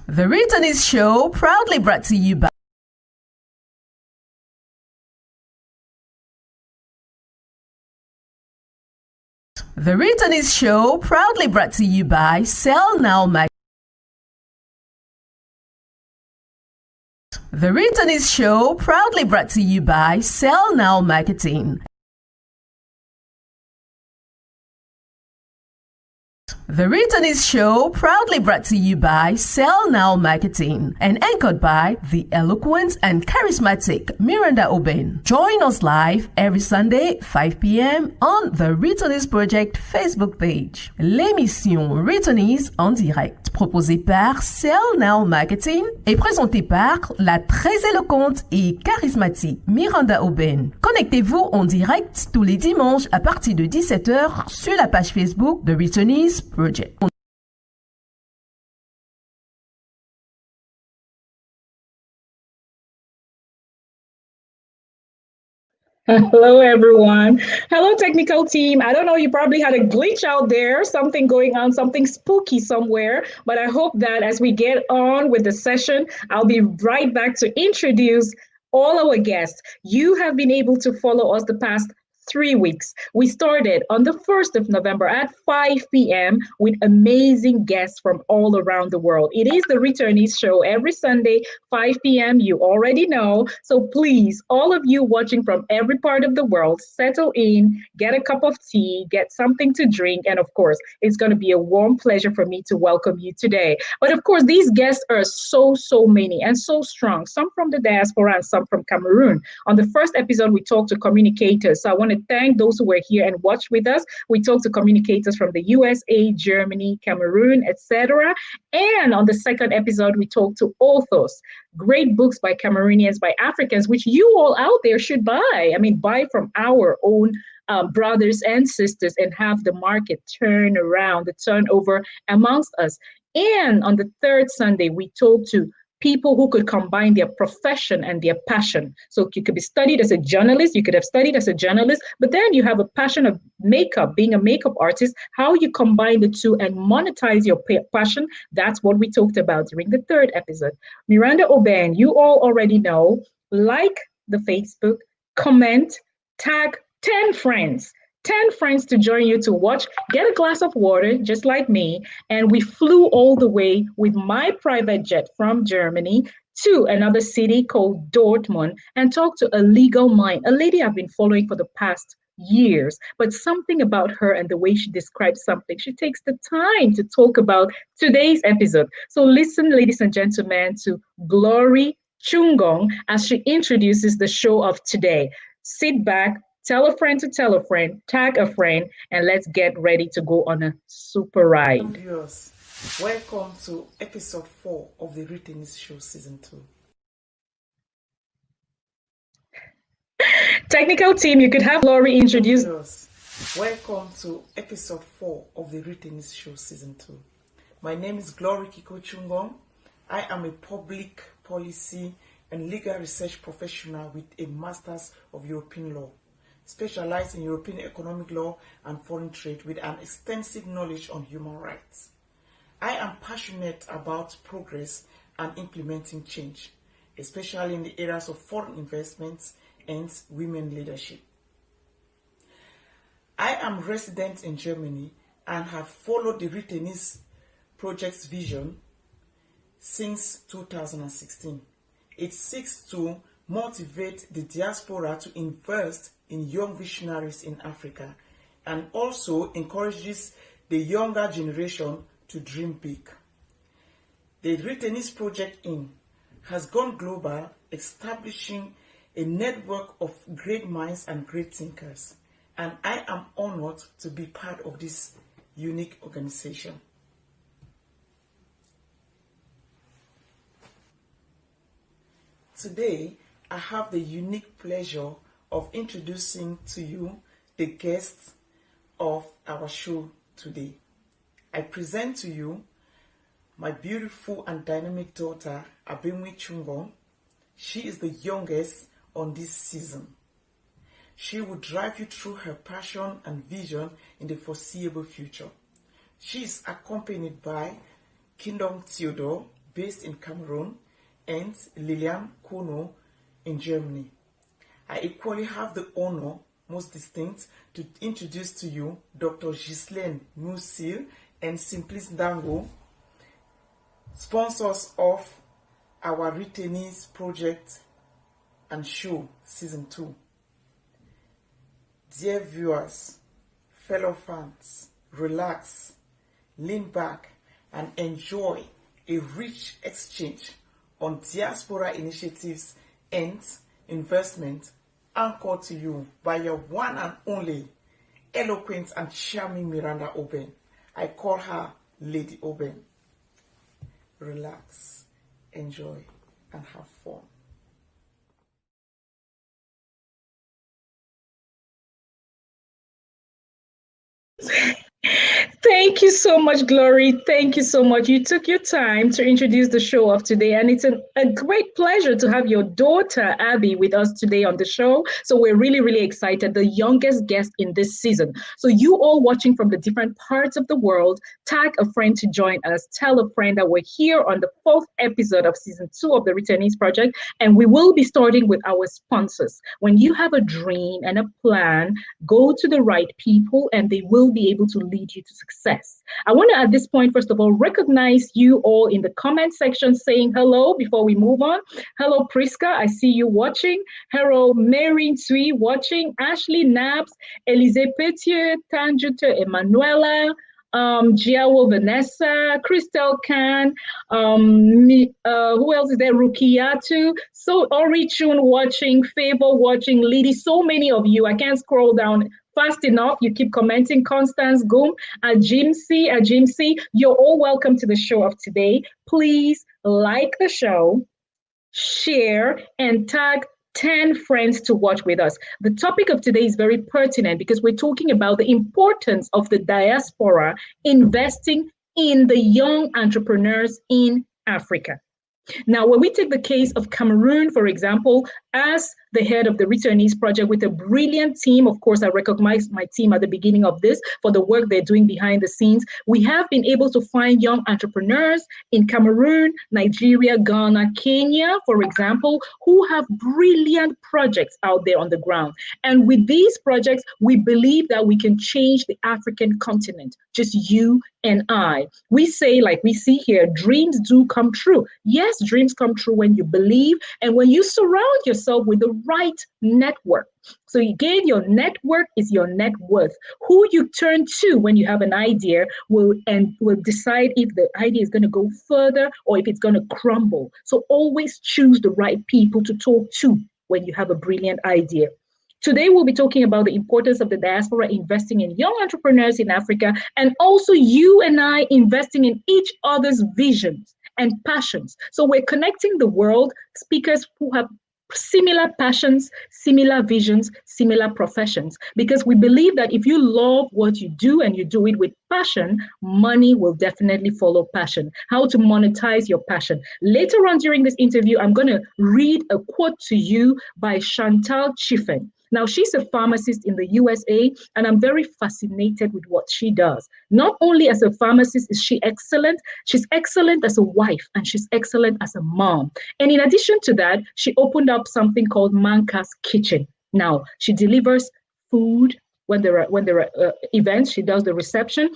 The Returnees Show, proudly brought to you by The Returnees Show, proudly brought to you by Sell Now Mag. The Returnees Show, proudly brought to you by Sell Now Marketing. The Returnees Show, proudly brought to you by Sell Now Marketing and anchored by the eloquent and charismatic Miranda Oben. Join us live every Sunday, 5 p.m. on the Returnees Project Facebook page. L'émission Returnees en direct, proposée par Sell Now Marketing et présentée par la très éloquente et charismatique Miranda Oben. Connectez-vous en direct tous les dimanches à partir de 17h sur la page Facebook de Returnees Project. Hello, everyone. Hello, technical team. I don't know, you probably had a glitch out there, something going on, something spooky somewhere. But I hope that as we get on with the session, I'll be right back to introduce all our guests. You have been able to follow us the past 3 weeks. We started on the 1st of November at 5 p.m. with amazing guests from all around the world. It is the Returnees Show every Sunday, 5 p.m. You already know. So please, all of you watching from every part of the world, settle in, get a cup of tea, get something to drink. And of course, it's going to be a warm pleasure for me to welcome you today. But of course, these guests are so many and so strong, some from the diaspora and some from Cameroon. On the first episode, we talked to communicators. So I want to thank those who were here and watched with us. We talked to communicators from the USA, Germany, Cameroon, etc. And on the second episode, we talked to authors, great books by Cameroonians, by Africans, which you all out there should buy. I mean, buy from our own brothers and sisters and have the market turn around, the turnover amongst us. And on the third Sunday, we talked to people who could combine their profession and their passion. So you could be studied as a journalist, you could have studied as a journalist, but then you have a passion of makeup, being a makeup artist, how you combine the two and monetize your passion. That's what we talked about during the third episode. Miranda Oben, you all already know, like the Facebook, comment, tag 10 friends. 10 friends to join you to watch, get a glass of water, just like me. And we flew all the way with my private jet from Germany to another city called Dortmund and talked to a legal mind, a lady I've been following for the past years. But something about her and the way she describes something, she takes the time to talk about today's episode. So listen, ladies and gentlemen, to Glory Chungong as she introduces the show of today. Sit back, tell a friend to tell a friend, tag a friend, and let's get ready to go on a super ride. Viewers, welcome to episode 4 of the Returnees Show season 2. Technical team, you could have Lori introduce. Viewers, welcome to episode 4 of the Returnees Show season 2. My name is Glory Kiko Chungong. I am a public policy and legal research professional with a Master's of European Law, specialized in European economic law and foreign trade with an extensive knowledge on human rights. I am passionate about progress and implementing change, especially in the areas of foreign investments and women leadership. I am resident in Germany and have followed the Returnees Project's vision since 2016. It seeks to motivate the diaspora to invest in young visionaries in Africa and also encourages the younger generation to dream big. The Returnees Project has gone global, establishing a network of great minds and great thinkers, and I am honored to be part of this unique organization. Today, I have the unique pleasure of introducing to you the guests of our show today. I present to you my beautiful and dynamic daughter, Abimwi Chungong. She is the youngest on this season. She will drive you through her passion and vision in the foreseeable future. She is accompanied by Kingdom Theodore, based in Cameroon, and Lilian Kono in Germany. I equally have the honor, most distinct, to introduce to you Dr. Ghislaine Nusil and Simplice Dango, sponsors of our Returnees Project and Show Season 2. Dear viewers, fellow fans, relax, lean back, and enjoy a rich exchange on diaspora initiatives and investment anchored to you by your one and only eloquent and charming Miranda Oben. I call her Lady Oben. Relax, enjoy, and have fun. Thank you so much, Glory. Thank you so much. You took your time to introduce the show of today, and it's a great pleasure to have your daughter, Abby, with us today on the show. So we're really, really excited, the youngest guest in this season. So you all watching from the different parts of the world, tag a friend to join us. Tell a friend that we're here on the 4th episode of Season 2 of the Returnees Project, and we will be starting with our sponsors. When you have a dream and a plan, go to the right people, and they will be able to lead you to success. I want to, at this point, first of all, recognize you all in the comment section saying hello before we move on. Hello, Priska. I see you watching. Hello, Mary Tsui watching. Ashley Nabbs, Elise Petier, Tanjute Emanuela, Giawo Vanessa, Christelle Khan, who else is there? Rukiatu, so Ori Chun watching, Favor watching, Lady, so many of you. I can't scroll down fast enough. You keep commenting. Constance Goom, Ajimsi, you're all welcome to the show of today. Please like the show, share, and tag 10 friends to watch with us. The topic of today is very pertinent because we're talking about the importance of the diaspora investing in the young entrepreneurs in Africa. Now, when we take the case of Cameroon, for example, as the head of the Returnees Project with a brilliant team, of course, I recognize my team at the beginning of this for the work they're doing behind the scenes. We have been able to find young entrepreneurs in Cameroon, Nigeria, Ghana, Kenya, for example, who have brilliant projects out there on the ground. And with these projects, we believe that we can change the African continent, just you and I. We say, like we see here, dreams do come true. Yes, dreams come true when you believe and when you surround yourself with the right network. So again, your network is your net worth. Who you turn to when you have an idea will decide if the idea is going to go further or if it's going to crumble. So always choose the right people to talk to when you have a brilliant idea. Today, we'll be talking about the importance of the diaspora investing in young entrepreneurs in Africa, and also you and I investing in each other's visions and passions. So we're connecting the world, speakers who have similar passions, similar visions, similar professions, because we believe that if you love what you do and you do it with passion, money will definitely follow passion. How to monetize your passion. Later on during this interview, I'm going to read a quote to you by Chantal Chiffen. Now, she's a pharmacist in the USA, and I'm very fascinated with what she does. Not only as a pharmacist is she excellent, she's excellent as a wife, and she's excellent as a mom. And in addition to that, she opened up something called Manka's Kitchen. Now, she delivers food when there are events. She does the reception,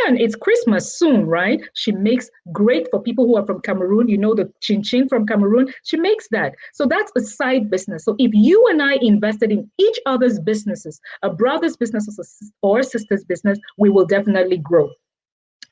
and it's Christmas soon, right? She makes great for people who are from Cameroon. You know, the chin chin from Cameroon. She makes that. So that's a side business. So if you and I invested in each other's businesses, a brother's business or a sister's business, we will definitely grow.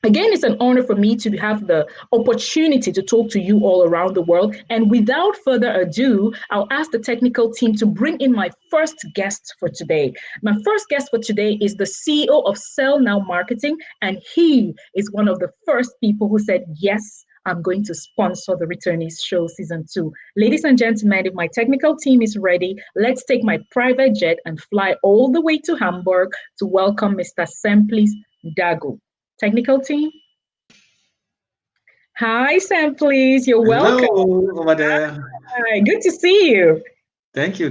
Again, it's an honor for me to have the opportunity to talk to you all around the world. And without further ado, I'll ask the technical team to bring in my first guest for today. My first guest for today is the CEO of Sell Now Marketing, and he is one of the first people who said, yes, I'm going to sponsor the Returnees Show Season 2. Ladies and gentlemen, if my technical team is ready, let's take my private jet and fly all the way to Hamburg to welcome Mr. Simplice Dango. Technical team. Hi, Simplice. You're welcome. Hello over there. Hi, good to see you. Thank you.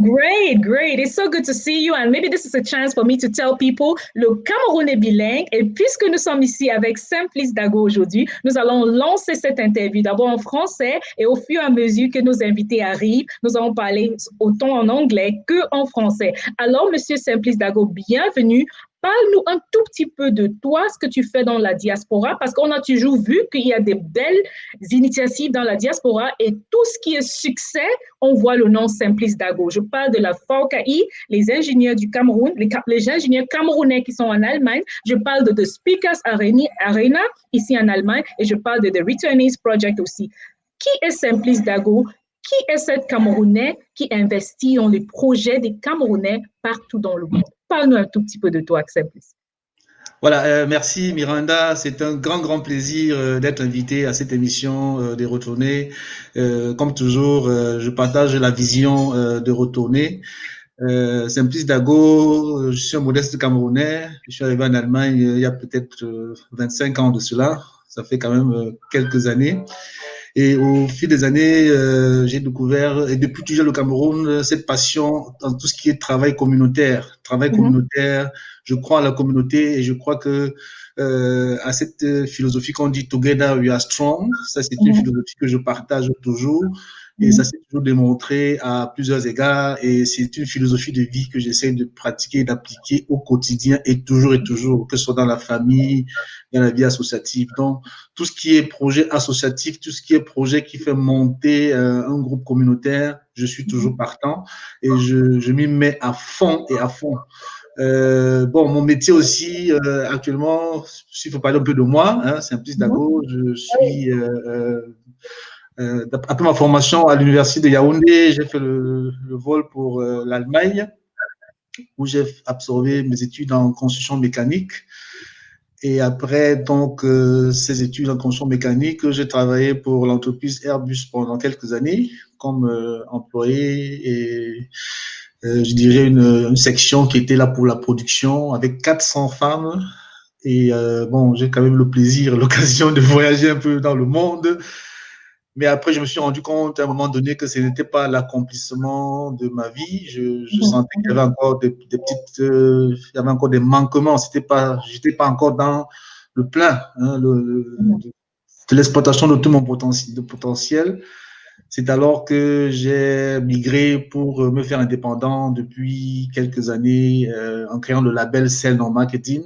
Great, great. It's so good to see you. And maybe this is a chance for me to tell people, le Cameroun est bilingue. Et puisque nous sommes ici avec Simplice Dago aujourd'hui, nous allons lancer cette interview d'abord en français et au fur et à mesure que nos invités arrivent, nous allons parler autant en anglais qu'en français. Alors, Monsieur Simplice Dago, bienvenue. Parle-nous un tout petit peu de toi, ce que tu fais dans la diaspora, parce qu'on a toujours vu qu'il y a des belles initiatives dans la diaspora et tout ce qui est succès, on voit le nom Simplice Dago. Je parle de la VKI, les ingénieurs du Cameroun, les ingénieurs camerounais qui sont en Allemagne. Je parle de The Speakers Arena ici en Allemagne et je parle de The Returnees Project aussi. Qui est Simplice Dago? Qui est cet Camerounais qui investit dans les projets des Camerounais partout dans le monde? Parle-nous un tout petit peu de toi, Simplice. Voilà, merci Miranda. C'est un grand plaisir d'être invité à cette émission des Retournés. Comme toujours, je partage la vision de Retourner. Simplice Dago, je suis un modeste Camerounais. Je suis arrivé en Allemagne il y a peut-être 25 ans de cela. Ça fait quand même quelques années. Et au fil des années, j'ai découvert, et depuis toujours le Cameroun, cette passion dans tout ce qui est travail communautaire. Travail communautaire, je crois à la communauté et je crois que à cette philosophie qu'on dit « Together we are strong », ça c'est une philosophie que je partage toujours. Et ça s'est toujours démontré à plusieurs égards et c'est une philosophie de vie que j'essaie de pratiquer et d'appliquer au quotidien et toujours, que ce soit dans la famille, dans la vie associative. Donc, tout ce qui est projet associatif, tout ce qui est projet qui fait monter un groupe communautaire, je suis toujours partant et je m'y mets à fond et à fond. Bon, mon métier aussi, actuellement, s'il faut parler un peu de moi, hein, Simplice Dago, je suis... après ma formation à l'université de Yaoundé, j'ai fait le vol pour l'Allemagne, où j'ai absorbé mes études en construction mécanique. Et après donc ces études en construction mécanique, j'ai travaillé pour l'entreprise Airbus pendant quelques années comme employé et je dirais une section qui était là pour la production avec 400 femmes. Et bon, j'ai quand même le plaisir, l'occasion de voyager un peu dans le monde. Mais après, je me suis rendu compte à un moment donné que ce n'était pas l'accomplissement de ma vie. Je sentais qu'il y avait encore des petites, il y avait encore des manquements. J'étais pas encore dans le plein de l'exploitation de tout mon potentiel. C'est alors que j'ai migré pour me faire indépendant depuis quelques années en créant le label Sell Now Marketing.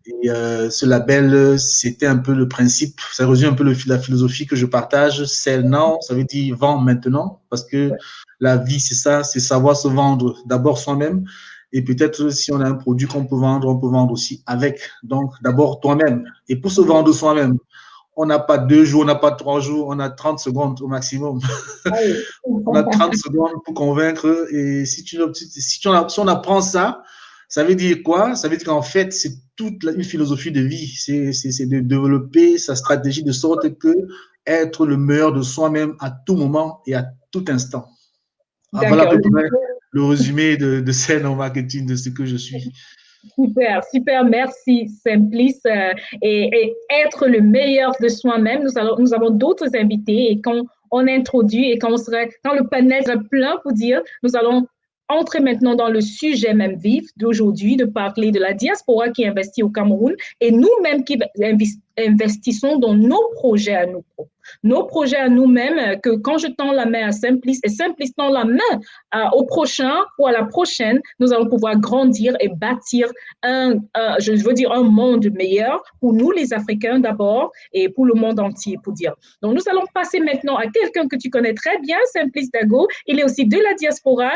Et ce label, c'était un peu le principe, ça résume un peu la philosophie que je partage. Sell now, ça veut dire vendre maintenant, parce que la vie, c'est ça, c'est savoir se vendre d'abord soi-même. Et peut-être si on a un produit qu'on peut vendre aussi avec. Donc, d'abord toi-même. Et pour se vendre soi-même, on n'a pas 2 jours, on n'a pas 3 jours, on a 30 secondes au maximum. On a 30 secondes pour convaincre. Et si on apprend ça, ça veut dire quoi? Ça veut dire qu'en fait, c'est toute une philosophie de vie. C'est de développer sa stratégie de sorte que être le meilleur de soi-même à tout moment et à tout instant. Voilà à peu près le résumé de Sell Now Marketing, de ce que je suis. Super, super, merci Simplice. Et être le meilleur de soi-même, nous avons d'autres invités et quand on introduit et quand le panel sera plein pour dire, nous allons entrer maintenant dans le sujet même vif d'aujourd'hui, de parler de la diaspora qui investit au Cameroun et nous-mêmes qui investissons dans nos projets à nous. Nos projets à nous-mêmes, que quand je tends la main à Simplice et Simplice tend la main au prochain ou à la prochaine, nous allons pouvoir grandir et bâtir un monde meilleur pour nous les Africains d'abord et pour le monde entier pour dire. Donc nous allons passer maintenant à quelqu'un que tu connais très bien, Simplice Dago. Il est aussi de la diaspora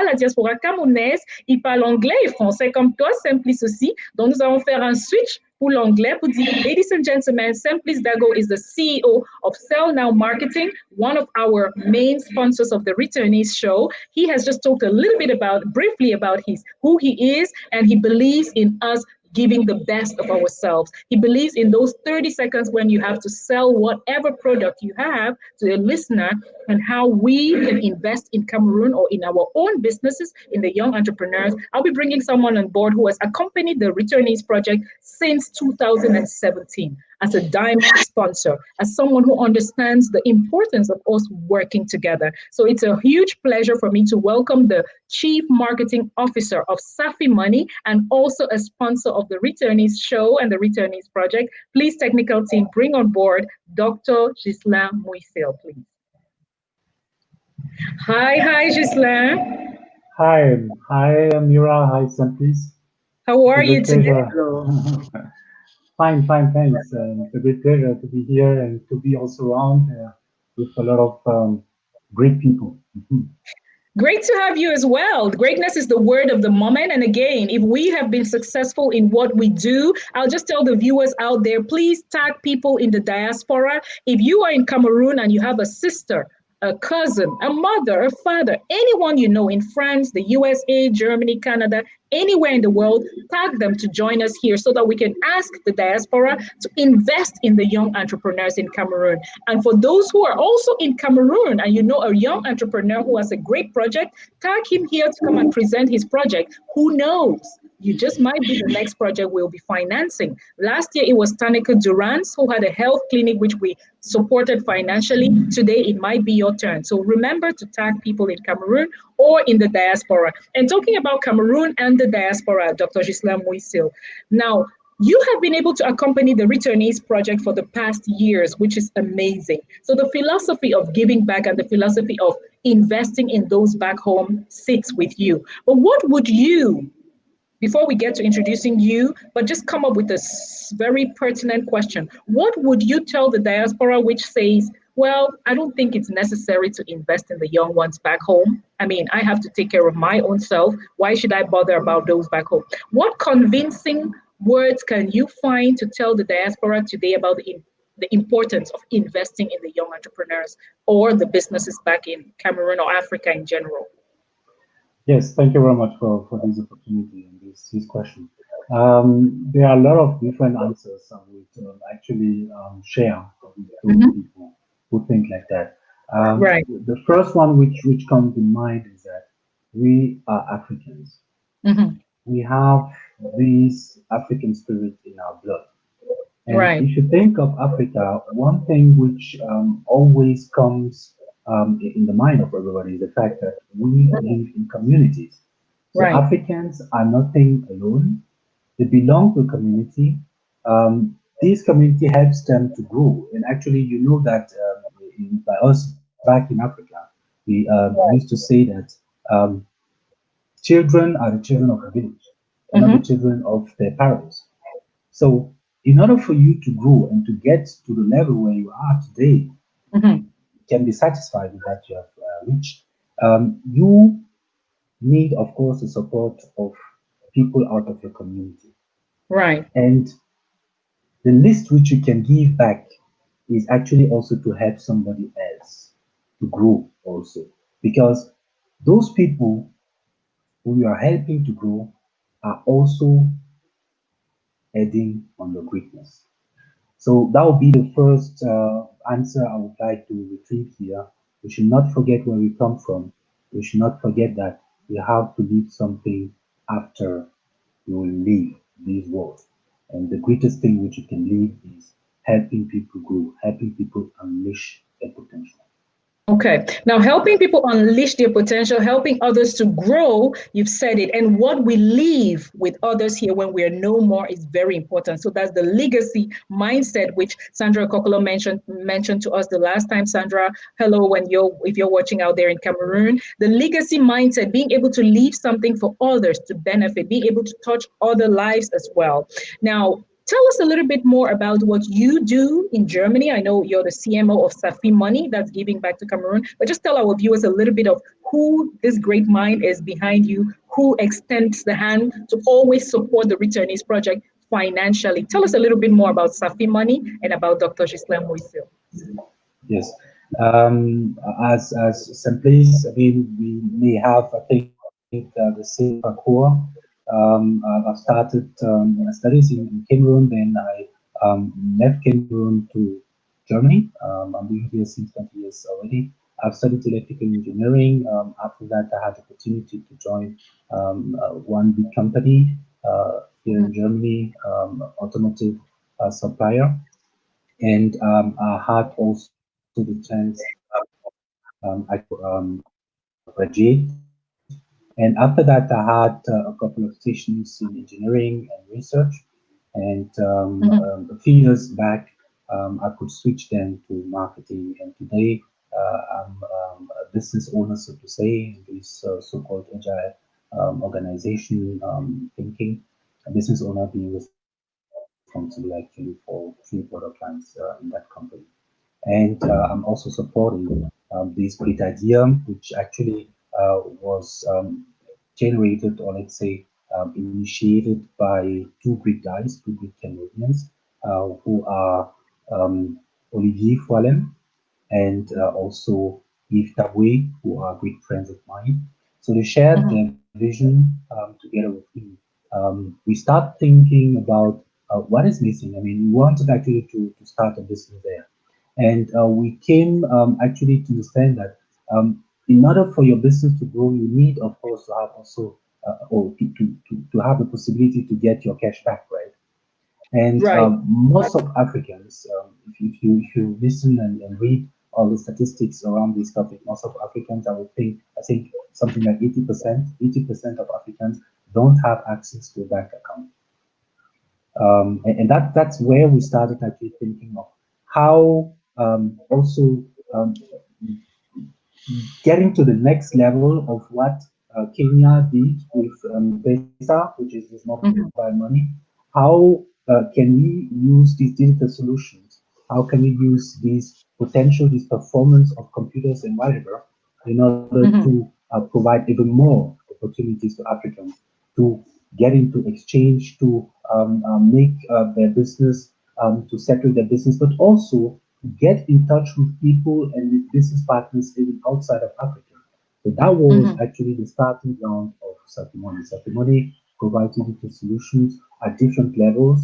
camerounaise. Il parle anglais et français comme toi, Simplice aussi. Donc nous allons faire un switch pour l'anglais pour dire, ladies and gentlemen, Simplice Dago is the CEO of Sell Now Marketing, one of our main sponsors of the Returnees show. He has just talked a little bit briefly about who he is, and he believes in us giving the best of ourselves. He believes in those 30 seconds when you have to sell whatever product you have to a listener and how we can invest in Cameroon or in our own businesses, in the young entrepreneurs. I'll be bringing someone on board who has accompanied the Returnees project since 2017. as a diamond sponsor, as someone who understands the importance of us working together. So it's a huge pleasure for me to welcome the Chief Marketing Officer of Safi Money and also a sponsor of the Returnees Show and the Returnees Project. Please, technical team, bring on board Dr. Ghislain Mouissil, please. Hi, Ghislain. Hi, Mira. Hi, Samplis. How are you today? Fine, thanks. It's a great pleasure to be here and to be also around with a lot of great people. Great to have you as well. Greatness is the word of the moment. And again, if we have been successful in what we do, I'll just tell the viewers out there, please tag people in the diaspora. If you are in Cameroon and you have a sister, a cousin, a mother, a father, anyone you know in France, the USA, Germany, Canada, anywhere in the world, tag them to join us here so that we can ask the diaspora to invest in the young entrepreneurs in Cameroon. And for those who are also in Cameroon and you know a young entrepreneur who has a great project, tag him here to come and present his project. Who knows? You just might be the next project we'll be financing. Last year, it was Tanika Durance who had a health clinic, which we supported financially. Today, it might be your turn. So remember to tag people in Cameroon or in the diaspora. And talking about Cameroon and the diaspora, Dr. Ghislain Mouissil. Now, you have been able to accompany the Returnees Project for the past years, which is amazing. So the philosophy of giving back and the philosophy of investing in those back home sits with you. But what would you, before we get to introducing you, but just come up with a very pertinent question. What would you tell the diaspora which says, well, I don't think it's necessary to invest in the young ones back home. I mean, I have to take care of my own self. Why should I bother about those back home? What convincing words can you find to tell the diaspora today about the importance of investing in the young entrepreneurs or the businesses back in Cameroon or Africa in general? Yes, thank you very much for this opportunity and this question. There are a lot of different answers I would actually share with those people who think like that. Right. The first one which comes in mind is that we are Africans. We have this African spirit in our blood. And Right. if you think of Africa, one thing which always comes in the mind of everybody is the fact that we live in communities. So Right. Africans are nothing alone. They belong to a community. This community helps them to grow. And actually, you know that by us back in Africa, we used to say that children are the children of a village, and not the children of their parents. So in order for you to grow and to get to the level where you are today, can be satisfied with that you have reached, you need, of course, the support of people out of your community. Right. And the least which you can give back is actually also to help somebody else to grow also. Because those people who you are helping to grow are also adding on your greatness. So that would be the first answer I would like to retrieve here. We should not forget where we come from. We should not forget that we have to leave something after we will leave this world. And the greatest thing which you can leave is helping people grow, helping people unleash their potential. Okay. Now, helping people unleash their potential, helping others to grow, you've said it. And what we leave with others here when we are no more is very important. So that's the legacy mindset, which Sandra Kokolo mentioned to us the last time. Sandra, hello, if you're watching out there in Cameroon. The legacy mindset, being able to leave something for others to benefit, being able to touch other lives as well. Now, tell us a little bit more about what you do in Germany. I know you're the CMO of Safi Money, that's giving back to Cameroon, but just tell our viewers a little bit of who this great mind is behind you, who extends the hand to always support the Returnees Project financially. Tell us a little bit more about Safi Money and about Dr. Ghislain Mouissil. Yes. As some place, I mean, we may have, I think, the same parcours. I started studies in Cameroon, then I left Cameroon to Germany. I'm living here since 20 years already. I've studied electrical engineering. After that, I had the opportunity to join one big company here in Germany, automotive supplier. And I had also the chance graduate. And after that, I had a couple of sessions in engineering and research. And a few years back, I could switch then to marketing. And today, I'm a business owner, so to say, in this so-called agile organization thinking. A business owner being responsible actually for 3 product lines in that company. And I'm also supporting this great idea, which actually was generated, or let's say initiated by two Greek guys, two Greek Canadians, who are Olivier Foilem and also Yves Taboué, who are great friends of mine. So they shared their vision together with me. We start thinking about what is missing. I mean, we wanted actually to start a business there. And we came actually to understand that in order for your business to grow, you need, of course, to have also, or to have the possibility to get your cash back, right? And Right. most of Africans, if you listen and read all the statistics around this topic, most of Africans, I think something like 80% of Africans don't have access to a bank account. And that's where we started actually thinking of how also um, getting to the next level of what Kenya did with Pesa, which is this mobile money. How can we use these digital solutions? How can we use these performance of computers and whatever in order to provide even more opportunities to Africans to get into exchange, to make their business, to settle their business, but also get in touch with people and with business partners even outside of Africa. So that was actually the starting ground of Satimoni. Satimoni provides digital solutions at different levels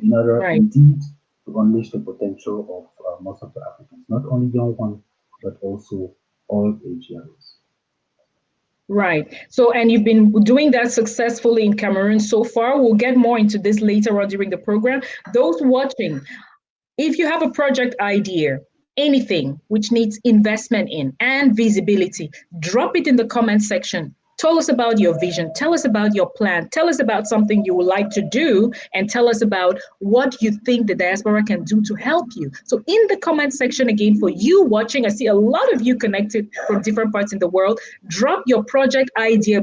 in order Right. indeed to unleash the potential of most of the Africans, not only young ones, but also all age levels. Right. So, and you've been doing that successfully in Cameroon so far. We'll get more into this later on during the program. Those watching, if you have a project idea, anything which needs investment in and visibility, drop it in the comment section. Tell us about your vision. Tell us about your plan. Tell us about something you would like to do, and tell us about what you think the diaspora can do to help you. So in the comment section, again, for you watching, I see a lot of you connected from different parts in the world. Drop your project idea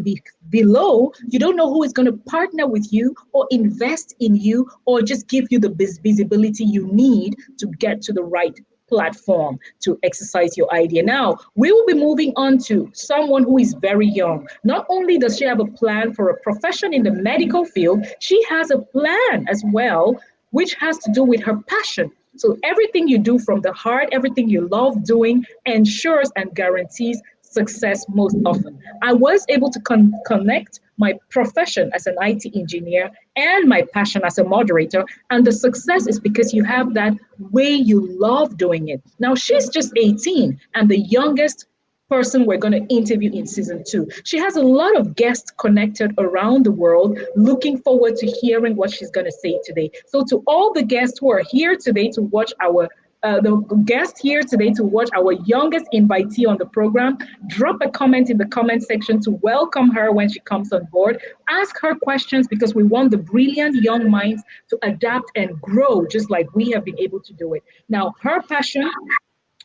below. You don't know who is going to partner with you or invest in you or just give you the visibility you need to get to the right platform to exercise your idea. Now, we will be moving on to someone who is very young. Not only does she have a plan for a profession in the medical field, she has a plan as well, which has to do with her passion. So everything you do from the heart, everything you love doing, ensures and guarantees success most often. I was able to connect my profession as an IT engineer and my passion as a moderator. And the success is because you have that way you love doing it. Now, she's just 18 and the youngest person we're going to interview in season 2. She has a lot of guests connected around the world. Looking forward to hearing what she's going to say today. So to all the guests who are here today to watch the guest here today to watch our youngest invitee on the program, drop a comment in the comment section to welcome her when she comes on board. Ask her questions because we want the brilliant young minds to adapt and grow just like we have been able to do it. Now, her passion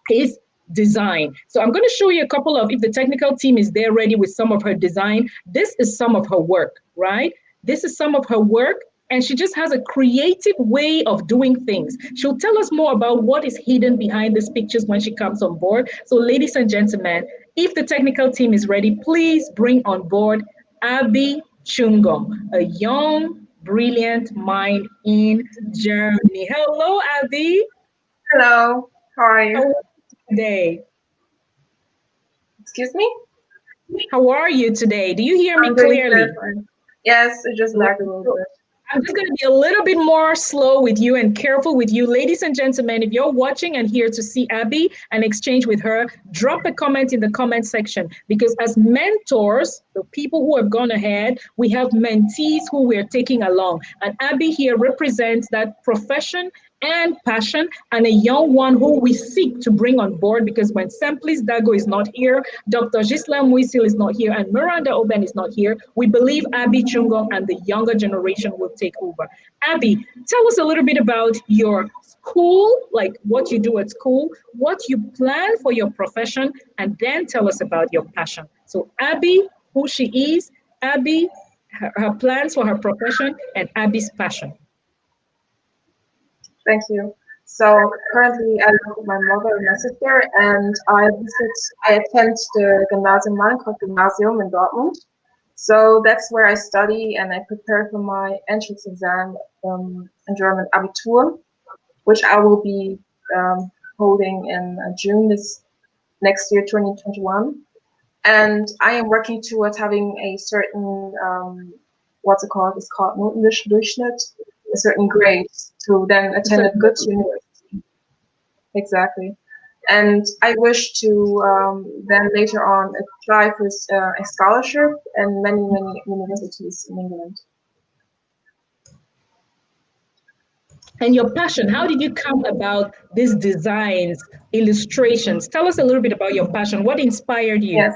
is design. So I'm going to show you a couple of, if the technical team is there ready with some of her design, this is some of her work, right? This is some of her work. And she just has a creative way of doing things. She'll tell us more about what is hidden behind these pictures when she comes on board. So ladies and gentlemen, if the technical team is ready, please bring on board Abby Chungom, a young, brilliant mind in Germany. Hello, Abby. Hello, how are you? How are you today? Excuse me? How are you today? Do you hear me I'm doing clearly? good. Yes, it just lagged a little bit. I'm just going to be a little bit more slow with you and careful with you. Ladies and gentlemen, if you're watching and here to see Abby and exchange with her, drop a comment in the comment section, because as mentors, the people who have gone ahead, we have mentees who we're taking along. And Abby here represents that profession and passion, and a young one who we seek to bring on board, because when Simplis Dago is not here, Dr. Gisela Muisil is not here, and Miranda Oben is not here, we believe Abby Chungong and the younger generation will take over. Abby, tell us a little bit about your school, like what you do at school, what you plan for your profession, and then tell us about your passion. So Abby, who she is, Abby, her plans for her profession, and Abby's passion. Thank you. So currently I live with my mother and my sister, and I attend the Gymnasium Mannenkoff Gymnasium in Dortmund. So that's where I study and I prepare for my entrance exam in German Abitur, which I will be holding in June this next year, 2021. And I am working towards having a certain, what's it called? It's called Notendurchschnitt, a certain grade to then attend a good university. Exactly. And I wish to then later on apply for a scholarship and many, many universities in England. And your passion, how did you come about these designs, illustrations? Tell us a little bit about your passion. What inspired you? Yes.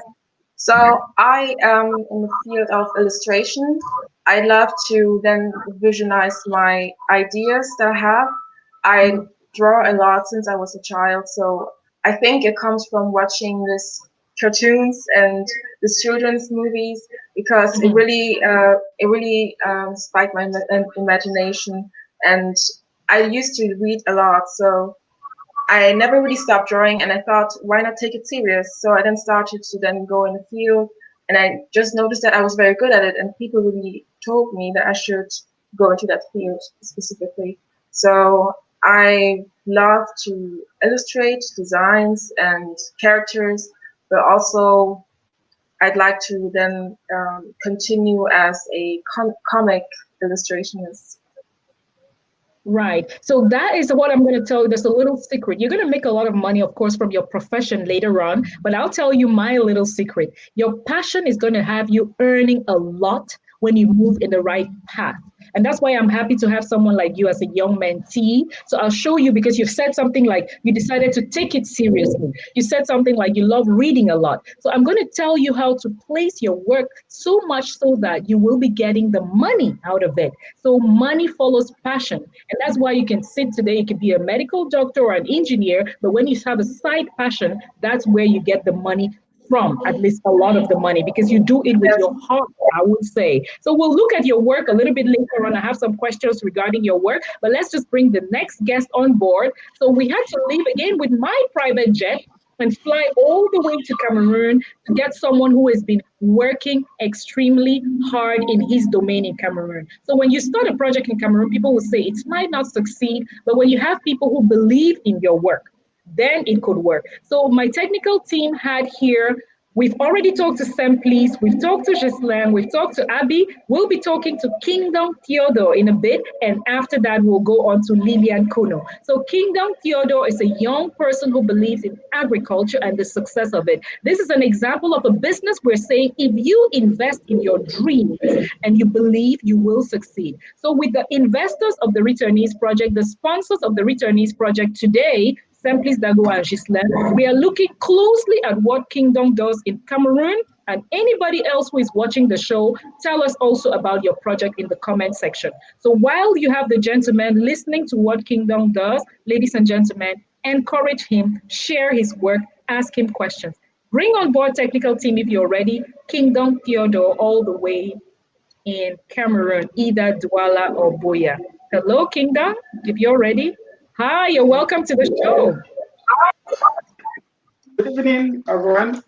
So I am in the field of illustration. I love to then visualize my ideas that I have. I draw a lot since I was a child, so I think it comes from watching this cartoons and the children's movies, because it really spiked my imagination. And I used to read a lot, so I never really stopped drawing, and I thought, why not take it serious? So I then started to then go in the field, and I just noticed that I was very good at it, and people really told me that I should go into that field specifically. So I love to illustrate designs and characters, but also I'd like to then continue as a comic illustrationist. Right. So that is what I'm going to tell you. There's a little secret. You're going to make a lot of money, of course, from your profession later on, but I'll tell you my little secret. Your passion is going to have you earning a lot when you move in the right path. And that's why I'm happy to have someone like you as a young mentee. So I'll show you, because you've said something like you decided to take it seriously. You said something like you love reading a lot. So I'm going to tell you how to place your work so much so that you will be getting the money out of it. So money follows passion. And that's why you can sit today, you can be a medical doctor or an engineer, but when you have a side passion, that's where you get the money from, at least a lot of the money, because you do it with your heart, I would say. So we'll look at your work a little bit later on. I have some questions regarding your work, but let's just bring the next guest on board. So we had to leave again with my private jet and fly all the way to Cameroon to get someone who has been working extremely hard in his domain in Cameroon. So when you start a project in Cameroon, people will say it might not succeed, but when you have people who believe in your work, then it could work. So my technical team had here, we've already talked to Simplis, we've talked to Ghislaine, we've talked to Abby, we'll be talking to Kingdom Theodore in a bit, and after that we'll go on to Lilian Kuno. So Kingdom Theodore is a young person who believes in agriculture and the success of it. This is an example of a business we're saying if you invest in your dreams and you believe, you will succeed. So with the investors of the Returnees Project, the sponsors of the Returnees Project today, Simplis Dago and Ghislaine, we are looking closely at what Kingdom does in Cameroon, and anybody else who is watching the show, tell us also about your project in the comment section. So while you have the gentleman listening to what Kingdom does, ladies and gentlemen, encourage him, share his work, ask him questions. Bring on board technical team if you're ready. Kingdom Theodore all the way in Cameroon, either Douala or Buea. Hello, Kingdom, if you're ready. Hi, you're welcome to the show. Good evening, everyone.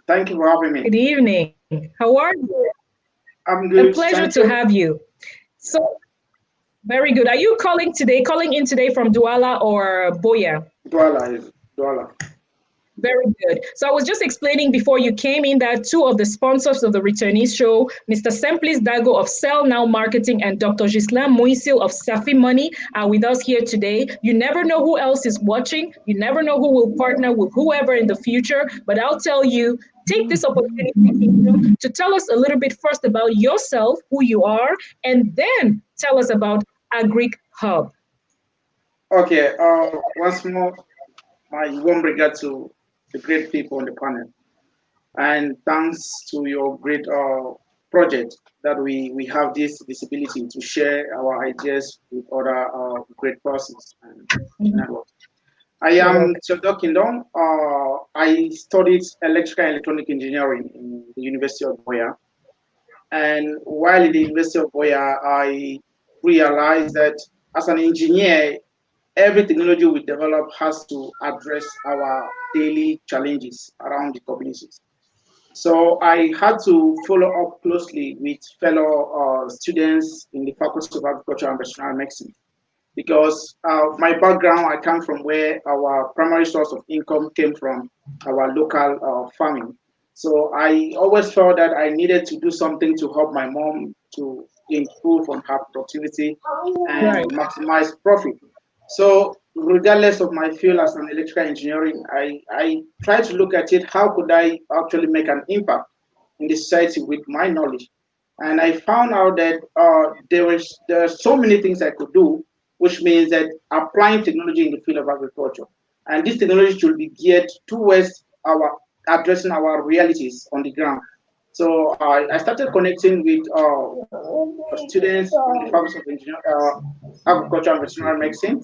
Thank you for having me. Good evening. How are you? I'm good. A pleasure to have you. So, very good. Are you calling in today from Douala or Buea? Douala. Very good. So I was just explaining before you came in that two of the sponsors of the Returnees Show, Mr. Simplis Dago of Sell Now Marketing and Dr. Ghislaine Muisil of Safi Money are with us here today. You never know who else is watching. You never know who will partner with whoever in the future. But I'll tell you, take this opportunity to tell us a little bit first about yourself, who you are, and then tell us about Agric Hub. Okay. Once more, my warm regard to the great people on the panel, and thanks to your great project that we have this visibility to share our ideas with other great persons and networks. I You're am welcome. Theodore Kindong. I studied electrical and electronic engineering in the University of Boya. And while in the University of Boya, I realized that as an engineer, every technology we develop has to address our daily challenges around the communities. So I had to follow up closely with fellow students in the Faculty of Agriculture and Veterinary Medicine because my background, I come from where our primary source of income came from our local farming. So I always felt that I needed to do something to help my mom to improve on her productivity Right. and maximize profit. So regardless of my field as an electrical engineering, I try to look at it, how could I actually make an impact in the society with my knowledge? And I found out that there are so many things I could do, which means that applying technology in the field of agriculture, and this technology should be geared towards our addressing our realities on the ground. So I started connecting with students from the Faculty of Agriculture and Veterinary Medicine,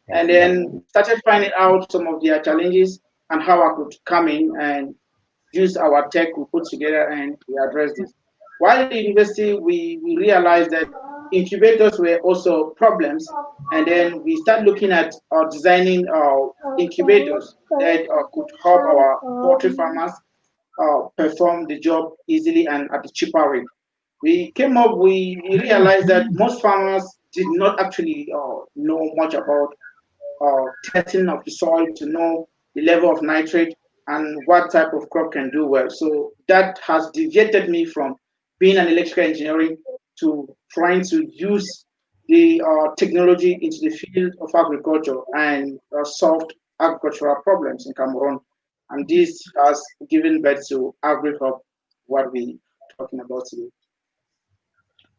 and then started finding out some of their challenges and how I could come in and use our tech we put together and we address this. While in the university, we realized that incubators were also problems, and then we start looking at designing incubators that could help our poultry farmers perform the job easily and at a cheaper rate. We realized that most farmers did not actually know much about testing of the soil to know the level of nitrate and what type of crop can do well. So that has deviated me from being an electrical engineering to trying to use the technology into the field of agriculture and solved agricultural problems in Cameroon. And this has given birth to AgriHub, what we talking about today.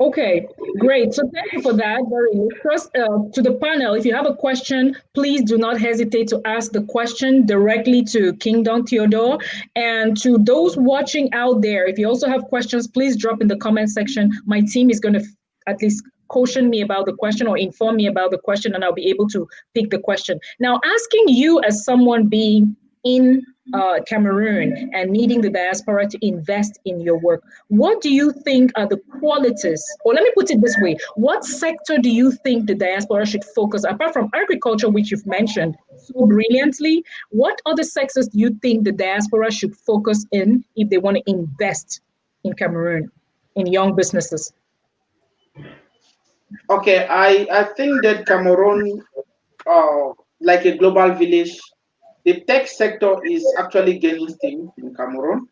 Okay, great. So thank you for that. Very first to the panel. If you have a question, please do not hesitate to ask the question directly to Kingdom Theodore. And to those watching out there, if you also have questions, please drop in the comment section. My team is going to at least caution me about the question or inform me about the question, and I'll be able to pick the question. Now, asking you as someone being in Cameroon and needing the diaspora to invest in your work, what do you think are the qualities, or let me put it this way, what sector do you think the diaspora should focus, apart from agriculture, which you've mentioned so brilliantly, what other sectors do you think the diaspora should focus in if they want to invest in Cameroon, in young businesses? Okay, I think that Cameroon, like a global village, the tech sector is actually gaining steam in Cameroon,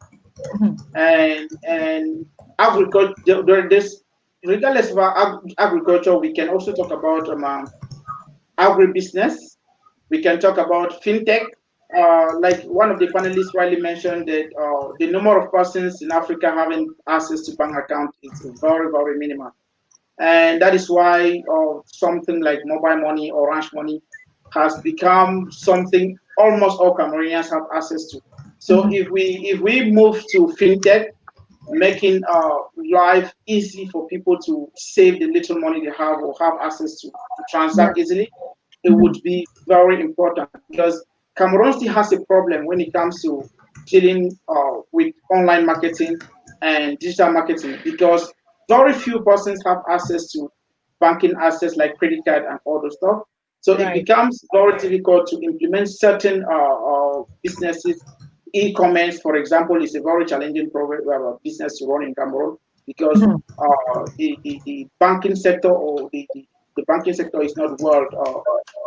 and agriculture. There's regardless of our agriculture, we can also talk about agribusiness. We can talk about fintech. Like one of the panelists rightly mentioned that the number of persons in Africa having access to bank account is very minimal, and that is why something like mobile money, Orange Money, has become something almost all Cameroonians have access to. So if we move to fintech, making life easy for people to save the little money they have or have access to transact easily, it would be very important because Cameroon still has a problem when it comes to dealing with online marketing and digital marketing because very few persons have access to banking access like credit card and all those stuff. So it becomes very difficult to implement certain businesses. E-commerce, for example, is a very challenging business to run in Cameroon because the banking sector or the banking sector is not well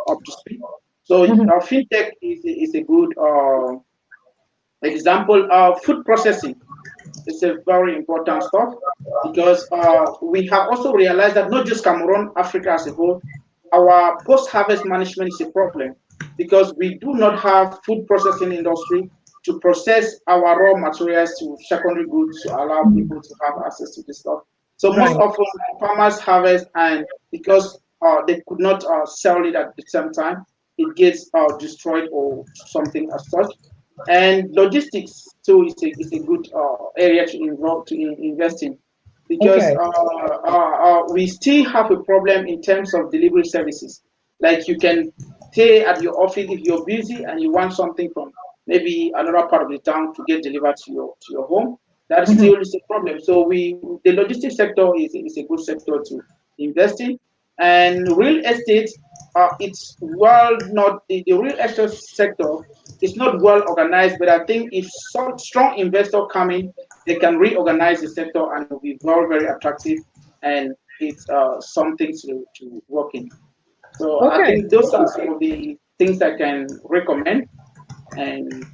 up to speed. So fintech is a good example. Food processing is a very important stuff because we have also realized that not just Cameroon, Africa as a whole, our post-harvest management is a problem because we do not have food processing industry to process our raw materials to secondary goods to allow people to have access to this stuff. So most often farmers harvest, and because they could not sell it at the same time. It gets destroyed or something as such. And logistics too is a good area to invest in, because Okay. we still have a problem in terms of delivery services. Like, you can stay at your office if you're busy and you want something from maybe another part of the town to get delivered to your home. That Mhm. still is a problem. So the logistics sector is a good sector to invest in. And real estate, it's well not the real estate sector is not well organized, but I think if some strong investor come in, they can reorganize the sector and it will be very, very attractive, and it's something to work in. So I Okay. think those are some of the things I can recommend, and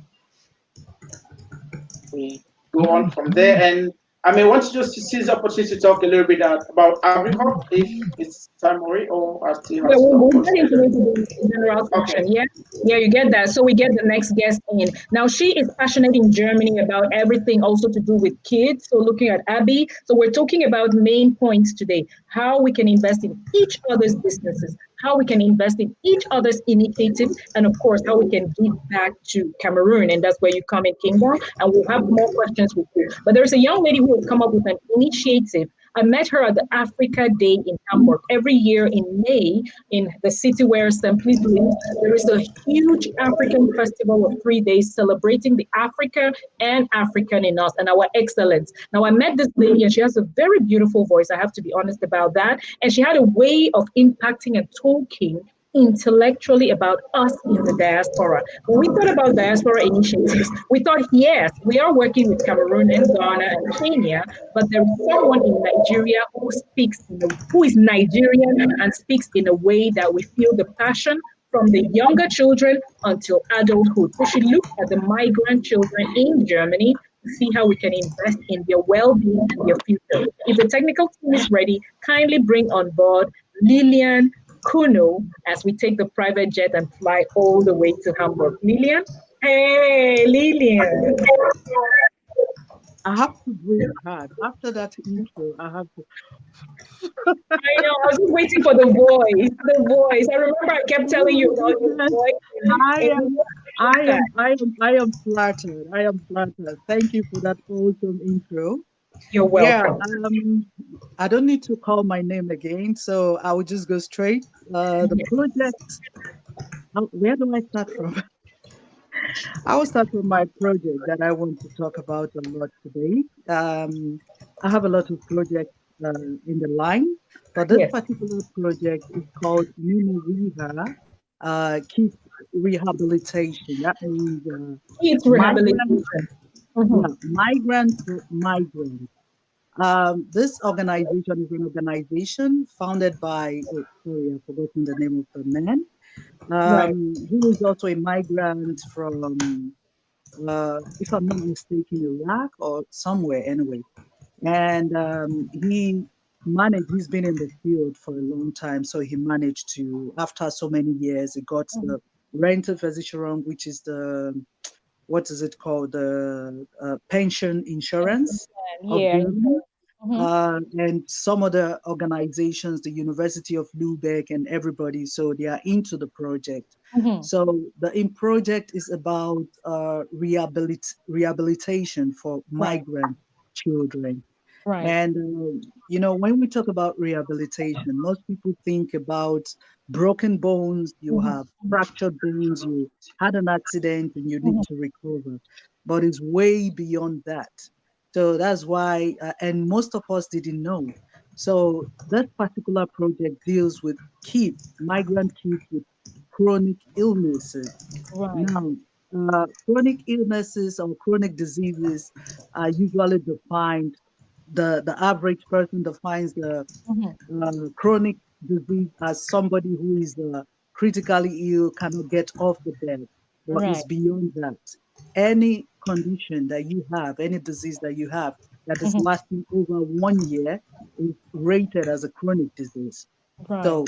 we go on from there. And I may want to just seize the opportunity to talk a little bit about AgriHub, if it's time already, or I still Yeah, have we'll some get into questions. it in the general Okay. section. Yeah, yeah, you get that. So we get the next guest in. Now she is passionate in Germany about everything also to do with kids. So looking at Abby, so we're talking about main points today: how we can invest in each other's businesses, how we can invest in each other's initiatives, and of course how we can give back to Cameroon. And that's where you come in, Kingdom. And we'll have more questions with you. But there's a young lady who has come up with an initiative. I met her at the Africa Day in Hamburg. Every year in May, in the city where Simply lives, there is a huge African festival of 3 days celebrating the Africa and African in us and our excellence. Now, I met this lady and she has a very beautiful voice. I have to be honest about that. And she had a way of impacting and talking intellectually about us in the diaspora. When we thought about diaspora initiatives, we thought, yes, we are working with Cameroon and Ghana and Kenya, but there is someone in Nigeria who is Nigerian and speaks in a way that we feel the passion from the younger children until adulthood. We should look at the migrant children in Germany to see how we can invest in their well-being and their future. If the technical team is ready, kindly bring on board Lillian Kuno as we take the private jet and fly all the way to Hamburg. Lillian? Hey, Lillian. I have to breathe hard. After that intro, I have to. I know, I was just waiting for the voice. The voice. I remember I kept telling you about your voice. I am, I am flattered. I am flattered. Thank you for that awesome intro. You're Yeah, welcome. I don't need to call my name again, so I will just go straight. The project. Where do I start from? I will start from my project that I want to talk about a lot today. I have a lot of projects in the line, but this Yes. particular project is called Mini Reha, Kids Rehabilitation. That means Kids migrant, rehabilitation. Mhm. yeah, migrant to migrant. This organization is an organization founded by, oh, sorry, I've forgotten the name of the man. Right. He is also a migrant from if I'm not mistaken, Iraq or somewhere anyway. And he's been in the field for a long time. So he managed to, after so many years, he got the Renteversicherung, which is what is it called? The pension insurance of Yeah. Germany. Mhm. And some other organizations, the University of Lübeck and everybody, so they are into the project. Mhm. So the in project is about rehabilitation for Right. migrant children. Right. And when we talk about rehabilitation, most people think about broken bones, you Mhm. have fractured bones, you had an accident and you need Mhm. to recover. But it's way beyond that. So that's why, and most of us didn't know. So that particular project deals with kids, migrant kids with chronic illnesses. Right. Now, chronic illnesses or chronic diseases are usually defined. The average person defines the Mhm. chronic disease as somebody who is critically ill, cannot get off the bed, but Right. it's beyond that. Any condition that you have, any disease that you have that is Mhm. lasting over 1 year is rated as a chronic disease. Right. So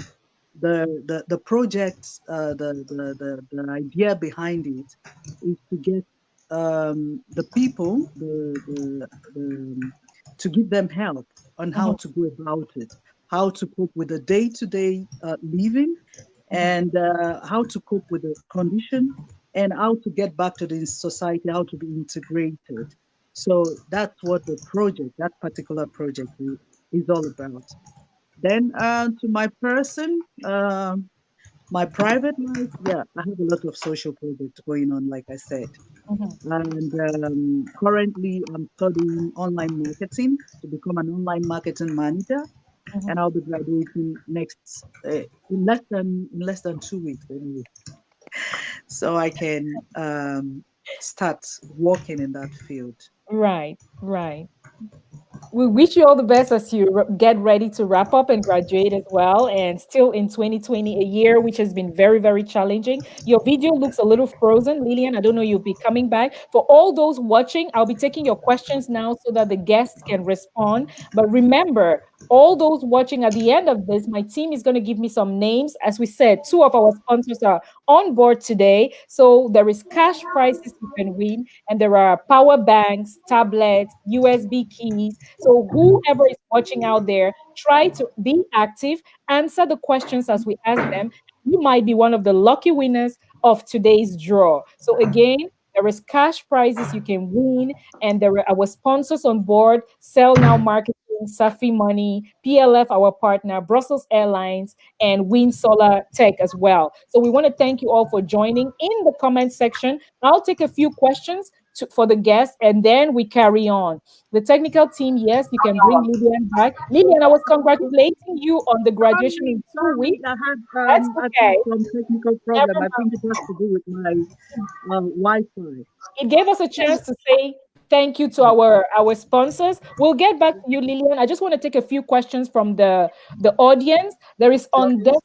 the project, the idea behind it is to get the people, to give them help on how Mhm. to go about it. how to cope with the day-to-day living, and how to cope with the condition, and how to get back to the society, how to be integrated. So that's what the project, that particular project, is all about. Then to my person, my private life, yeah, I have a lot of social projects going on, like I said. And currently, I'm studying online marketing to become an online marketing manager, and I'll be graduating next in less than 2 weeks anyway. So I can start working in that field. Right, right. We wish you all the best as you get ready to wrap up and graduate as well. And still in 2020, a year which has been very, very challenging. Your video looks a little frozen, Lillian. I don't know, you'll be coming back. For all those watching, I'll be taking your questions now so that the guests can respond. But remember, all those watching, at the end of this, my team is going to give me some names. As we said, 2 of our sponsors are on board today. So there is cash prizes you can win, and there are power banks, tablets, USB keys. So whoever is watching out there, try to be active, answer the questions as we ask them. You might be one of the lucky winners of today's draw. So again, there is cash prizes you can win, and there are our sponsors on board: Sell Now Marketing, Safi Money, PLF, our partner, Brussels Airlines, and Win Solar Tech as well. So we want to thank you all for joining. In the comment section, I'll take a few questions for the guests, and then we carry on. The technical team, yes, you can bring Lillian back. Lillian, I was congratulating you on the graduation in 2 weeks. I had That's okay. some technical problem. I think it has to do with my Wi-Fi. It gave us a chance to say thank you to our sponsors. We'll get back to you, Lillian. I just want to take a few questions from the audience. There is Ondessa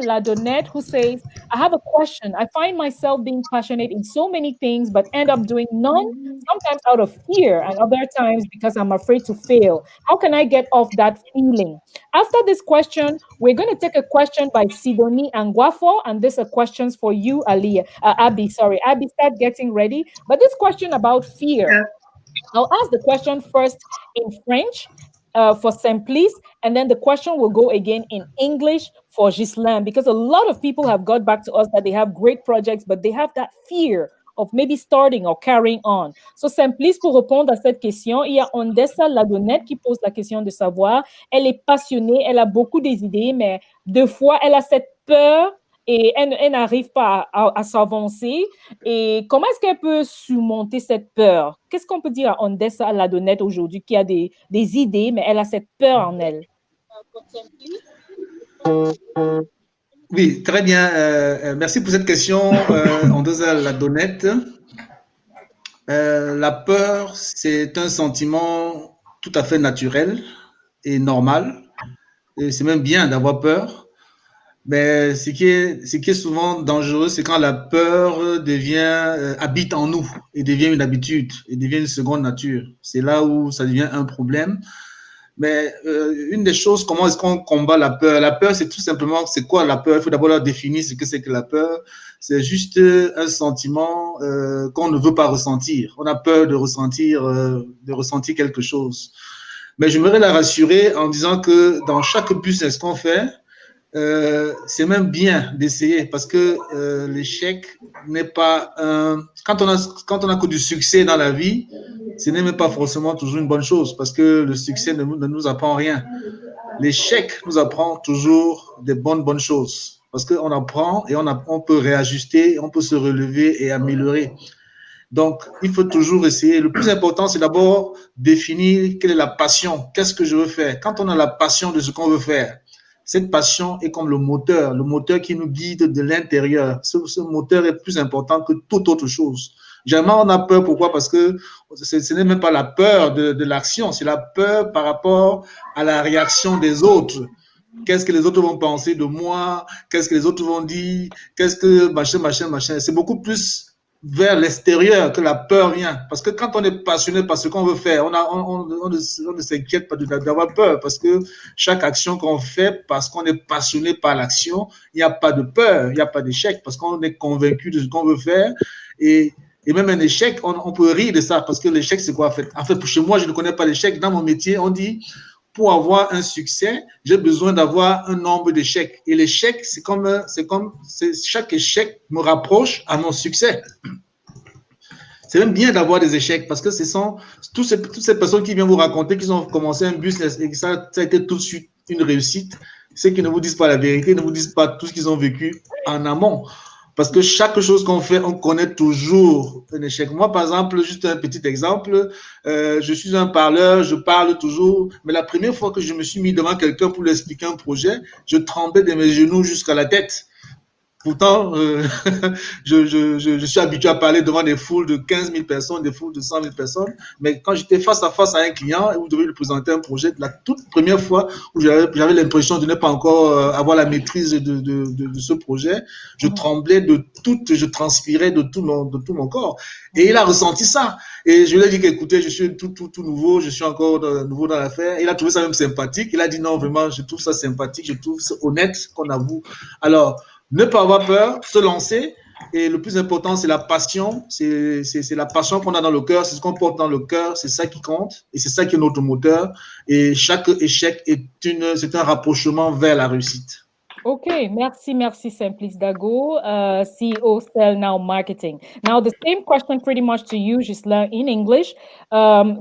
Ladonette who says, I have a question. I find myself being passionate in so many things, but end up doing none, sometimes out of fear, and other times because I'm afraid to fail. How can I get off that feeling? After this question, we're going to take a question by Sidonie Anguafo, and these are questions for you, Abby. Sorry, Abby, start getting ready. But this question about fear, I'll ask the question first in French for Simplice, and then the question will go again in English for Ghislain, because a lot of people have got back to us that they have great projects, but they have that fear of maybe starting or carrying on. So Simplice, pour répondre à cette question, il y a Ondessa Ladonette qui pose la question de savoir, elle est passionnée, elle a beaucoup des idées, mais deux fois, elle a cette peur et elle n'arrive pas à s'avancer. Et comment est-ce qu'elle peut surmonter cette peur? Qu'est-ce qu'on peut dire à Ondessa Ladonette aujourd'hui qui a des idées, mais elle a cette peur en elle? Oui, très bien. Merci pour cette question, Ondessa Ladonette. La peur, c'est un sentiment tout à fait naturel et normal. Et c'est même bien d'avoir peur. Mais ce qui est souvent dangereux, c'est quand la peur habite en nous et devient une habitude et devient une seconde nature. C'est là où ça devient un problème. Mais une des choses, comment est-ce qu'on combat la peur? La peur, c'est tout simplement, c'est quoi la peur? Il faut d'abord définir ce que c'est que la peur. C'est juste un sentiment qu'on ne veut pas ressentir. On a peur de ressentir quelque chose. Mais j'aimerais la rassurer en disant que dans chaque business qu'on fait, c'est même bien d'essayer parce que l'échec n'est pas quand on a que du succès dans la vie, ce n'est même pas forcément toujours une bonne chose parce que le succès ne nous apprend rien. L'échec nous apprend toujours des bonnes choses parce qu'on apprend et on peut réajuster, on peut se relever et améliorer. Donc, il faut toujours essayer. Le plus important, c'est d'abord définir quelle est la passion, qu'est-ce que je veux faire. Quand on a la passion de ce qu'on veut faire, cette passion est comme le moteur qui nous guide de l'intérieur. Ce moteur est plus important que toute autre chose. Jamais on a peur. Pourquoi? Parce que ce n'est même pas la peur de l'action, c'est la peur par rapport à la réaction des autres. Qu'est-ce que les autres vont penser de moi? Qu'est-ce que les autres vont dire? Qu'est-ce que machin. C'est beaucoup plus vers l'extérieur que la peur vient. Parce que quand on est passionné par ce qu'on veut faire, on ne s'inquiète pas d'avoir peur parce que chaque action qu'on fait, parce qu'on est passionné par l'action, il n'y a pas de peur, il n'y a pas d'échec parce qu'on est convaincu de ce qu'on veut faire. Et même un échec, on peut rire de ça parce que l'échec, c'est quoi en fait? En fait, chez moi, je ne connais pas l'échec. Dans mon métier, on dit pour avoir un succès, j'ai besoin d'avoir un nombre d'échecs. Et l'échec, chaque échec me rapproche à mon succès. C'est même bien d'avoir des échecs parce que ce sont toutes ces personnes qui viennent vous raconter qu'ils ont commencé un business et que ça a été tout de suite une réussite. Ceux qui ne vous disent pas la vérité, ne vous disent pas tout ce qu'ils ont vécu en amont. Parce que chaque chose qu'on fait, on connaît toujours un échec. Moi, par exemple, juste un petit exemple, je suis un parleur, je parle toujours, mais la première fois que je me suis mis devant quelqu'un pour lui expliquer un projet, je tremblais de mes genoux jusqu'à la tête. Pourtant, je suis habitué à parler devant des foules de 15 000 personnes, des foules de 100 000 personnes. Mais quand j'étais face à face à un client et vous devez lui présenter un projet, la toute première fois où j'avais l'impression de ne pas encore avoir la maîtrise de ce projet, je tremblais je transpirais de tout mon corps. Et il a ressenti ça. Et je lui ai dit qu'écoutez, je suis tout nouveau, je suis encore nouveau dans l'affaire. Il a trouvé ça même sympathique. Il a dit non, vraiment, je trouve ça sympathique, je trouve ça honnête qu'on avoue. Alors, ne pas avoir peur, se lancer. Et le plus important, c'est la passion. C'est la passion qu'on a dans le cœur, c'est ce qu'on porte dans le cœur, c'est ça qui compte. Et c'est ça qui est notre moteur. Et chaque échec c'est un rapprochement vers la réussite. Okay, merci, Simplice Dago, CEO Sell Now Marketing. Now, the same question pretty much to you, Gisela, in English.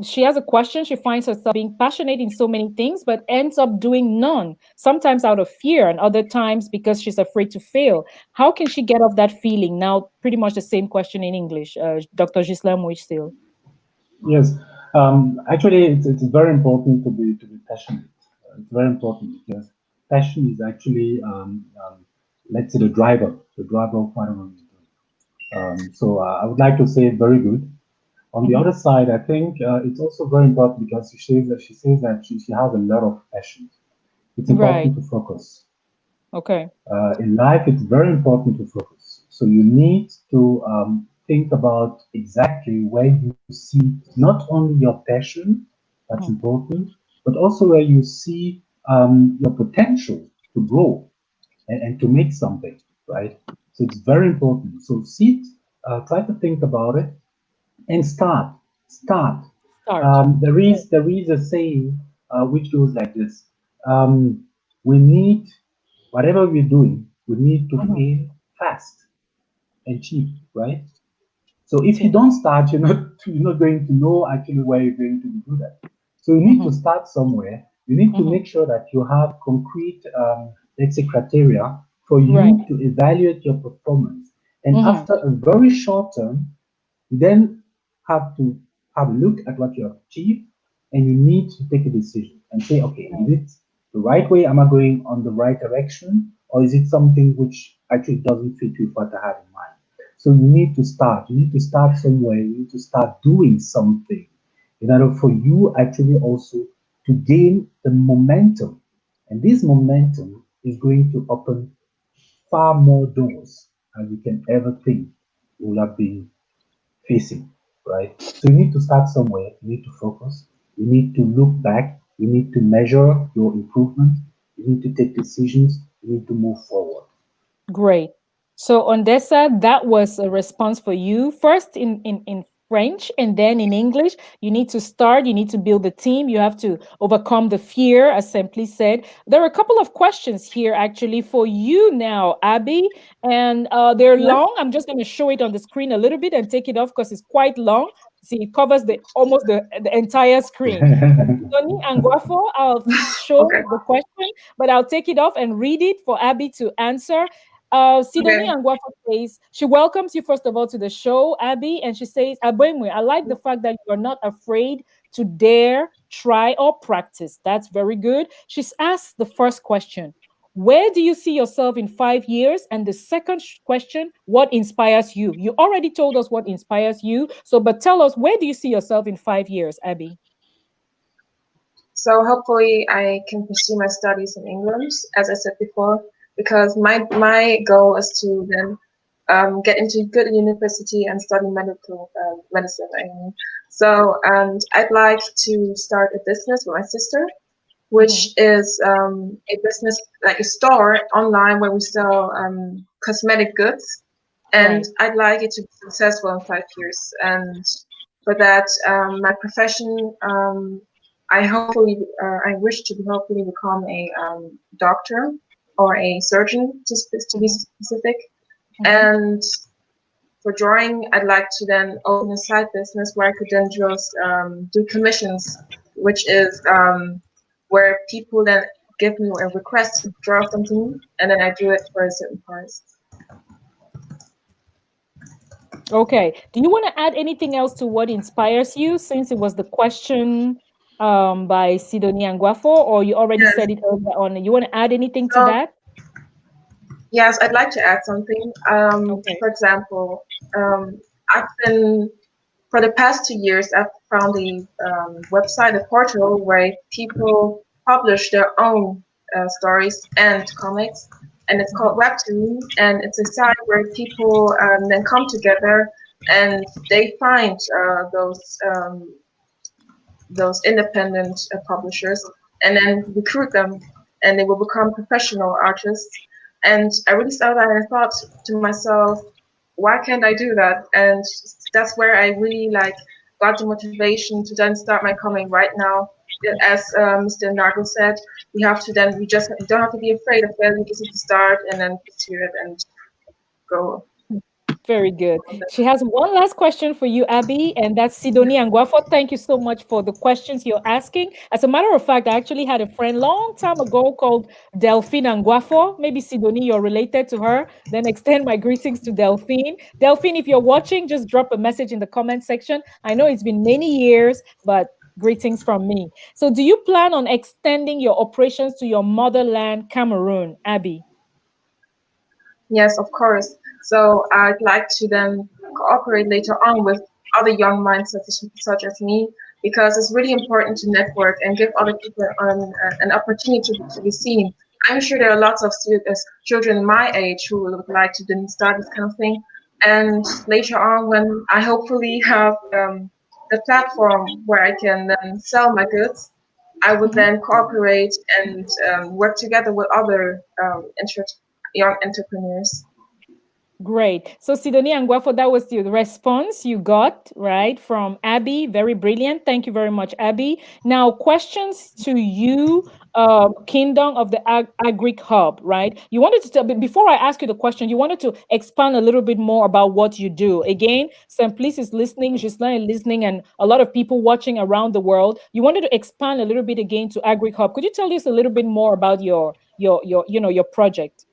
She has a question. She finds herself being passionate in so many things, but ends up doing none, sometimes out of fear and other times because she's afraid to fail. How can she get off that feeling? Now, pretty much the same question in English, Dr. Gisela Mouichsil. Yes, actually, it's very important to be passionate. It's very important because passion is actually, let's say, the driver of whatever we do. So I would like to say very good. On the other side, I think it's also very important because she says that she has a lot of passion. It's important to focus. Okay. In life, it's very important to focus. So you need to think about exactly where you see not only your passion, that's important, but also where you see your potential to grow and to make something, right? So it's very important. So sit, try to think about it, and start. There is a saying which goes like this: we need, whatever we're doing, we need to fail fast and cheap, right? So if you don't start, you're not going to know actually where you're going to be good at. So you need to start somewhere. You need to make sure that you have concrete, let's say, criteria for you to evaluate your performance. And after a very short term, you then have to have a look at what you have achieved, and you need to take a decision and say, okay, is it the right way? Am I going on the right direction? Or is it something which actually doesn't fit with what I had in mind? So you need to start. You need to start somewhere. You need to start doing something in order for you actually also to gain the momentum. And this momentum is going to open far more doors than you can ever think will have been facing, right? So you need to start somewhere. You need to focus. You need to look back. You need to measure your improvement. You need to take decisions. You need to move forward. Great. So, Ondessa, that was a response for you. First in French and then in English. You need to start, you need to build a team, you have to overcome the fear, as Simply said. There are a couple of questions here actually for you now, Abby, and they're long. I'm just going to show it on the screen a little bit and take it off because it's quite long. See, it covers almost the entire screen. Sidonie Anguafo, I'll show the question, but I'll take it off and read it for Abby to answer. Sidonie Anguafo says, she welcomes you first of all to the show, Abby, and she says, Abwemwe, I like the fact that you're not afraid to dare, try, or practice. That's very good. She's asked the first question, where do you see yourself in 5 years? And the second question, what inspires you? You already told us what inspires you. So, but tell us, where do you see yourself in 5 years, Abby? So hopefully I can pursue my studies in England, as I said before, because my goal is to then get into good university and study medical medicine. I mean. So I'd like to start a business with my sister, which is a business, like a store online where we sell cosmetic goods. And I'd like it to be successful in 5 years. And for that, my profession, I wish to hopefully become a doctor or a surgeon to be specific. And for drawing, I'd like to then open a side business where I could then just do commissions, which is where people then give me a request to draw something, and then I do it for a certain price. Okay. Do you want to add anything else to what inspires you, since it was the question by Sidonie Anguafo, or you already said it earlier on? You want to add anything to that? Yes, I'd like to add something. For example, I've been, for the past 2 years, I've found a website, a portal where people publish their own stories and comics, and it's called Webtoon, and it's a site where people then come together and they find those independent publishers and then recruit them, and they will become professional artists. And I really saw that and I thought to myself, why can't I do that? And that's where I really got the motivation to then start my comic right now. As Mr. Nargo said, we don't have to be afraid of failure. We just need to start and then pursue it and go. Very good. She has one last question for you, Abby, and that's Sidonie Anguafo. Thank you so much for the questions you're asking. As a matter of fact, I actually had a friend long time ago called Delphine Anguafo. Maybe Sidonie, you're related to her. Then extend my greetings to Delphine. Delphine, if you're watching, just drop a message in the comment section. I know it's been many years, but greetings from me. So do you plan on extending your operations to your motherland, Cameroon, Abby? Yes, of course. So I'd like to then cooperate later on with other young minds such as me, because it's really important to network and give other people an opportunity to be seen. I'm sure there are lots of children my age who would like to then start this kind of thing. And later on, when I hopefully have the platform where I can then sell my goods, I would then cooperate and work together with other young entrepreneurs. Great. So Sidonie Anguafo, that was the response you got, right, from Abby. Very brilliant. Thank you very much, Abby. Now, questions to you, Kingdom of the Agric Hub, right? You wanted to tell, before I ask you the question, you wanted to expand a little bit more about what you do. Again, Simplice is listening, Gislain is listening, and a lot of people watching around the world. You wanted to expand a little bit again to Agric Hub. Could you tell us a little bit more about your project?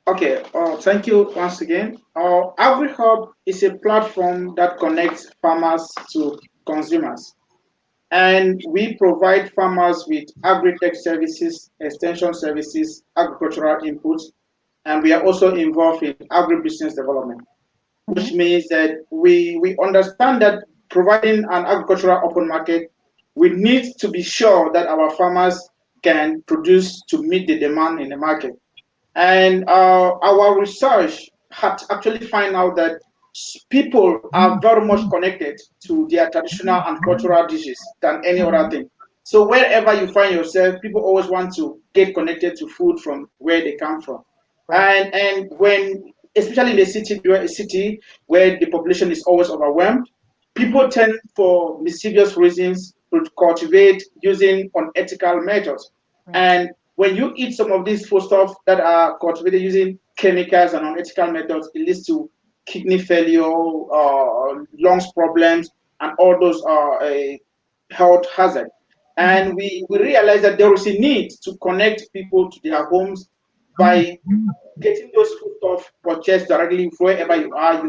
Okay, thank you once again. AgriHub is a platform that connects farmers to consumers. And we provide farmers with agri-tech services, extension services, agricultural inputs, and we are also involved in agribusiness development, which means that we understand that providing an agricultural open market, we need to be sure that our farmers can produce to meet the demand in the market. And our research had actually find out that people are very much connected to their traditional and cultural dishes than any other thing. So wherever you find yourself, people always want to get connected to food from where they come from. And when, especially in a city where the population is always overwhelmed, people tend for mischievous reasons to cultivate using unethical methods. And when you eat some of these food stuff that are cultivated using chemicals and unethical methods, it leads to kidney failure, lungs problems, and all those health hazards. And we realize that there is a need to connect people to their homes by getting those food stuff purchased directly wherever you are.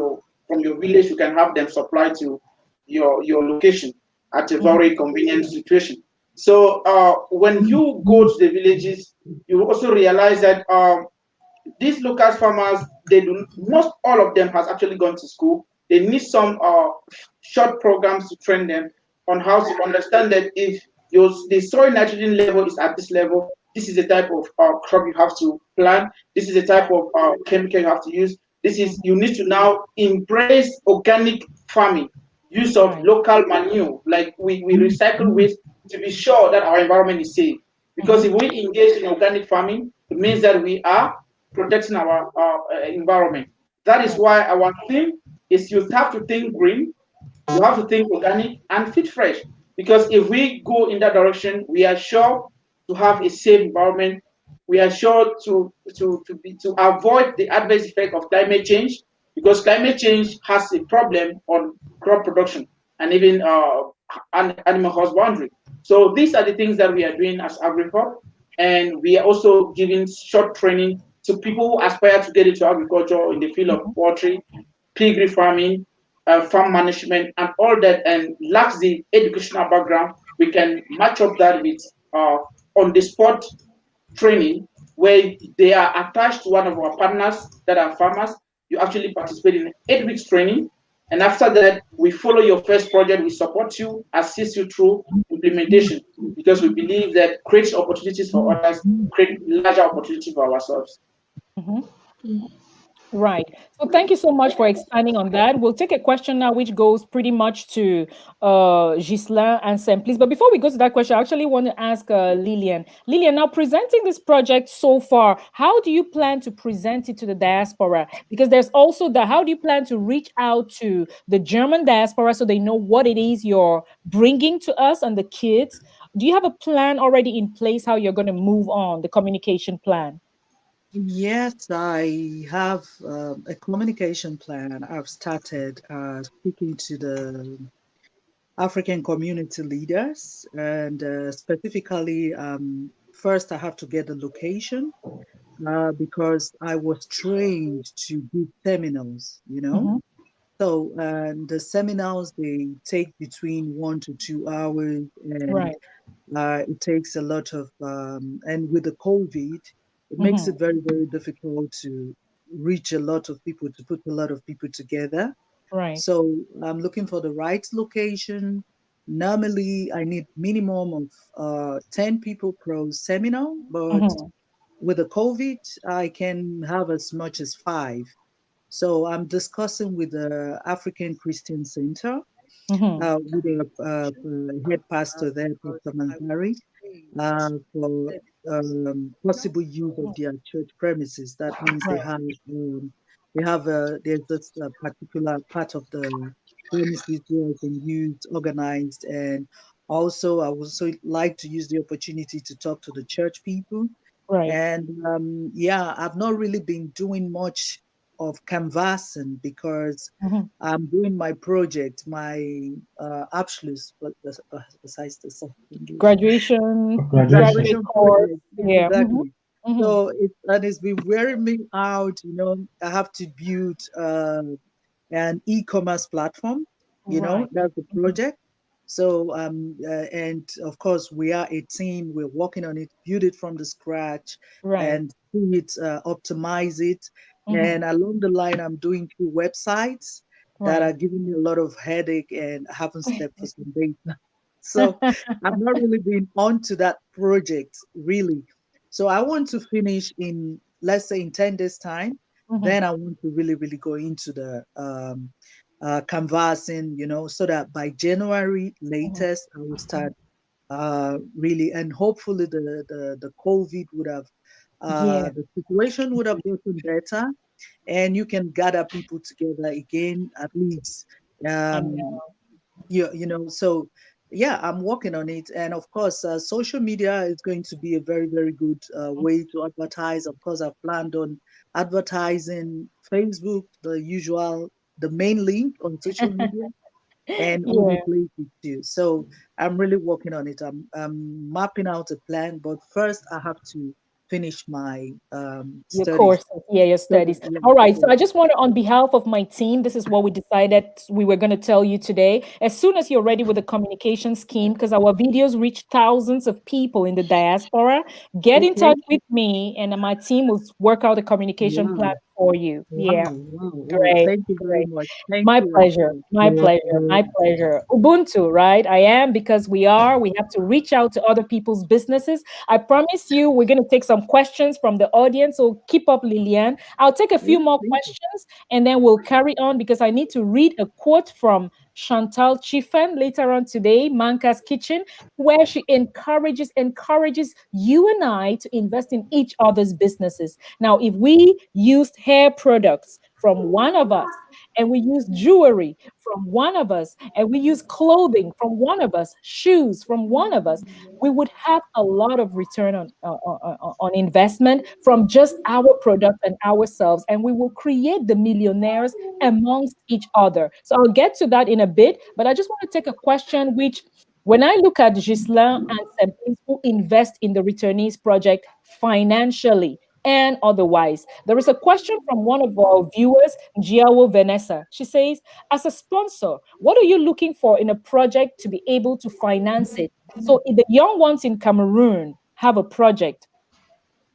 From your village, you can have them supplied to your location at a very convenient situation. So when you go to the villages, you also realize that these local farmers, not all of them has actually gone to school. They need some short programs to train them on how to understand that if the soil nitrogen level is at this level, this is the type of crop you have to plant. This is the type of chemical you have to use. You need to now embrace organic farming, use of local manure, like we recycle waste to be sure that our environment is safe. Because if we engage in organic farming, it means that we are protecting our environment. That is why our thing is you have to think green, you have to think organic and feed fresh. Because if we go in that direction, we are sure to have a safe environment. We are sure to avoid the adverse effect of climate change, because climate change has a problem on crop production and even animal husbandry. So these are the things that we are doing as AgriCorp, and we are also giving short training to people who aspire to get into agriculture in the field of poultry, piggery farming, farm management, and all that, and lacks the educational background. We can match up that with on the spot training, where they are attached to one of our partners that are farmers. You actually participate in 8 weeks training, and after that, we follow your first project. We support you, assist you through implementation, because we believe that creates opportunities for others, create larger opportunity for ourselves. Right. So thank you so much for expanding on that. We'll take a question now, which goes pretty much to Ghislain and Sam, please. But before we go to that question, I actually want to ask Lillian. Lillian, now presenting this project so far, how do you plan to present it to the diaspora? Because there's also the, how do you plan to reach out to the German diaspora so they know what it is you're bringing to us and the kids? Do you have a plan already in place how you're going to move on, the communication plan? Yes, I have a communication plan. I've started speaking to the African community leaders, and specifically, first I have to get the location because I was trained to give seminars, you know. So the seminars, they take between 1 to 2 hours, and it takes a lot of, and with the COVID, it makes it very, very difficult to reach a lot of people, to put a lot of people together. Right. So I'm looking for the right location. Normally, I need minimum of 10 people per seminar, but with the COVID, I can have as much as 5. So I'm discussing with the African Christian Center, with the head pastor there, Pastor Manzari, for possible use of their church premises. That means there's this particular part of the premises where I can use organized, and also I would also like to use the opportunity to talk to the church people. Right. And yeah, I've not really been doing much of canvassing because I'm doing my project, my Abschluss, but besides the graduation course. Yeah. Exactly. So it's been wearing me out, you know. I have to build an e-commerce platform, you know, that's the project. So and of course we are a team, we're working on it, build it from the scratch, and see it, optimize it. And along the line, I'm doing 2 websites that are giving me a lot of headache, and I haven't slept for some days now. So I've not really been onto that project, really. So I want to finish in, let's say, in 10 days time. Then I want to really, really go into the canvassing, you know, so that by January latest, I will start really, and hopefully the COVID would have, the situation would have gotten better, and you can gather people together again, at least. You know, so yeah, I'm working on it. And of course, social media is going to be a very, very good way to advertise. Of course, I've planned on advertising Facebook, the main link on social media, and other places too. So I'm really working on it. I'm mapping out a plan, but first I have to finish my your studies. course, your studies. All right. So I just want to, on behalf of my team, this is what we decided we were going to tell you today. As soon as you're ready with the communication scheme, because our videos reach thousands of people in the diaspora, get in touch with me, and my team will work out a communication plan for you. Great. Thank you very much. My pleasure. My pleasure. Ubuntu, right? I am, because we have to reach out to other people's businesses. I promise you, we're going to take some questions from the audience. So keep up, Lillian. I'll take a few more questions and then we'll carry on, because I need to read a quote from Chantal Chiffen later on today, Manka's Kitchen, where she encourages you and I to invest in each other's businesses. Now, if we used hair products from one of us, and we use jewelry from one of us, and we use clothing from one of us, shoes from one of us, we would have a lot of return on investment from just our product and ourselves, and we will create the millionaires amongst each other. So I'll get to that in a bit, but I just want to take a question which, when I look at Ghislain and Simplice who invest in the Returnees project financially and otherwise, there is a question from one of our viewers, Giawo Vanessa. She says, as a sponsor, what are you looking for in a project to be able to finance it? So if the young ones in Cameroon have a project,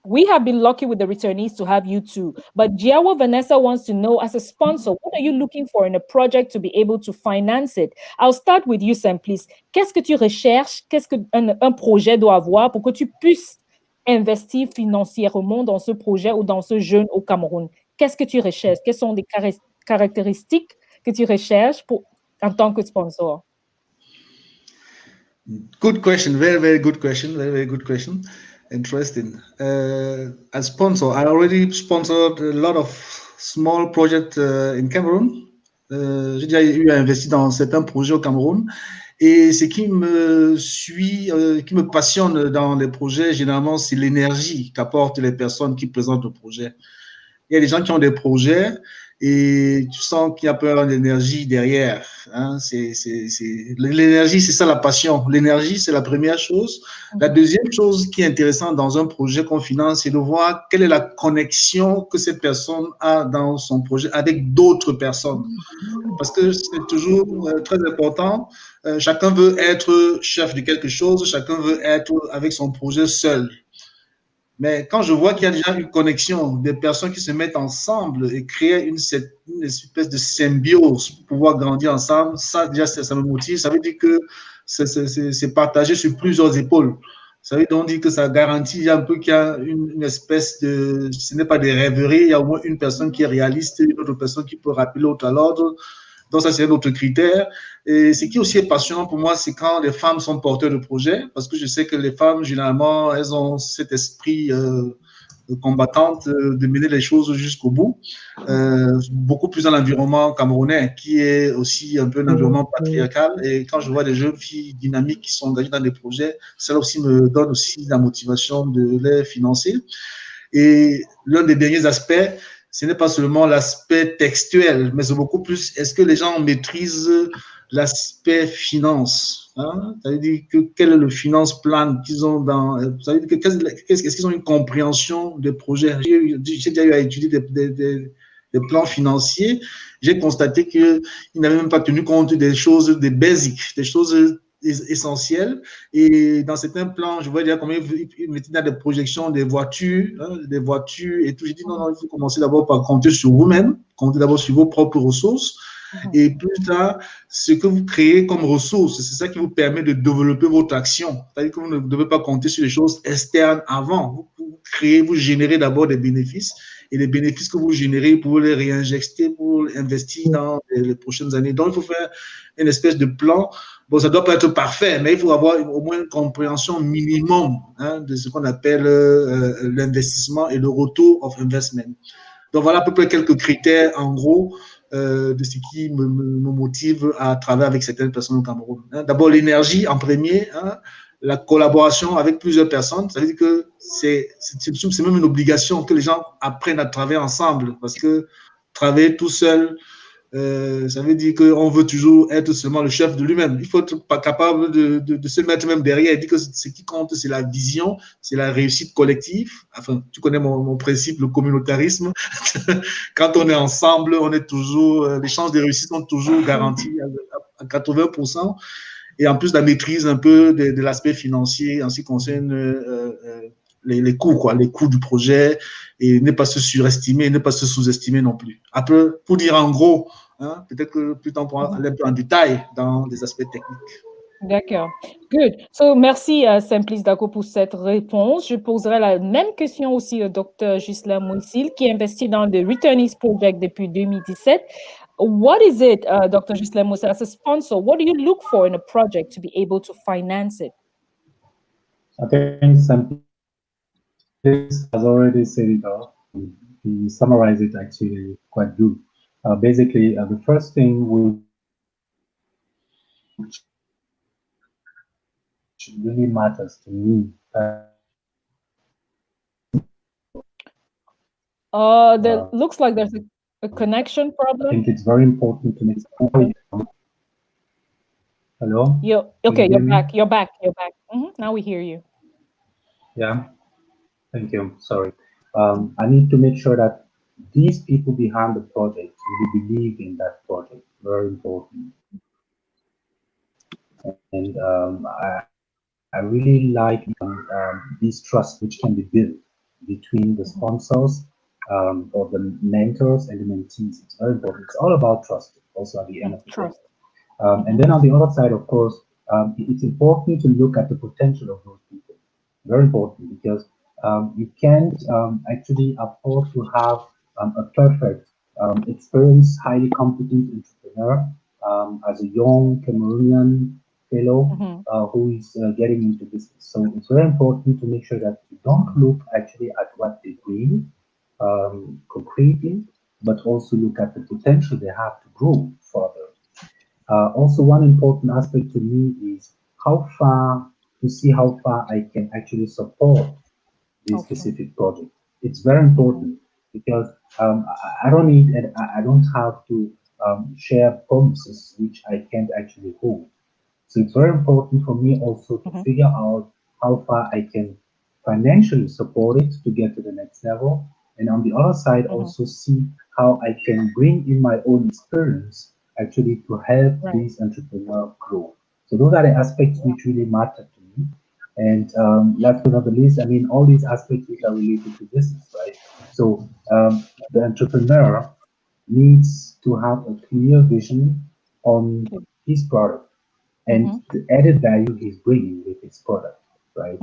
we have been lucky with the Returnees to have you too. But Giawa Vanessa wants to know, as a sponsor, what are you looking for in a project to be able to finance it? I'll start with you, Simplice. Qu'est-ce que tu recherches? Qu'est-ce qu'un projet doit avoir pour que tu puisses investir financièrement dans ce projet ou dans ce jeune au Cameroun? Qu'est-ce que tu recherches? Quelles sont les caractéristiques que tu recherches en tant que sponsor? Good question. Very, very good question. Very, very good question. Interesting. As sponsor, I already sponsored a lot of small projects in Cameroon. J'ai déjà eu à investir dans certains projets au Cameroun. Et ce qui me passionne dans les projets, généralement, c'est l'énergie qu'apportent les personnes qui présentent le projet. Il y a des gens qui ont des projets et tu sens qu'il y a peur d'énergie derrière. Hein. L'énergie, c'est ça la passion. L'énergie, c'est la première chose. La deuxième chose qui est intéressante dans un projet qu'on finance, c'est de voir quelle est la connexion que cette personne a dans son projet avec d'autres personnes. Parce que c'est toujours très important. Chacun veut être chef de quelque chose, chacun veut être avec son projet seul. Mais quand je vois qu'il y a déjà une connexion, des personnes qui se mettent ensemble et créent une espèce de symbiose pour pouvoir grandir ensemble, ça déjà, ça me motive. Ça veut dire que c'est partagé sur plusieurs épaules. Ça veut donc dire que ça garantit un peu qu'il y a une espèce de... Ce n'est pas des rêveries, il y a au moins une personne qui est réaliste, une autre personne qui peut rappeler l'autre à l'ordre. Donc ça, c'est un autre critère. Et ce qui aussi est passionnant pour moi, c'est quand les femmes sont porteurs de projets, parce que je sais que les femmes, généralement, elles ont cet esprit combattante de mener les choses jusqu'au bout, beaucoup plus dans l'environnement camerounais, qui est aussi un peu un environnement patriarcal. Et quand je vois des jeunes filles dynamiques qui sont engagées dans des projets, ça aussi me donne aussi la motivation de les financer. Et l'un des derniers aspects, ce n'est pas seulement l'aspect textuel, mais c'est beaucoup plus, est-ce que les gens maîtrisent l'aspect finance, hein? Ça veut dire que quel est le finance plan qu'ils ont dans, ça veut dire que est-ce qu'ils ont une compréhension des projets? J'ai déjà eu à étudier des plans financiers, j'ai constaté qu'ils n'avaient même pas tenu compte des choses, des basics, des choses essentielles. Et dans certains plans, je vois déjà comment ils mettaient dans des projections des voitures et tout. J'ai dit non, il faut commencer d'abord par compter sur vous-même, compter d'abord sur vos propres ressources. Et plus tard, ce que vous créez comme ressources, c'est ça qui vous permet de développer votre action. C'est-à-dire que vous ne devez pas compter sur les choses externes avant. Vous créez, vous générez d'abord des bénéfices. Et les bénéfices que vous générez, pour les réinjecter, pour investir dans les prochaines années. Donc, il faut faire une espèce de plan. Bon, ça ne doit pas être parfait, mais il faut avoir au moins une compréhension minimum de ce qu'on appelle l'investissement et le retour of investment. Donc, voilà à peu près quelques critères, en gros, de ce qui me motive à travailler avec certaines personnes au Cameroun. D'abord, l'énergie en premier, la collaboration avec plusieurs personnes. Ça veut dire que c'est même une obligation que les gens apprennent à travailler ensemble, parce que travailler tout seul, ça veut dire qu'on veut toujours être seulement le chef de lui-même. Il faut être pas capable de se mettre même derrière et dire que ce qui compte, c'est la vision, c'est la réussite collective. Enfin, tu connais mon principe, le communautarisme. Quand on est ensemble, on est toujours, les chances de réussite sont toujours garanties à 80%. Et en plus, la maîtrise un peu de l'aspect financier en ce qui concerne les coûts, les coûts du projet, et ne pas se surestimer, ne pas se sous-estimer non plus. Après, pour dire en gros, peut-être que plus tard on pourra aller un peu en détail dans des aspects techniques. D'accord. Good. So, merci Simplice Dako pour cette réponse. Je poserai la même question aussi au Dr. Ghislain Moussil, qui investit dans le Returnees Project depuis 2017. What is it, Dr. Ghislain Moussil, as a sponsor, what do you look for in a project to be able to finance it? I think Simplice has already said it all. he summarized it actually quite good. Basically, the first thing which really matters to me. There looks like there's a connection I problem. think it's very important to make. Hello? Okay, Can you you're hear back. me? You're back. You're back. Now we hear you. Yeah, thank you. Sorry. I need to make sure that these people behind the project really believe in that project. Very important. And I really like this trust which can be built between the sponsors or the mentors and the mentees. It's very important. It's all about trust also at the end of the day. Trust. And then on the other side, of course, it's important to look at the potential of those people. Very important because you can't actually afford to have a perfect, experienced, highly competent entrepreneur as a young Cameroonian fellow who is getting into business. So it's very important to make sure that you don't look actually at what they bring concretely, but also look at the potential they have to grow further. Also, one important aspect to me is how far to see how far I can actually support this specific project. It's very important because I don't need and I don't have to share promises which I can't actually hold. So it's very important for me also to figure out how far I can financially support it to get to the next level. And on the other side, also see how I can bring in my own experience actually to help these entrepreneurs grow. So those are the aspects which really matter to me. And last but not the least, I mean, all these aspects which are related to business, right? So the entrepreneur needs to have a clear vision on his product and the added value he's bringing with his product, right?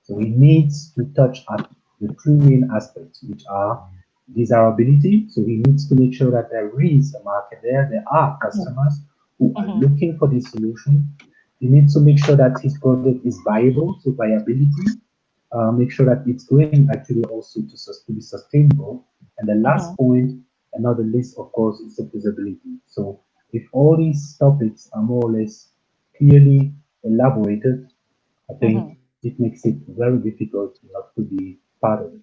So he needs to touch at the three main aspects, which are desirability. So he needs to make sure that there is a market there, there are customers who are looking for this solution. He needs to make sure that his product is viable, so viability, make sure that it's going actually also to be sustainable. And the last point, another list, of course, is the feasibility. So if all these topics are more or less clearly elaborated, I think it makes it very difficult not to be part of it.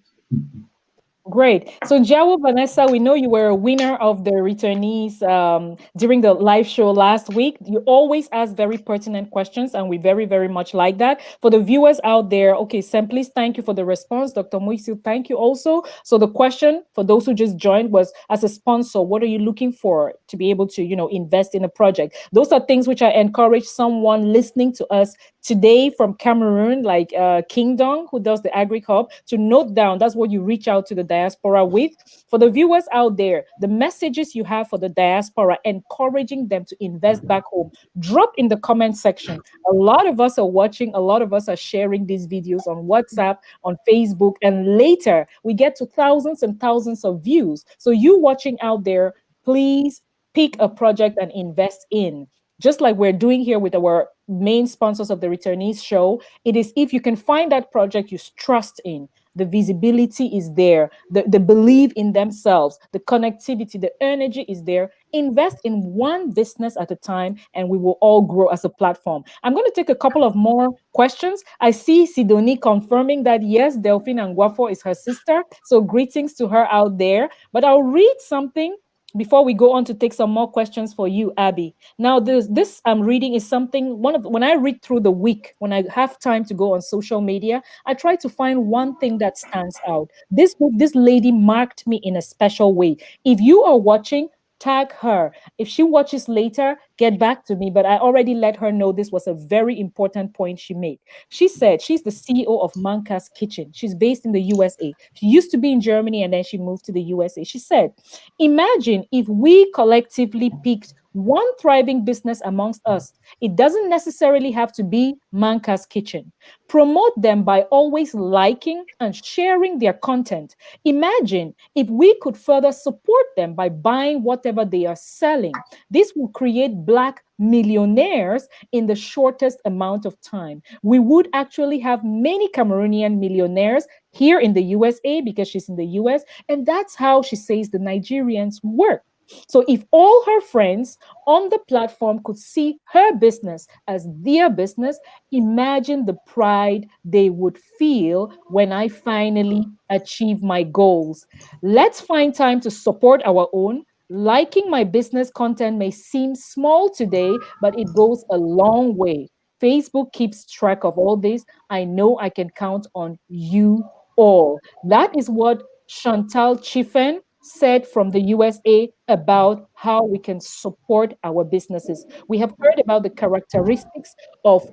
Great. So, Jawo Vanessa, we know you were a winner of the returnees during the live show last week. You always ask very pertinent questions, and we very, very much like that. For the viewers out there, okay, Sam, please thank you for the response. Dr. Muisil, thank you also. So, the question for those who just joined was, as a sponsor, what are you looking for to be able to, invest in a project? Those are things which I encourage someone listening to us today from Cameroon, like King Dong, who does the Agri Hub, to note down. That's what you reach out to the diaspora with. For the viewers out there, the messages you have for the diaspora, encouraging them to invest back home, drop in the comment section. A lot of us are watching, a lot of us are sharing these videos on WhatsApp, on Facebook, and later we get to thousands and thousands of views. So you watching out there, please pick a project and invest in. Just like we're doing here with our main sponsors of the returnees show, it is if you can find that project you trust in, the visibility is there, the belief in themselves, the connectivity, the energy is there. Invest in one business at a time, and we will all grow as a platform. I'm going to take a couple of more questions. I see Sidonie confirming that yes, Delphine Anguafo is her sister. So greetings to her out there. But I'll read something before we go on to take some more questions for you, Abby. Now, this I'm reading is something, when I read through the week, when I have time to go on social media, I try to find one thing that stands out. This book, this lady marked me in a special way. If you are watching, tag her. If she watches later, get back to me. But I already let her know this was a very important point she made. She said she's the CEO of Manka's Kitchen. She's based in the USA. She used to be in Germany and then she moved to the USA. She said, imagine if we collectively picked one thriving business amongst us. It doesn't necessarily have to be Manka's Kitchen. Promote them by always liking and sharing their content. Imagine if we could further support them by buying whatever they are selling. This will create Black millionaires in the shortest amount of time. We would actually have many Cameroonian millionaires here in the USA because she's in the US, and that's how she says the Nigerians work. So if all her friends on the platform could see her business as their business, imagine the pride they would feel when I finally achieve my goals. Let's find time to support our own. Liking my business content may seem small today, but it goes a long way. Facebook keeps track of all this. I know I can count on you all. That is what Chantal Chiffen said from the USA about how we can support our businesses. We have heard about the characteristics of,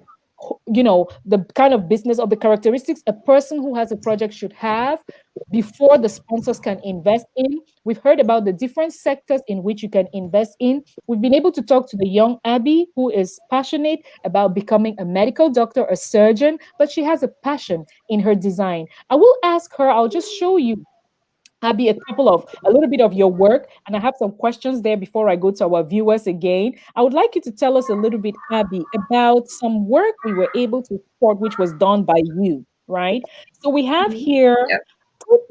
the kind of business, or the characteristics a person who has a project should have before the sponsors can invest in. We've heard about the different sectors in which you can invest in. We've been able to talk to the young Abby, who is passionate about becoming a medical doctor, a surgeon, but she has a passion in her design. I will ask her, I'll just show you, Abby, a little bit of your work, and I have some questions there before I go to our viewers again. I would like you to tell us a little bit, Abby, about some work we were able to support, which was done by you, right? So we have here, Yep.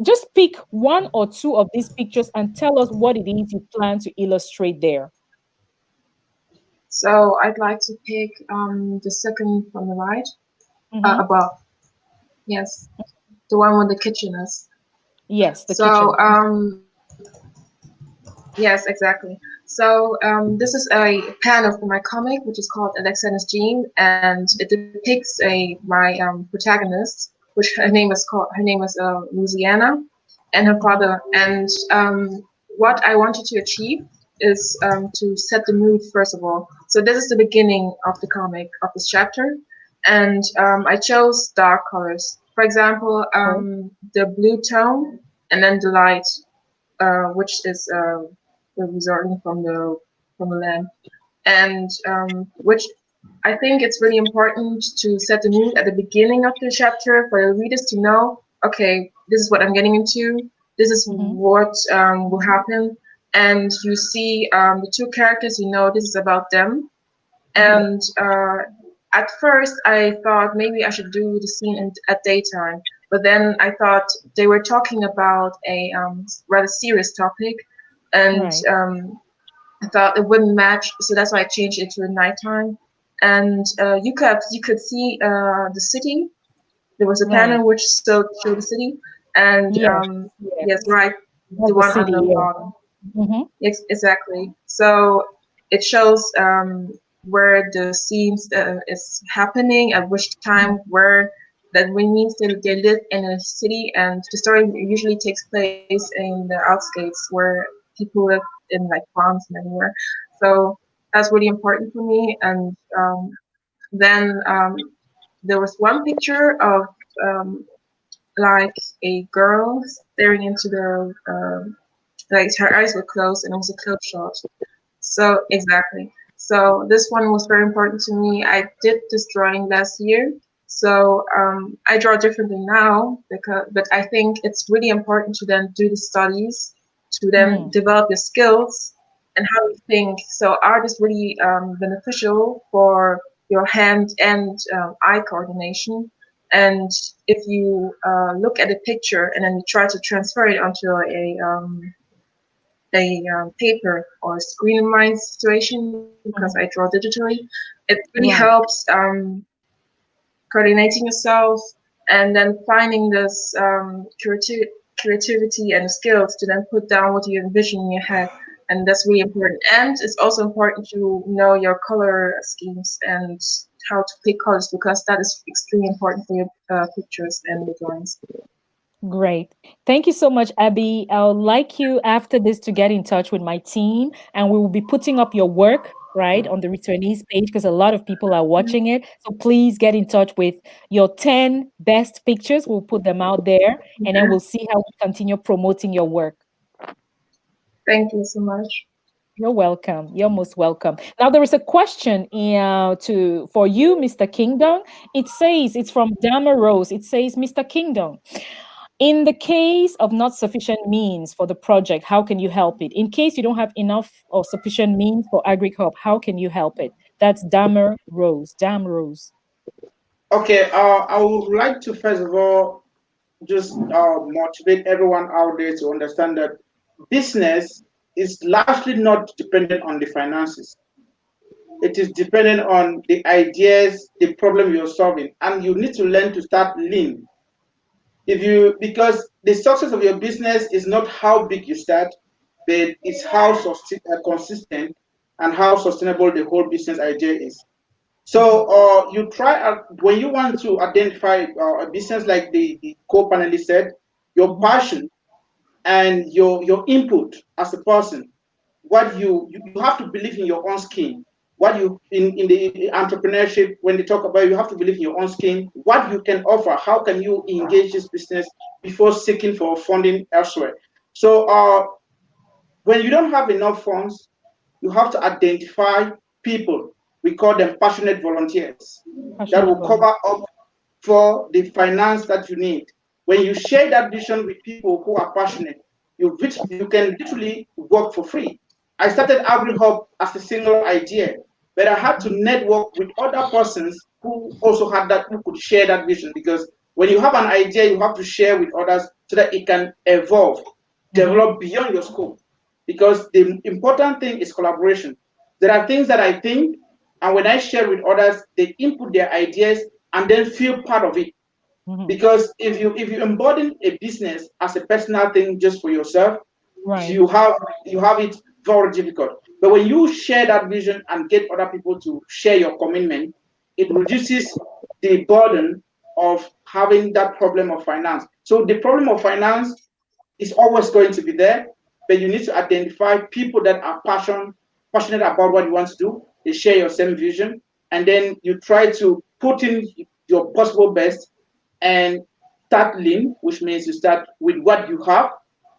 just pick one or two of these pictures and tell us what it is you plan to illustrate there. So I'd like to pick the second from the right, above. Yes, the one with the kitchen is. Yes, the So kitchen. yes, exactly. So this is a panel for my comic, which is called Alexander's Gene, and it depicts my protagonist, which her name is Louisiana, and her father. And what I wanted to achieve is to set the mood first of all. So this is the beginning of the comic, of this chapter, and I chose dark colors. For example, the blue tone, and then the light, which is resulting from the lamp, and which I think it's really important to set the mood at the beginning of the chapter for the readers to know, okay, this is what I'm getting into, this is what will happen, and you see the two characters, this is about them, and at first I thought maybe I should do the scene at daytime, but then I thought they were talking about a rather serious topic, and I thought it wouldn't match, so that's why I changed it to the nighttime. And you could see the city. There was a panel which showed the city, and yes, right, the one city, on the bottom. Yes, exactly. So it shows where the scenes is happening, at which time, where that means they live in a city, and the story usually takes place in the outskirts where people live in like farms and everywhere. So that's really important for me. And then there was one picture of like a girl staring into the like her eyes were closed, and it was a close shot. So exactly. So this one was very important to me. I did this drawing last year, so I draw differently now, but I think it's really important to then do the studies, to then develop your skills and how you think. So art is really beneficial for your hand and eye coordination. And if you look at a picture and then you try to transfer it onto a paper or screen in mind situation, because I draw digitally, it really helps coordinating yourself and then finding this creativity and skills to then put down what you envision in your head. And that's really important. And it's also important to know your color schemes and how to pick colors, because that is extremely important for your pictures and your drawings. Great. Thank you so much, Abby. I would like you after this to get in touch with my team, and we will be putting up your work right on the returnees page because a lot of people are watching it. So please get in touch with your 10 best pictures. We'll put them out there, and then we'll see how we continue promoting your work. Thank you so much. You're welcome. You're most welcome. Now there is a question for you, Mr. Kingdom. It says it's from Dama Rose. It says, Mr. Kingdom, in the case of not sufficient means for the project, how can you help it? In case you don't have enough or sufficient means for AgriCorp, how can you help it? That's Dama Rose. Dam Rose. Okay, I would like to first of all just motivate everyone out there to understand that business is largely not dependent on the finances. It is dependent on the ideas, the problem you're solving, and you need to learn to start lean. Because the success of your business is not how big you start, but it's how consistent and how sustainable the whole business idea is. So you try when you want to identify a business like the co-panelist said, your passion and your input as a person, what you have to believe in your own skin. What you in the entrepreneurship, when they talk about, you have to believe in your own skin, what you can offer, how can you engage this business before seeking for funding elsewhere. So when you don't have enough funds, you have to identify people. We call them passionate volunteers that will cover up for the finance that you need. When you share that vision with people who are passionate, you can literally work for free. I started AgriHub as a single idea, but I had to network with other persons who also had that, who could share that vision. Because when you have an idea, you have to share with others so that it can evolve, develop beyond your scope. Because the important thing is collaboration. There are things that I think, and when I share with others, they input their ideas and then feel part of it. Because if you embody a business as a personal thing just for yourself, right, you have it very difficult. But when you share that vision and get other people to share your commitment, it reduces the burden of having that problem of finance. So the problem of finance is always going to be there, but you need to identify people that are passionate about what you want to do. They share your same vision, and then you try to put in your possible best and start lean, which means you start with what you have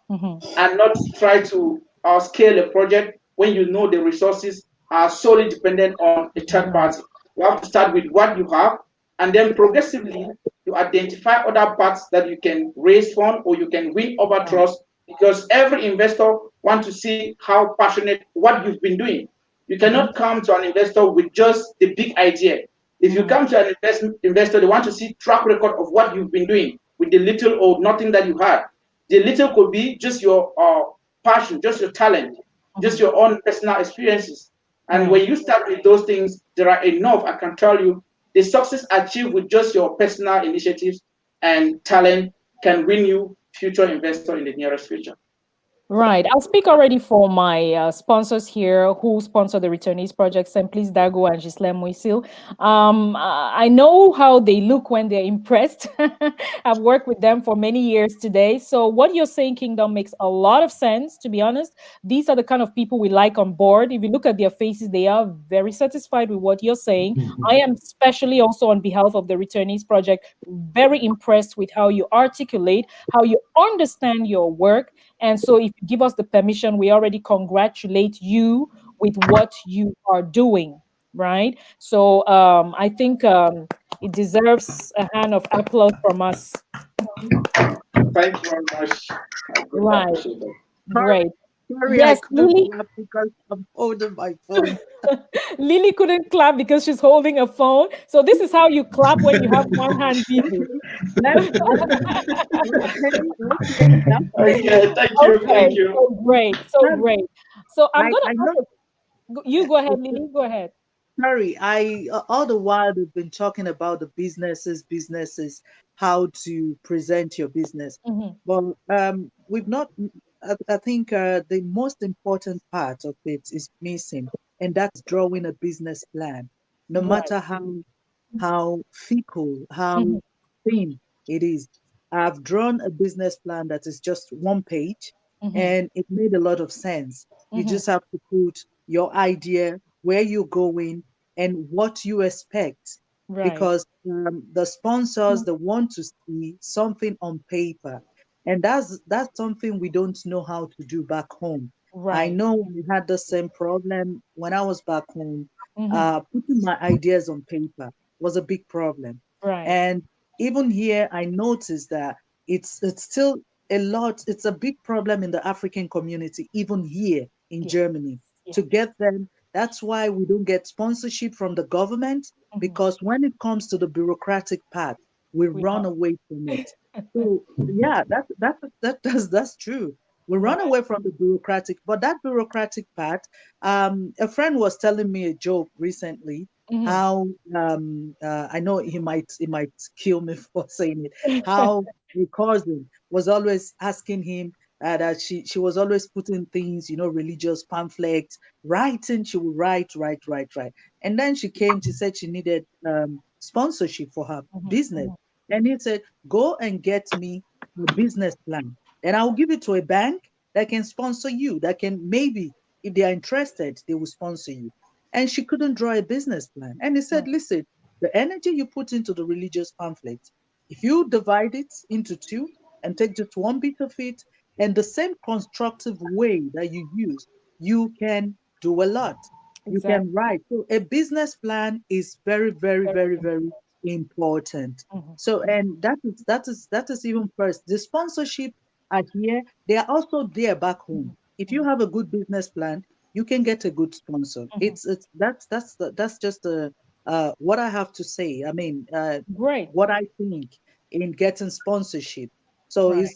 and not try to scale a project when you know the resources are solely dependent on a third party. You have to start with what you have, and then progressively you identify other parts that you can raise fund or you can win over trust, because every investor wants to see how passionate what you've been doing. You cannot come to an investor with just the big idea. If you come to an investor, they want to see track record of what you've been doing with the little or nothing that you had. The little could be just your passion, just your talent, just your own personal experiences. And when you start with those things, there are enough, I can tell you, the success achieved with just your personal initiatives and talent can win you future investor in the nearest future. Right. I'll speak already for my sponsors here who sponsor the Returnees Project, Simply Dago and Giselle Moisil. I know how they look when they're impressed. I've worked with them for many years today. So what you're saying, Kingdom, makes a lot of sense, to be honest. These are the kind of people we like on board. If you look at their faces, they are very satisfied with what you're saying. I am especially also on behalf of the Returnees Project, very impressed with how you articulate, how you understand your work. And so if you give us the permission, we already congratulate you with what you are doing, right? So I think it deserves a hand of applause from us. Thank you very much. Right. Great. Sorry, Yes, I couldn't Lily. clap because I'm holding my phone. Lily couldn't clap because she's holding a phone. So this is how you clap when you have one hand busy. Okay, thank you, thank you. So great, so great. So I'm I know. you go ahead, Lily. Go ahead. Sorry, all the while we've been talking about the businesses, how to present your business. Well, we've not. I think the most important part of it is missing, and that's drawing a business plan. No matter how fickle, how thin it is, I've drawn a business plan that is just one page, and it made a lot of sense. You just have to put your idea, where you're going, and what you expect. Because the sponsors, they want to see something on paper. And that's something we don't know how to do back home. I Right. know I had the same problem when I was back home. Mm-hmm. Putting my ideas on paper was a big problem. Right. And even here, I noticed that it's still a lot, it's a big problem in the African community, even here in Yeah. Germany, Yeah. to get them. That's why we don't get sponsorship from the government, Mm-hmm. because when it comes to the bureaucratic part, we We run away from it. So yeah, that's true. We run right. away from the bureaucratic, but that bureaucratic part, a friend was telling me a joke recently, Mm-hmm. how I know he might kill me for saying it, how a cousin was always asking him that she was always putting things, religious pamphlets, writing. She would write, and then she said she needed sponsorship for her Mm-hmm. business, Mm-hmm. and he said, go and get me a business plan, and I'll give it to a bank that can sponsor you, that can maybe, if they are interested, they will sponsor you. And she couldn't draw a business plan. And he said, Right. listen, the energy you put into the religious pamphlet, if you divide it into two and take just one bit of it, and the same constructive way that you use, you can do a lot. You Exactly. can write. So a business plan is very, very, Very very, very important. important. Mm-hmm. So, and that is even first. The sponsorship are here. They are also there back home. If you Mm-hmm. have a good business plan, you can get a good sponsor. Mm-hmm. That's just what I have to say. I mean, Great. what I think in getting sponsorship. So Right.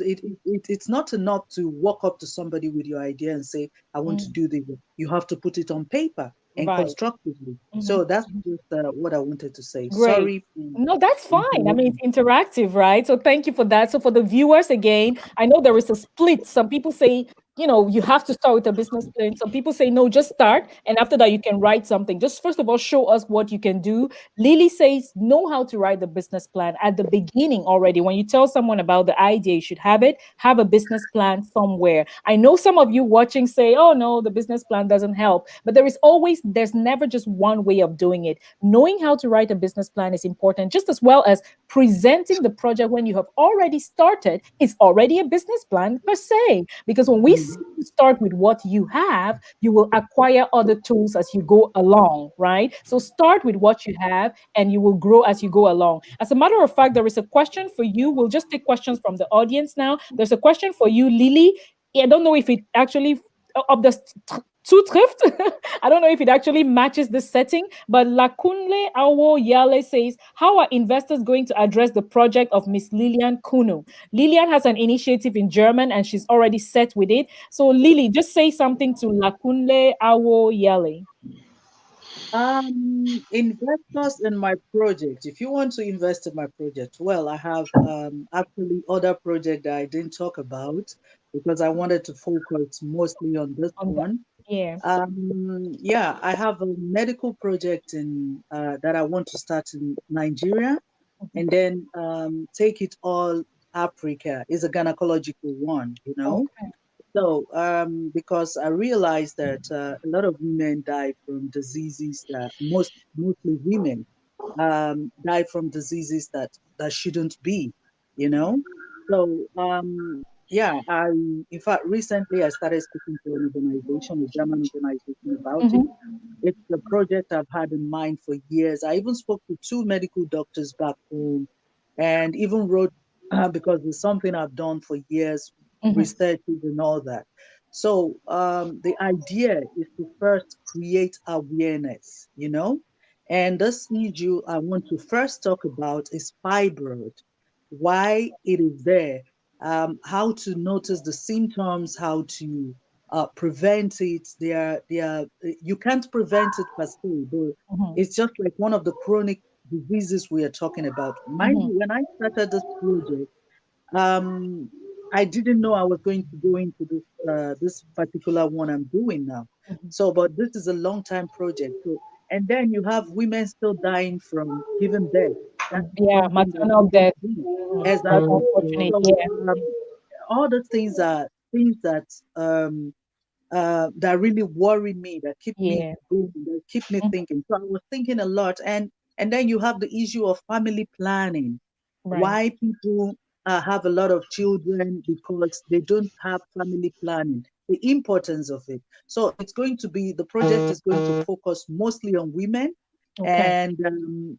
it's not enough to walk up to somebody with your idea and say, I want to Mm. do this. You have to put it on paper and Right. constructively. Mm-hmm. So that's just what I wanted to say. Great. Sorry. No, that's fine. I mean, Interrupting. it's interactive, right? So thank you for that. So for the viewers again, I know there is a split. Some people say, you have to start with a business plan. Some people say, no, just start. And after that, you can write something. Just first of all, show us what you can do. Lily says, know how to write the business plan at the beginning already. When you tell someone about the idea, you should have a business plan somewhere. I know some of you watching say, oh, no, the business plan doesn't help. But there's never just one way of doing it. Knowing how to write a business plan is important, just as well as presenting the project when you have already started. It's already a business plan per se, because when we see you start with what you have, you will acquire other tools as you go along, right? So start with what you have and you will grow as you go along. As a matter of fact, there is a question for you. We'll just take questions from the audience now. There's a question for you, Lily. I don't know if it actually of the zutrifft. I don't know if it actually matches this setting, but Lakunle Awo Yale says, how are investors going to address the project of Miss Lilian Kunu? Lilian has an initiative in German and she's already set with it. So Lily, just say something to Lakunle Awo Yale. Investors in my project. If you want to invest in my project, well, I have actually other project that I didn't talk about because I wanted to focus mostly on this On that. one. Yeah. Yeah, I have a medical project in that I want to start in Nigeria, Mhm. and then take it all Africa. Is a gynecological one. Okay. So, because I realized that a lot of women die from diseases that mostly women die from diseases that shouldn't be, you know. So, yeah, in fact recently I started speaking to an organization, a German organization about it. Mhm. It's a project I've had in mind for years. I even spoke to two medical doctors back home, and even wrote because it's something I've done for years, Mhm. researches and all that. So the idea is to first create awareness. And this issue I want to first talk about is fibroid, why it is there, how to notice the symptoms, how to prevent it. You can't prevent it per se, but Mhm. it's just like one of the chronic diseases we are talking about. Mind Mhm. you, when I started this project, um, I didn't know I was going to go into this particular one I'm doing now. Mhm. So, but this is a long time project. So, and then you have women still dying from giving birth. That's Yeah, something that maternal shouldn't death. be. Mhm. That's Exactly. unfortunate. So, Yeah. all the things are things that really worry me, that keep me Yeah. going, that keep me Mhm. thinking. So I was thinking a lot, and then you have the issue of family planning. Right. Why people have a lot of children because they don't have family planning. the importance of it. So it's going to be, the project is going to focus mostly on women. Okay. And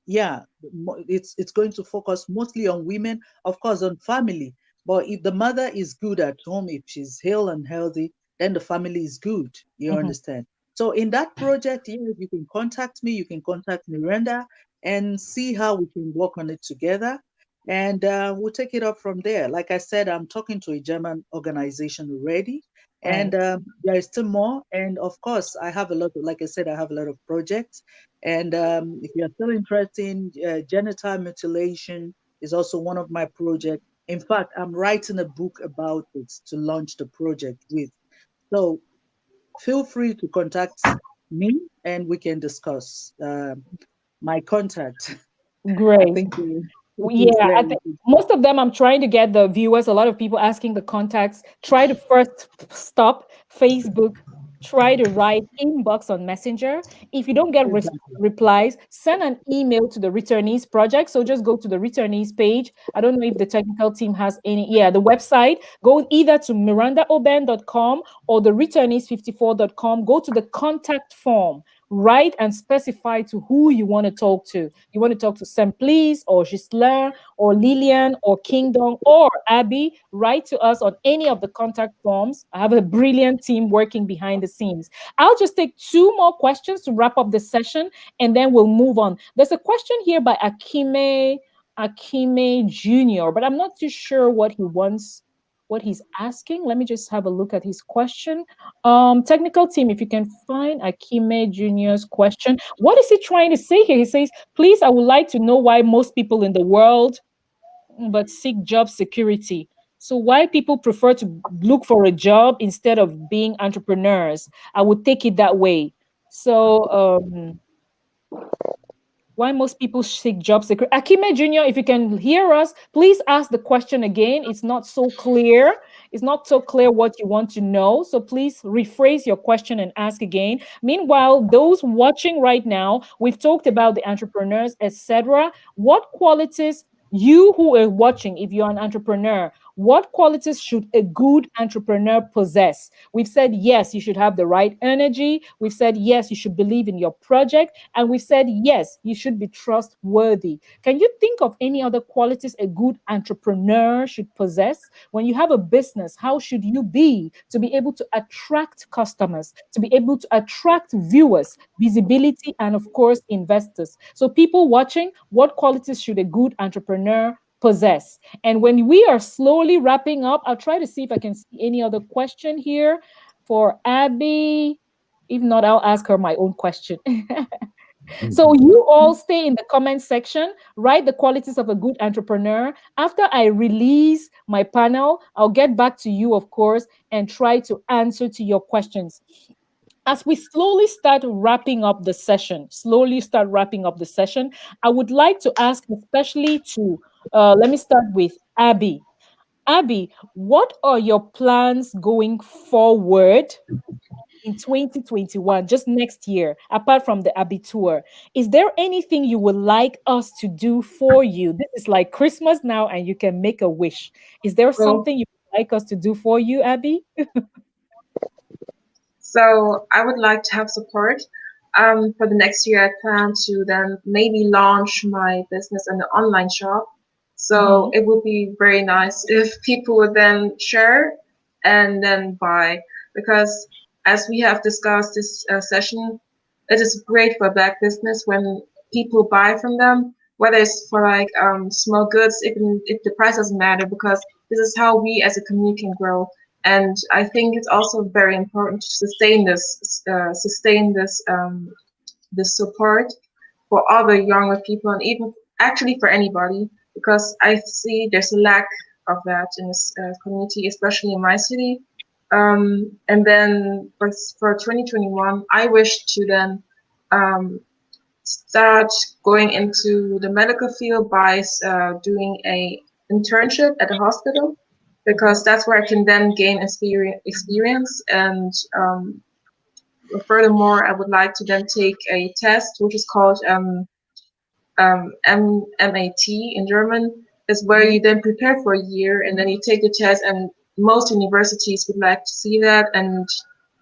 it's going to focus mostly on women, of course, on family. But if the mother is good at home, if she's hale and healthy, then the family is good. You understand? So in that project, yes, you can contact me, you can contact Miranda, and see how we can work on it together. And we'll take it up from there. Like I said, I'm talking to a German organization already, and there is still more. And of course, I have a lot of, like I said, I have a lot of projects. And if you're still interested in genital mutilation, is also one of my projects. In fact, I'm writing a book about it to launch the project with. So feel free to contact me and we can discuss. My contact. Great. I think Yeah, I think most of them I'm trying to get the viewers, a lot of people asking the contacts. Try to first stop Facebook, try to write inbox on Messenger. If you don't get replies, send an email to the returnees project. So just go to the returnees page. I don't know if the technical team has any, the website. Go either to mirandaoben.com or the returnees54.com. Go to the contact form. Write and specify to who you want to talk to. You want to talk to Simplice or Gislain or Lillian or Kingdom or Abby. Write to us on any of the contact forms. I have a brilliant team working behind the scenes. I'll just take 2 more questions to wrap up the session and then we'll move on. There's a question here by Akime Jr., but I'm not too sure what he wants, what he's asking. Let me just have a look at his question. Technical team, if you can find Akime Jr.'s question. What is he trying to say here? He says, please, I would like to know why most people in the world but seek job security. So why people prefer to look for a job instead of being entrepreneurs? I would take it that way. So why most people seek job security. Akime Jr., if you can hear us, please ask the question again. It's not so clear. It's not so clear what you want to know. So please rephrase your question and ask again. Meanwhile, those watching right now, we've talked about the entrepreneurs, etc. What qualities, you who are watching, if you're an entrepreneur, what qualities should a good entrepreneur possess? We've said, yes, you should have the right energy. We've said, yes, you should believe in your project. And we've said, yes, you should be trustworthy. Can you think of any other qualities a good entrepreneur should possess? When you have a business, how should you be to be able to attract customers, to be able to attract viewers, visibility, and of course, investors? So people watching, what qualities should a good entrepreneur possess? And when we are slowly wrapping up, I'll try to see if I can see any other question here for Abby. If not, I'll ask her my own question. So you all stay in the comment section, write the qualities of a good entrepreneur. After I release my panel, I'll get back to you, of course, and try to answer to your questions. As we slowly start wrapping up the session, I would like to ask, especially to, let me start with Abby. Abby, what are your plans going forward in 2021, just next year, apart from the Abby tour? Is there anything you would like us to do for you? This is like Christmas now, and you can make a wish. Is there something you would like us to do for you, Abby? So I would like to have support. For the next year, I plan to then maybe launch my business in the online shop. So it would be very nice if people would then share and then buy, because as we have discussed this session, it is great for Black business when people buy from them, whether it's for like small goods, even if the price doesn't matter, because this is how we as a community can grow. And I think it's also very important to sustain this this support for other younger people, and even actually for anybody, because I see there's a lack of that in this community, especially in my city. And then for 2021, I wish to then start going into the medical field by doing a internship at the hospital, because that's where I can then gain experience. And furthermore, I would like to then take a test, which is called MAT in German, is where you then prepare for a year and then you take the test, and most universities would like to see that, and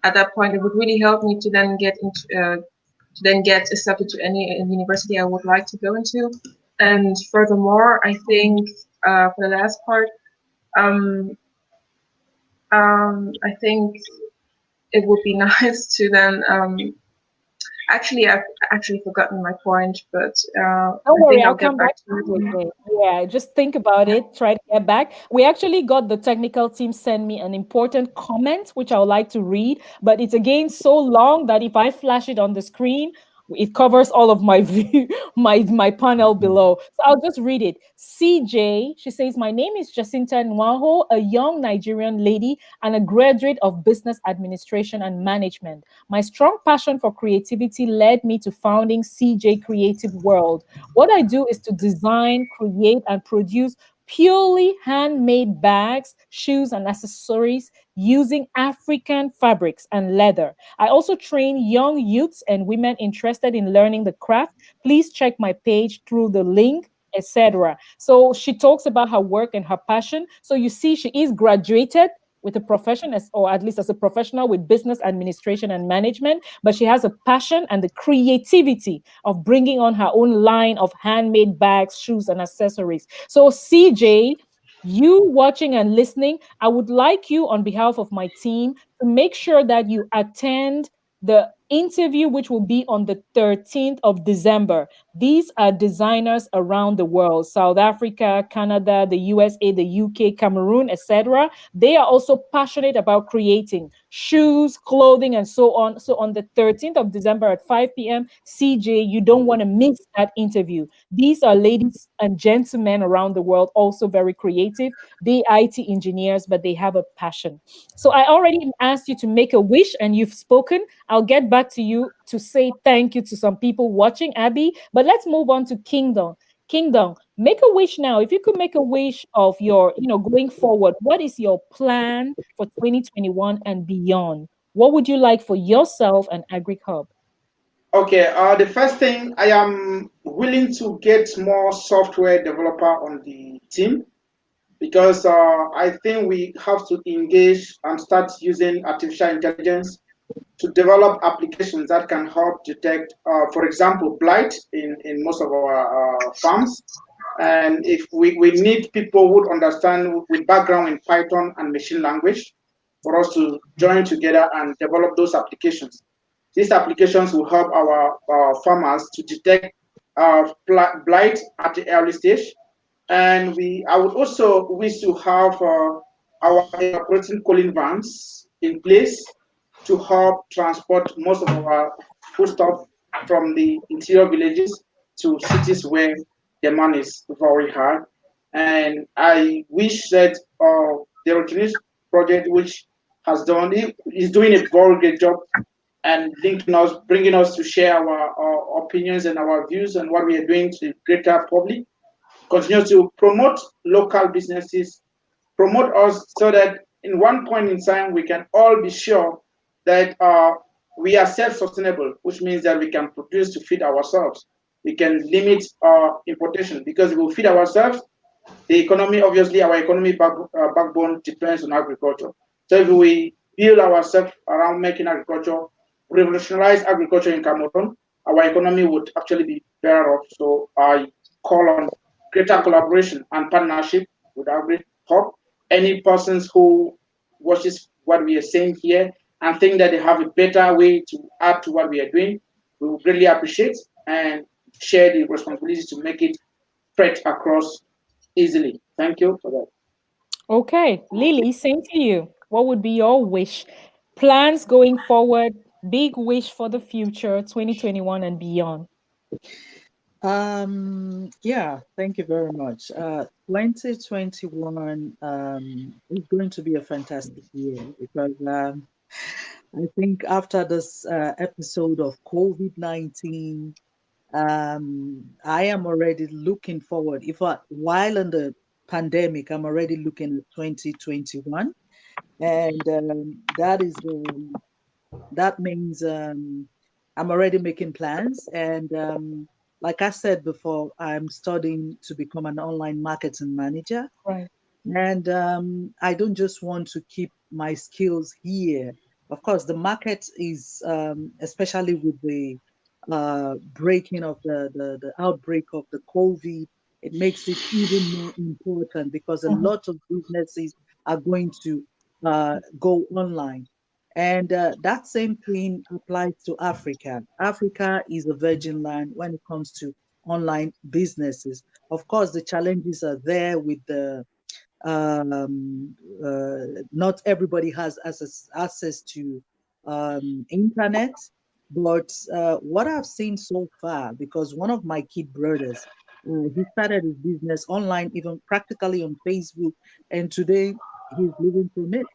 at that point, it would really help me to then get accepted to any university I would like to go into. And furthermore, I think for the last part, I think it would be nice to then actually, I've actually forgotten my point, but Don't I worry, think I'll I'll get come back back to to you it. again. Yeah, just think about it, try to get back. We actually got the technical team send me an important comment, which I would like to read, but it's again so long that if I flash it on the screen, it covers all of my view, my panel below. So I'll just read it. CJ, she says, my name is Jacinta Nwaho, a young Nigerian lady and a graduate of business administration and management. My strong passion for creativity led me to founding CJ Creative World. What I do is to design, create, and produce purely handmade bags, shoes, and accessories using African fabrics and leather. I also train young youths and women interested in learning the craft. Please check my page through the link, etc. So she talks about her work and her passion. So you see, she is graduated with a profession as, or at least as a professional with business administration and management, but she has a passion and the creativity of bringing on her own line of handmade bags, shoes, and accessories. So CJ, you watching and listening, I would like you on behalf of my team to make sure that you attend the interview, which will be on the 13th of December. These are designers around the world, South Africa, Canada, the USA, the UK, Cameroon, etc. They are also passionate about creating shoes, clothing, and so on. So on the 13th of December at 5 p.m., CJ, you don't want to miss that interview. These are ladies and gentlemen around the world, also very creative. They IT engineers, but they have a passion. So I already asked you to make a wish and you've spoken. I'll get back to you to say thank you to some people watching, Abby. But let's move on to Kingdom. Kingdom, make a wish now. If you could make a wish of your, going forward, what is your plan for 2021 and beyond? What would you like for yourself and Agric Hub? Okay, the first thing, I am willing to get more software developer on the team because I think we have to engage and start using artificial intelligence to develop applications that can help detect, for example, blight in most of our farms. And if we need people who would understand with background in Python and machine language for us to join together and develop those applications. These applications will help our farmers to detect blight at the early stage. And I would also wish to have our operating cooling vans in place to help transport most of our foodstuff from the interior villages to cities where demand is very high. And I wish that the Rotinis project, which is doing a very great job and linking us, bringing us to share our opinions and our views and what we are doing to the greater public. Continue to promote local businesses, promote us so that in one point in time we can all be sure that we are self-sustainable, which means that we can produce to feed ourselves. We can limit importation because if we feed ourselves, the economy, obviously, our economy backbone depends on agriculture. So if we build ourselves around making agriculture, revolutionize agriculture in Cameroon, our economy would actually be better off. So I call on greater collaboration and partnership with AgriHub. Any persons who watches what we are saying here and think that they have a better way to add to what we are doing, we will greatly appreciate and share the responsibility to make it spread across easily. Thank you for that. Okay, Lily, same to you. What would be your wish? Plans going forward, big wish for the future, 2021 and beyond. Yeah, thank you very much. 2021 is going to be a fantastic year because I think after this episode of COVID-19, I am already looking forward. While in the pandemic, I'm already looking at 2021, and that means I'm already making plans. And like I said before, I'm studying to become an online marketing manager. Right. And I don't just want to keep my skills here. Of course, the market is, especially with the breaking of the outbreak of the COVID, it makes it even more important because a lot of businesses are going to go online. And that same thing applies to Africa. Africa is a virgin land when it comes to online businesses. Of course, the challenges are there with the not everybody has access to internet. But what I've seen so far, because one of my kid brothers, he started his business online, even practically on Facebook, and today he's living from it.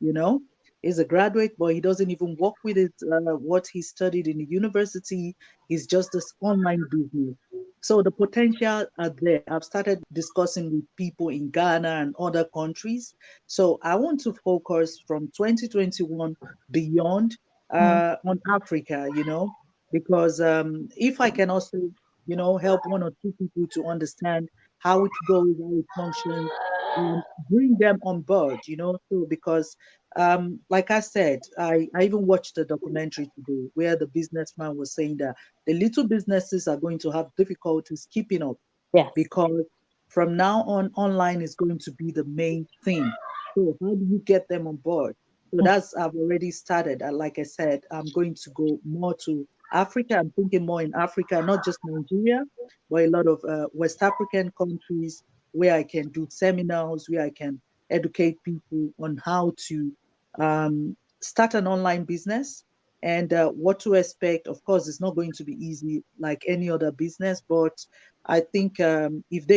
You know, he's a graduate, but he doesn't even work with it. What he studied in the university is just this online business. So the potential are there. I've started discussing with people in Ghana and other countries. So I want to focus from 2021 beyond on Africa, because if I can also, help one or two people to understand how it goes, how it functions, and bring them on board, so because like I said, I even watched a documentary today where the businessman was saying that the little businesses are going to have difficulties keeping up Yes. because from now on, online is going to be the main thing. So how do you get them on board? So I've already started. Like I said, I'm going to go more to Africa. I'm thinking more in Africa, not just Nigeria, but a lot of West African countries where I can do seminars, where I can educate people on how to start an online business and what to expect. Of course, it's not going to be easy like any other business, but I think if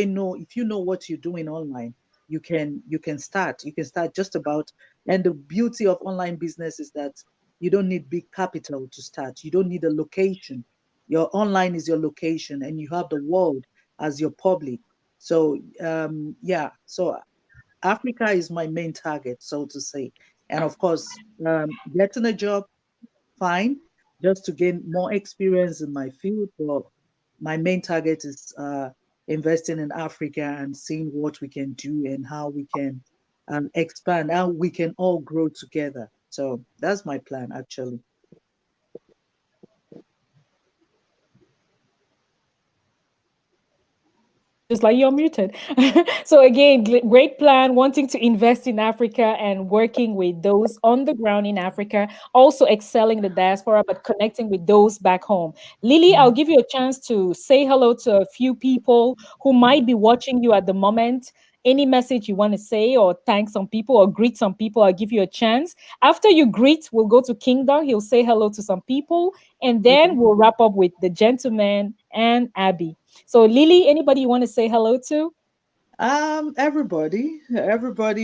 you know what you're doing online, you can start. You can start just about. And the beauty of online business is that you don't need big capital to start. You don't need a location. Your online is your location, and you have the world as your public. So yeah, so Africa is my main target, so to say. And of course, getting a job, fine, just to gain more experience in my field. But my main target is investing in Africa and seeing what we can do and how we can expand, how we can all grow together. So that's my plan, actually. Just like you're muted. So again, great plan, wanting to invest in Africa and working with those on the ground in Africa, also excelling the diaspora, but connecting with those back home. Lily, I'll give you a chance to say hello to a few people who might be watching you at the moment. Any message you want to say or thank some people or greet some people, I'll give you a chance. After you greet, we'll go to Kingdom. He'll say hello to some people, and then we'll wrap up with the gentleman and Abby. So, Lily, anybody you want to say hello to? Everybody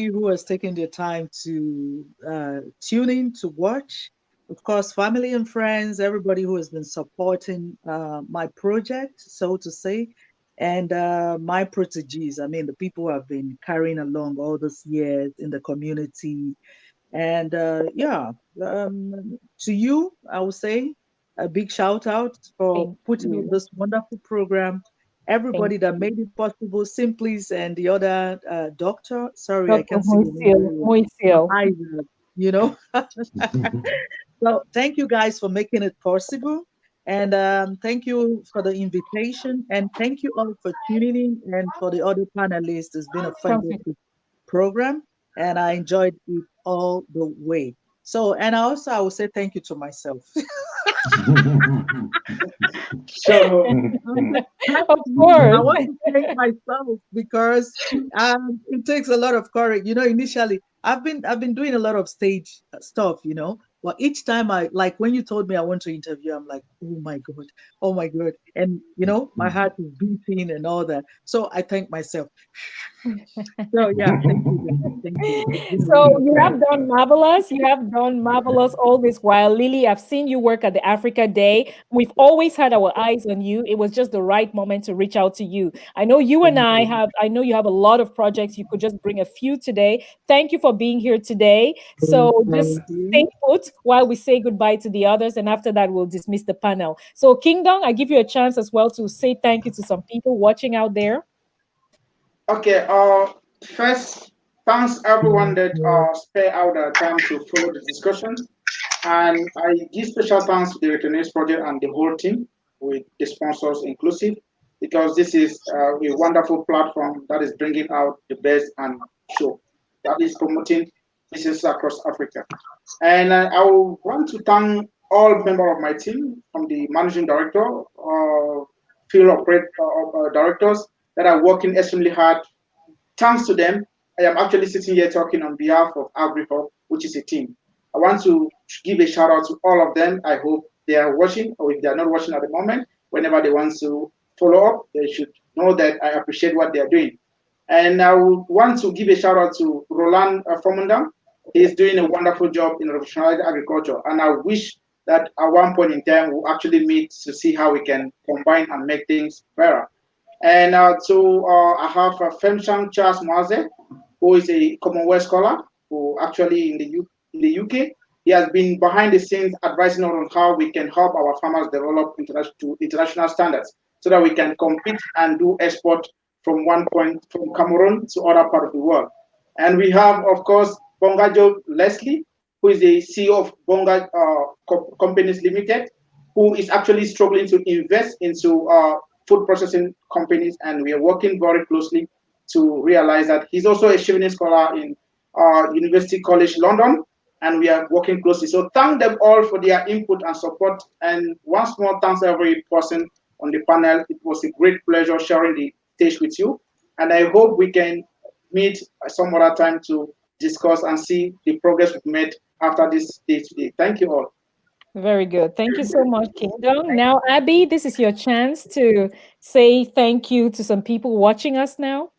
who has taken their time to tune in to watch. Of course, family and friends, everybody who has been supporting my project, so to say, and my proteges. I mean, the people who have been carrying along all these years in the community. And yeah, to you, I would say a big shout out for Thank putting on you. this wonderful program. Thank Everybody that you. made it possible, Simplice and the other doctor. Sorry, I Dr. can't see your name very well. My Moisil. eyes, you know. So thank you guys for making it possible. And thank you for the invitation. And thank you all for tuning in. And for the other panelists, it's been a fantastic program. And I enjoyed it all the way. So, and I will say thank you to myself. So, Of I course. want to thank myself because it takes a lot of courage. Initially I've been doing a lot of stage stuff, but each time I like when you told me I want to interview, I'm like, oh my God, and my heart is beating and all that. So I thank myself. So yeah, thank you guys. Thank you. It's been a So you wonderful have done marvelous. You have done marvelous all this while. Lily, I've seen you work at the Africa Day. We've always had our eyes on you. It was just the right moment to reach out to you. I know you and Thank you. I know you have a lot of projects. You could just bring a few today. Thank you for being here today. So just Thank stay you. put while we say goodbye to the others. And after that, we'll dismiss the panel. So Kingdom, I give you a chance as well to say thank you to some people watching out there. okay. First, thanks everyone that spare out their time to follow the discussion. And I give special thanks to the Returnees Project and the whole team, with the sponsors inclusive, because this is a wonderful platform that is bringing out the best and show that is promoting business across Africa. And I want to thank all members of my team, from the managing director, field directors that are working extremely hard. Thanks to them, I am actually sitting here talking on behalf of AgriHub, which is a team. I want to give a shout out to all of them. I hope they are watching, or if they are not watching at the moment, whenever they want to follow up, they should know that I appreciate what they are doing. And I would want to give a shout out to Roland Formundam. He is doing a wonderful job in revolutionary agriculture. And I wish that at one point in time we'll actually meet to see how we can combine and make things better. And I have Femshang Charles Moise, who is a Commonwealth scholar, who actually in the UK. He has been behind the scenes advising on how we can help our farmers develop to international standards, so that we can compete and do export from one point from Cameroon to other part of the world. And we have, of course, Bongajo Leslie, who is the CEO of Bonga Companies Limited, who is actually struggling to invest into food processing companies, and we are working very closely to realize that. He's also a Chevening scholar in University College London, and we are working closely. So thank them all for their input and support. And once more, thanks every person on the panel. It was a great pleasure sharing the stage with you, and I hope we can meet some other time to discuss and see the progress we've made after this day today. Thank you all. Very good. Thank you so much, Kingdom. Now, Abby, this is your chance to say thank you to some people watching us now.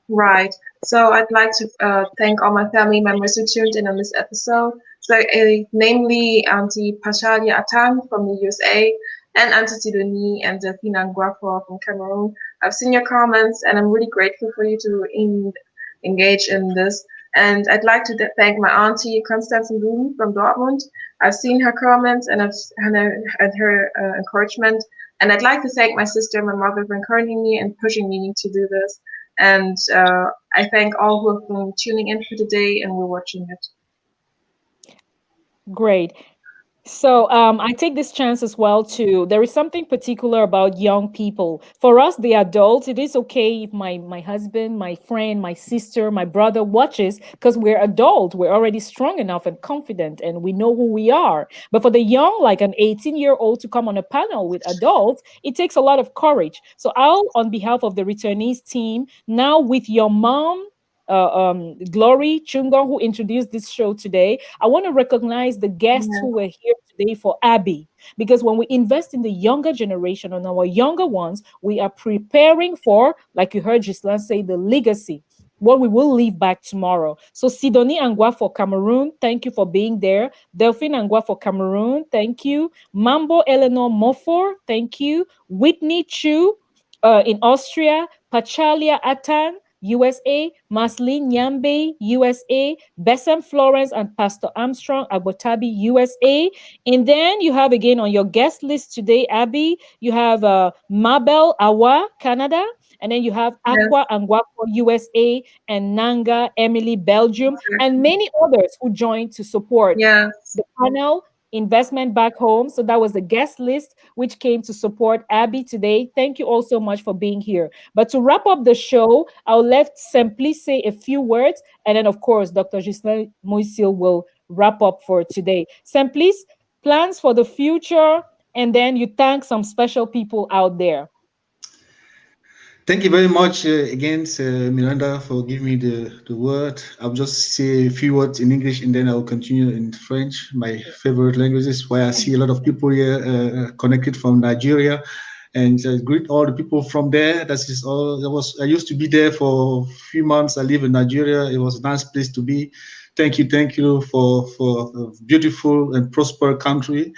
Right. So I'd like to thank all my family members who tuned in on this episode. So, namely Auntie Pashalia Atan from the USA, and Auntie Sidonie and Delphina Nguafo from Cameroon. I've seen your comments, and I'm really grateful for you to engage in this. And I'd like to thank my auntie Constance Boom from Dortmund. I've seen her comments, and I've had her encouragement. And I'd like to thank my sister, my mother, for encouraging me and pushing me to do this. And I thank all who have been tuning in for today and were watching it. Great. So I take this chance as well there is something particular about young people. For us, the adults, it is okay if my husband, my friend, my sister, my brother watches, because we're adult. We're already strong enough and confident, and we know who we are. But for the young, like an 18-year-old to come on a panel with adults, it takes a lot of courage. So I'll, on behalf of the returnees team, now with your mom, Glory Chungong, who introduced this show today, I want to recognize the guests who were here today for Abby, because when we invest in the younger generation, on our younger ones, we are preparing for, like you heard Gisela say, the legacy, what we will leave back tomorrow. So Sidonie Angwa for Cameroon, thank you for being there. Delphine Angwa for Cameroon, thank you. Mambo Eleanor Mofor, thank you. Whitney Chu in Austria. Pachalia Atan, USA, Maslin Nyambe, USA, Bessem Florence and Pastor Armstrong Agbotabi, USA. And then you have again on your guest list today, Abby, you have Mabel Awa, Canada, and then you have Aqua Angwako, USA, and Nanga Emily, Belgium, and many others who joined to support the panel. Investment back home. So that was the guest list which came to support Abby today. Thank you all so much for being here. But to wrap up the show, I'll let Simply say a few words, and then of course Dr. Ghislain Moisil will wrap up for today. Simply, plans for the future, and then you thank some special people out there. Thank you very much again, Miranda, for giving me the word. I'll just say a few words in English and then I'll continue in French, my favorite languages, where I see a lot of people here connected from Nigeria. And greet all the people from there. That is all. I used to be there for a few months. I live in Nigeria. It was a nice place to be. Thank you for a beautiful and prosperous country.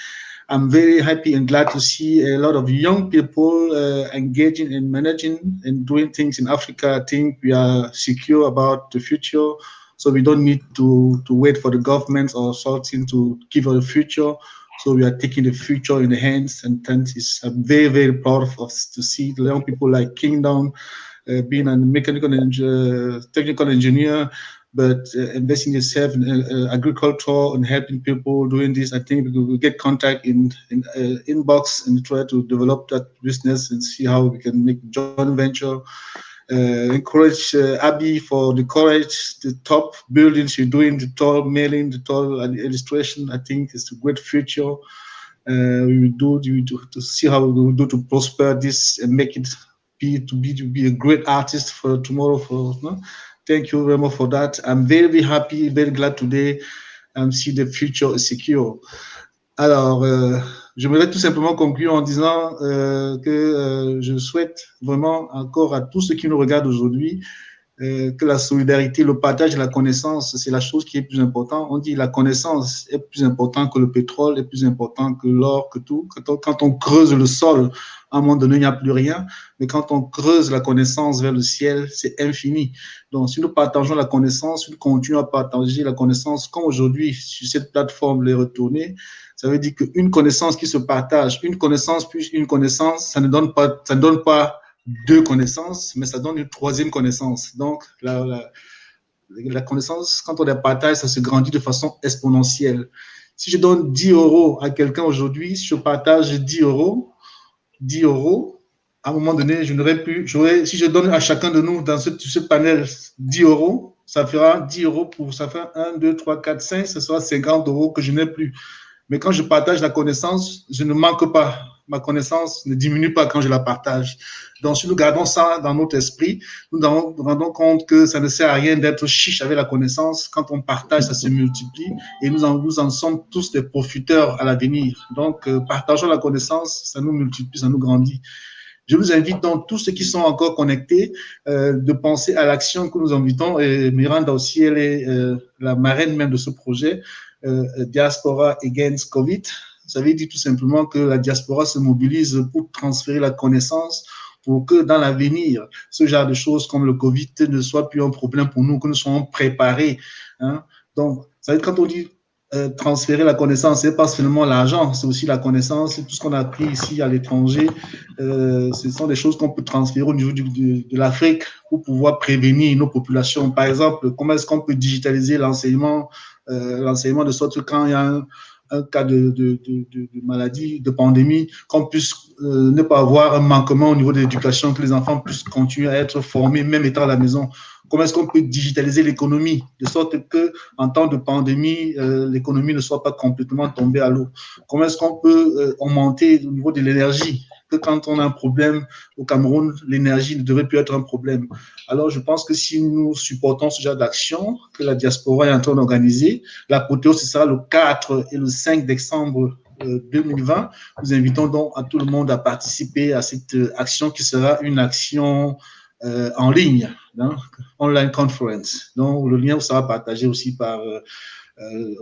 I'm very happy and glad to see a lot of young people engaging in managing and doing things in Africa. I think we are secure about the future, so we don't need to wait for the government or something to give us the future. So we are taking the future in the hands, and I'm very, very proud of us to see the young people like Kingdom, being a technical engineer, but investing yourself in agriculture and helping people doing this. I think we will get contact in inbox and try to develop that business and see how we can make joint venture. Encourage Abby for the courage, the top building she's doing, the tall mailing, the tall illustration. I think it's a great future. We will do to see how we will do to prosper this and make it to be a great artist for tomorrow. Thank you very much for that. I'm very happy, very glad today and see the future is secure. Alors, j'aimerais tout simplement conclure en disant que je souhaite vraiment encore à tous ceux qui nous regardent aujourd'hui que la solidarité, le partage de la connaissance, c'est la chose qui est plus importante. On dit la connaissance est plus importante que le pétrole, est plus important que l'or, que tout. Quand on creuse le sol, à un moment donné, il n'y a plus rien. Mais quand on creuse la connaissance vers le ciel, c'est infini. Donc, si nous partageons la connaissance, si nous continuons à partager la connaissance, comme aujourd'hui, sur cette plateforme, les retourner, ça veut dire qu'une connaissance qui se partage, une connaissance plus une connaissance, ça ne donne pas deux connaissances, mais ça donne une troisième connaissance. Donc, la connaissance, quand on la partage, ça se grandit de façon exponentielle. Si je donne 10 euros à quelqu'un aujourd'hui, si je partage 10 euros, à un moment donné, je n'aurai plus, si je donne à chacun de nous dans ce panel 10 euros, ça fera 10 euros ça fait 1, 2, 3, 4, 5, ce sera 50 euros que je n'ai plus. Mais quand je partage la connaissance, je ne manque pas. Ma connaissance ne diminue pas quand je la partage. Donc, si nous gardons ça dans notre esprit, nous nous rendons compte que ça ne sert à rien d'être chiche avec la connaissance. Quand on partage, ça se multiplie et nous en sommes tous des profiteurs à l'avenir. Donc, partageons la connaissance, ça nous multiplie, ça nous grandit. Je vous invite donc tous ceux qui sont encore connectés de penser à l'action que nous invitons. Et Miranda aussi, elle est la marraine même de ce projet. Diaspora Against COVID. Ça veut dire tout simplement que la diaspora se mobilise pour transférer la connaissance pour que dans l'avenir, ce genre de choses comme le Covid ne soit plus un problème pour nous, que nous soyons préparés. Hein. Donc, ça veut dire quand on dit transférer la connaissance, c'est pas seulement l'argent, c'est aussi la connaissance, tout ce qu'on a appris ici à l'étranger, ce sont des choses qu'on peut transférer au niveau de l'Afrique pour pouvoir prévenir nos populations. Par exemple, comment est-ce qu'on peut digitaliser l'enseignement de sorte que quand il y a un cas de maladie, de pandémie, qu'on puisse ne pas avoir un manquement au niveau de l'éducation, que les enfants puissent continuer à être formés, même étant à la maison. Comment est-ce qu'on peut digitaliser l'économie, de sorte que en temps de pandémie, l'économie ne soit pas complètement tombée à l'eau. Comment est-ce qu'on peut augmenter au niveau de l'énergie, que quand on a un problème au Cameroun, l'énergie ne devrait plus être un problème. Alors, je pense que si nous supportons ce genre d'action que la diaspora est en train d'organiser, l'apothéose, ce sera le 4 et le 5 décembre 2020. Nous invitons donc à tout le monde à participer à cette action qui sera une action en ligne, hein, online conference. Donc, le lien sera partagé aussi par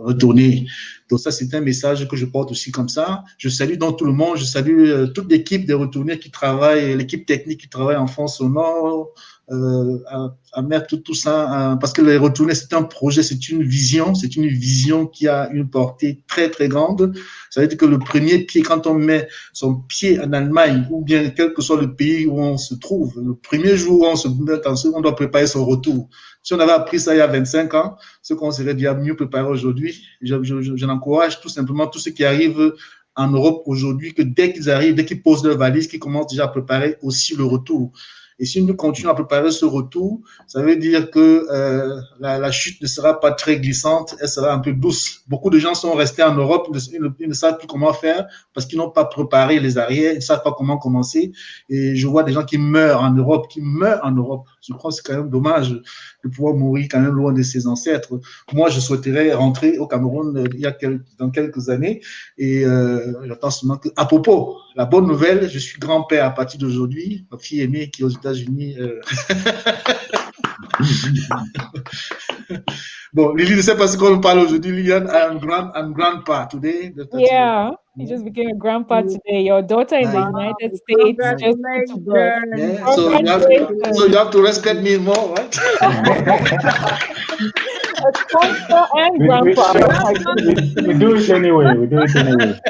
retourner. Donc ça, c'est un message que je porte aussi comme ça. Je salue donc tout le monde, je salue toute l'équipe des retournés qui travaille, l'équipe technique qui travaille en France au Nord, à mettre tout ça, parce que les retournés, c'est un projet, c'est une vision qui a une portée très, très grande. Ça veut dire que le premier pied, quand on met son pied en Allemagne, ou bien quel que soit le pays où on se trouve, le premier jour où on se met en on doit préparer son retour. Si on avait appris ça il y a 25 ans, ce qu'on serait déjà mieux préparé aujourd'hui. Je n'encourage tout simplement tous ceux qui arrivent en Europe aujourd'hui que dès qu'ils arrivent, dès qu'ils posent leur valise, qu'ils commencent déjà à préparer aussi le retour. Et si nous continuons à préparer ce retour, ça veut dire que la chute ne sera pas très glissante, elle sera un peu douce. Beaucoup de gens sont restés en Europe, ils ne savent plus comment faire parce qu'ils n'ont pas préparé les arrières, ils ne savent pas comment commencer. Et je vois des gens qui meurent en Europe. Je crois que c'est quand même dommage de pouvoir mourir quand même loin de ses ancêtres. Moi, je souhaiterais rentrer au Cameroun dans quelques années et j'attends seulement que... À propos, la bonne nouvelle, je suis grand-père à partir d'aujourd'hui. Ma fille aînée qui est aux États-Unis. Bon, Lily, ne sais pas ce qu'on parle aujourd'hui. Liliane, I'm grandpa today. Yeah, you just became a grandpa today. Your daughter in the United States just put to birth. Yeah, so you have to respect me more, right? sponsor and grandpa. Oh my goodness. We do it anyway. We do it anyway.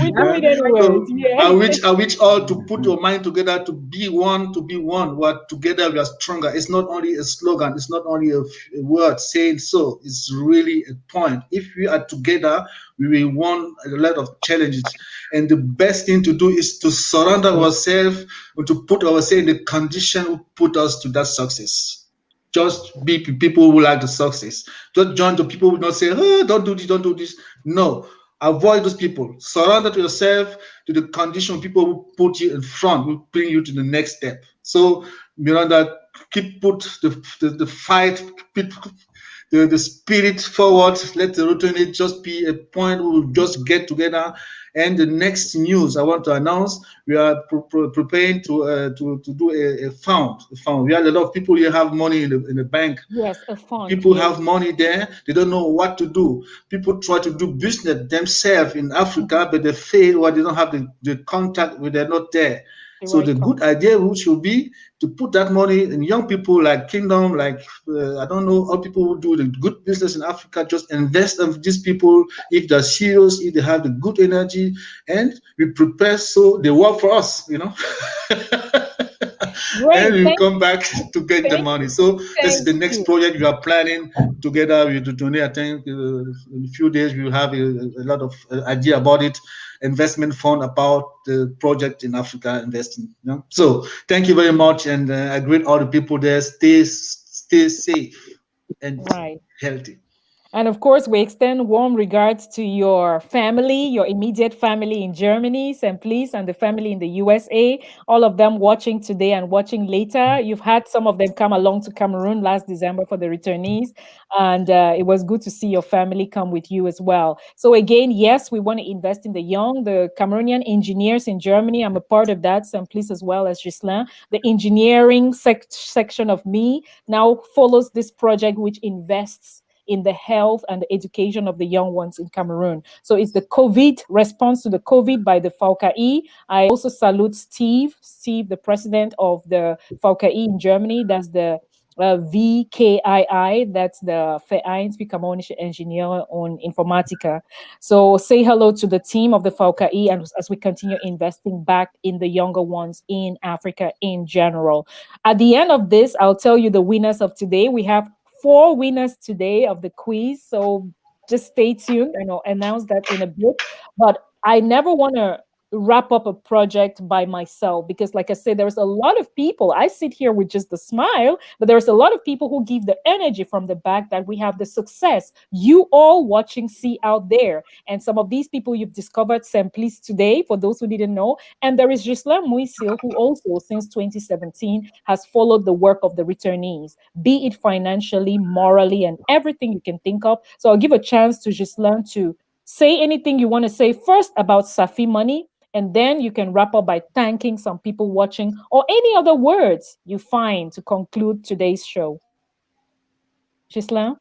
We do it anyways. Yeah. I wish all to put your mind together to be one, to be one. What together we are stronger. It's not only a slogan. It's not only a word saying so. It's really a point. If we are together, we will win a lot of challenges. And the best thing to do is to surrender ourselves or to put ourselves in the condition who put us to that success. Just be people who like the success. Just join the people who don't say, oh, don't do this, don't do this. No. Avoid those people. Surrender yourself to the condition people who put you in front, will bring you to the next step. So, Miranda, keep put the fight, the spirit forward. Let the routine just be a point we will just get together. And the next news I want to announce, we are preparing to do a fund. We have a lot of people here have money in the bank. Yes, a fund. People have money there. They don't know what to do. People try to do business themselves in Africa, but they fail or they don't have the contact when they're not there. So the good idea should be to put that money in young people like Kingdom, like I don't know, all people who do the good business in Africa, just invest in these people if they're serious, if they have the good energy, and we prepare so they work for us, you know. And we come back to get the money. So this is the next project we are planning together with Tony. I think in a few days we will have a lot of idea about it. Investment fund about the project in Africa investing. You know? So thank you very much, and I greet all the people there. Stay safe and healthy. And of course, we extend warm regards to your family, your immediate family in Germany, St. Please, and the family in the USA, all of them watching today and watching later. You've had some of them come along to Cameroon last December for the returnees, and it was good to see your family come with you as well. So again, yes, we want to invest in the young, the Cameroonian engineers in Germany. I'm a part of that, St. Please as well as Ghislain. The engineering section of me now follows this project, which invests in the health and the education of the young ones in Cameroon. So it's the COVID response to the COVID by the VKI. I also salute Steve, the president of the VKI in Germany. That's the VKII, that's the Vereins für Kamerunische Ingenieure und Informatiker. So say hello to the team of the VKI, and as we continue investing back in the younger ones in Africa in general. At the end of this, I'll tell you the winners of today. We have 4 winners today of the quiz, so just stay tuned and I'll announce that in a bit. But I never want to wrap up a project by myself, because like I said, there's a lot of people. I sit here with just the smile, but there's a lot of people who give the energy from the back that we have the success you all watching see out there. And some of these people you've discovered St. Please today, for those who didn't know. And there is Ghislain Muisil, who also since 2017 has followed the work of the returnees, be it financially, morally, and everything you can think of. So I'll give a chance to Ghislain to say anything you want to say first about Safi Money, and then you can wrap up by thanking some people watching or any other words you find to conclude today's show. Ghislain?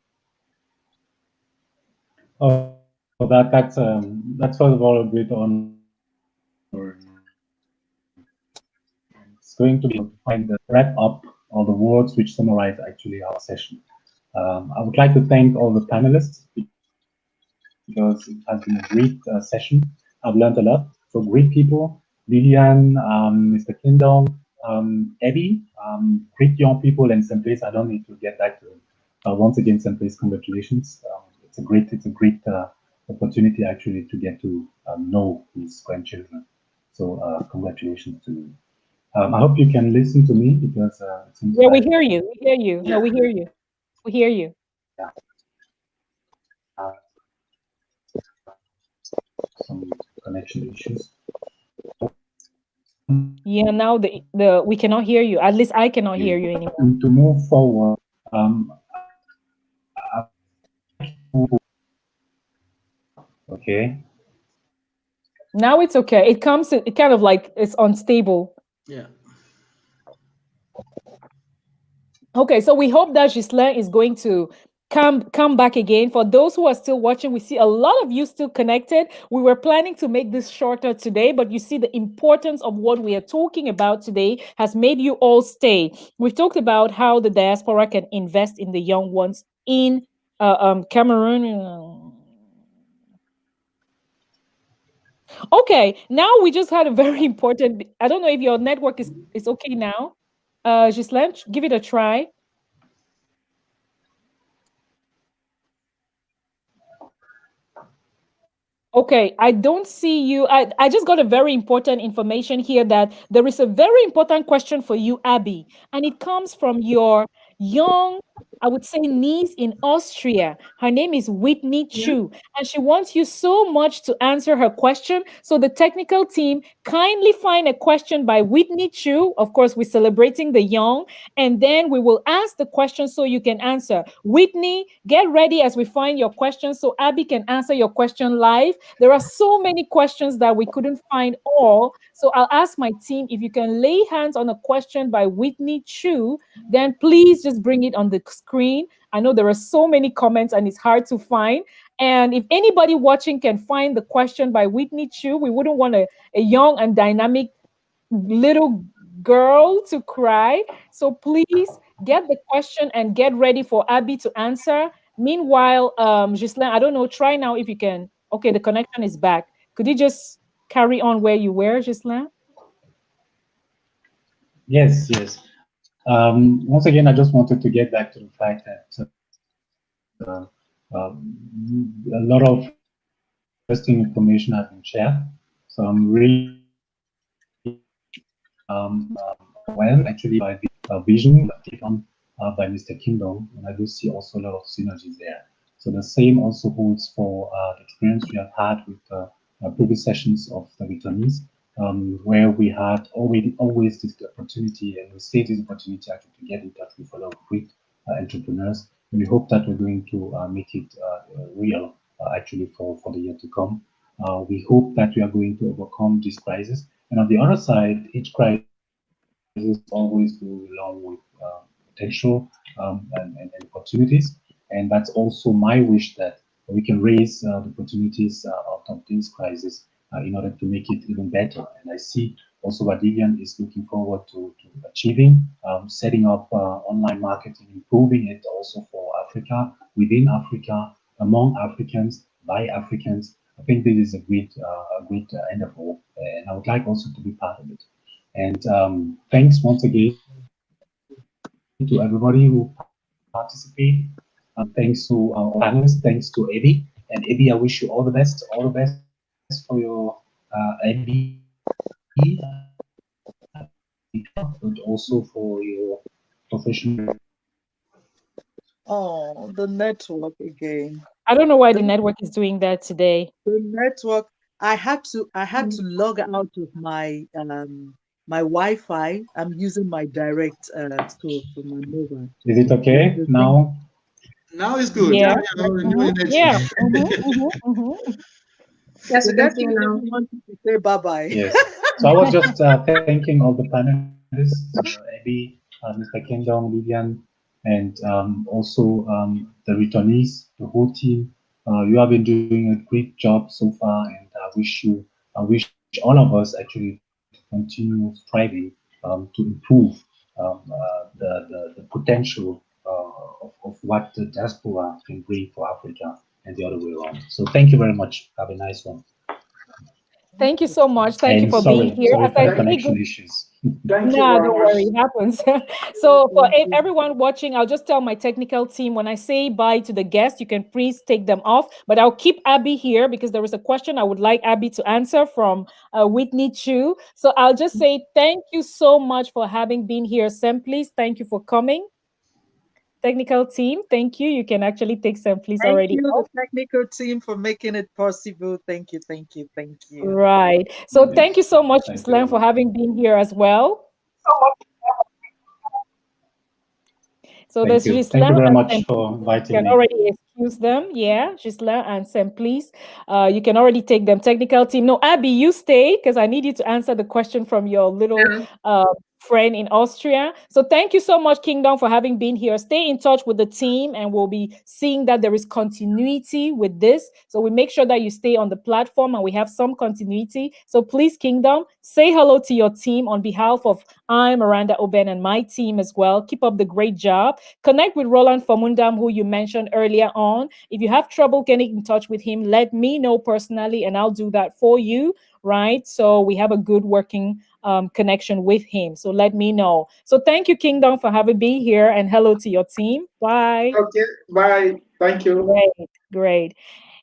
Oh, that's first of all a great honor. It's going to be to find the wrap up all the words which summarize actually our session. I would like to thank all the panelists because it has been a great session. I've learned a lot. So great people, Lilian, Mr. Kingdom, Eddie, great young people, and St. Please. I don't need to get back to them. Once again, St. Please, congratulations. It's a great opportunity actually to get to know these grandchildren. So congratulations to you. I hope you can listen to me because it seems we hear you. We hear you. No, we hear you. We hear you. Yeah. Some connection issues. Yeah, now the we cannot hear you. At least I cannot hear you anymore. To move forward, okay. Now it's okay. It kind of like it's unstable. Yeah. Okay, so we hope that Ghislain is going to come back again. For those who are still watching, we see a lot of you still connected. We were planning to make this shorter today, but you see the importance of what we are talking about today has made you all stay. We've talked about how the diaspora can invest in the young ones in Cameroon. Okay, now we just had a very important. I don't know if your network is okay now. Ghislaine, give it a try. Okay, I don't see you. I just got a very important information here that there is a very important question for you, Abby, and it comes from your young, I would say, niece in Austria. Her name is Whitney Yeah. Chu, and she wants you so much to answer her question. So the technical team kindly find a question by Whitney Chu. Of course, we're celebrating the young, and then we will ask the question so you can answer. Whitney, get ready as we find your question so Abby can answer your question live. There are so many questions that we couldn't find all. So I'll ask my team if you can lay hands on a question by Whitney Chu, then please just bring it on the screen. I know there are so many comments and it's hard to find. And if anybody watching can find the question by Whitney Chu, we wouldn't want a young and dynamic little girl to cry. So please get the question and get ready for Abby to answer. Meanwhile, Ghislaine, I don't know, try now if you can. Okay, the connection is back. Could you just carry on where you were, Ghislaine? Yes, yes. Once again, I just wanted to get back to the fact that a lot of interesting information has been shared. So I'm really well, actually, by the vision taken by Mr. Kingdom, and I do see also a lot of synergies there. So the same also holds for the experience we have had with previous sessions of the returnees, where we had always this opportunity, and we see this opportunity actually to get in touch with a lot of great entrepreneurs. And we hope that we're going to make it real actually for the year to come. We hope that we are going to overcome this crisis. And on the other side, each crisis always go along with potential and opportunities. And that's also my wish that we can raise the opportunities out of this crisis in order to make it even better. And I see also what Vivian is looking forward to achieving, setting up online marketing, improving it also for Africa, within Africa, among Africans, by Africans. I think this is a great endeavor, and I would like also to be part of it. And thanks once again to everybody who participated. Thanks to our panelists. Thanks to Eddie. And Eddie, I wish you all the best for your MBA, but also for your professional. Oh, the network again. I don't know why the network is doing that today. The network. I had to log out of my my Wi-Fi. I'm using my direct to my mobile. Is it okay now? Now it's good. Yeah. Yeah. Yes, we can see you now. Wanted to say bye-bye. Yes. So I was just thanking all the panelists, Abby, Mr. Kingdom, Vivian, and also the returnees, the whole team. You have been doing a great job so far, and I wish all of us actually to continue striving to improve the potential of what the diaspora can bring for Africa and the other way around. So thank you very much. Have a nice one. Thank you so much. Thank you for being here. Sorry for the connection issues. Thank you No, very don't much. worry, it happens. So for everyone watching, I'll just tell my technical team when I say bye to the guests, you can please take them off. But I'll keep Abby here because there was a question I would like Abby to answer from Whitney Chu. So I'll just say thank you so much for having been here, Sam. Please, thank you for coming. Technical team, thank you. You can actually take some, please, already. Thank you, the technical team, for making it possible. Thank you, thank you, thank you. Right. So thank you so much, Islam, for having been here as well. So Thank there's you. Gisela. Thank you very much for inviting you can me. already excuse them. Yeah, Gisela and Sam, please. You can already take them. Technical team. No, Abby, you stay because I need you to answer the question from your little friend in Austria. So thank you so much, Kingdom, for having been here. Stay in touch with the team, and we'll be seeing that there is continuity with this. So we make sure that you stay on the platform and we have some continuity. So please, Kingdom, say hello to your team on behalf of I, Miranda Oben, and my team as well. Keep up the great job. Connect with Roland Famundam, who you mentioned earlier on. If you have trouble getting in touch with him, let me know personally, and I'll do that for you. Right? So we have a good working connection with him. So let me know. So thank you, Kingdom, for having me here, and hello to your team. Bye. Okay, bye. Thank you. Great, great.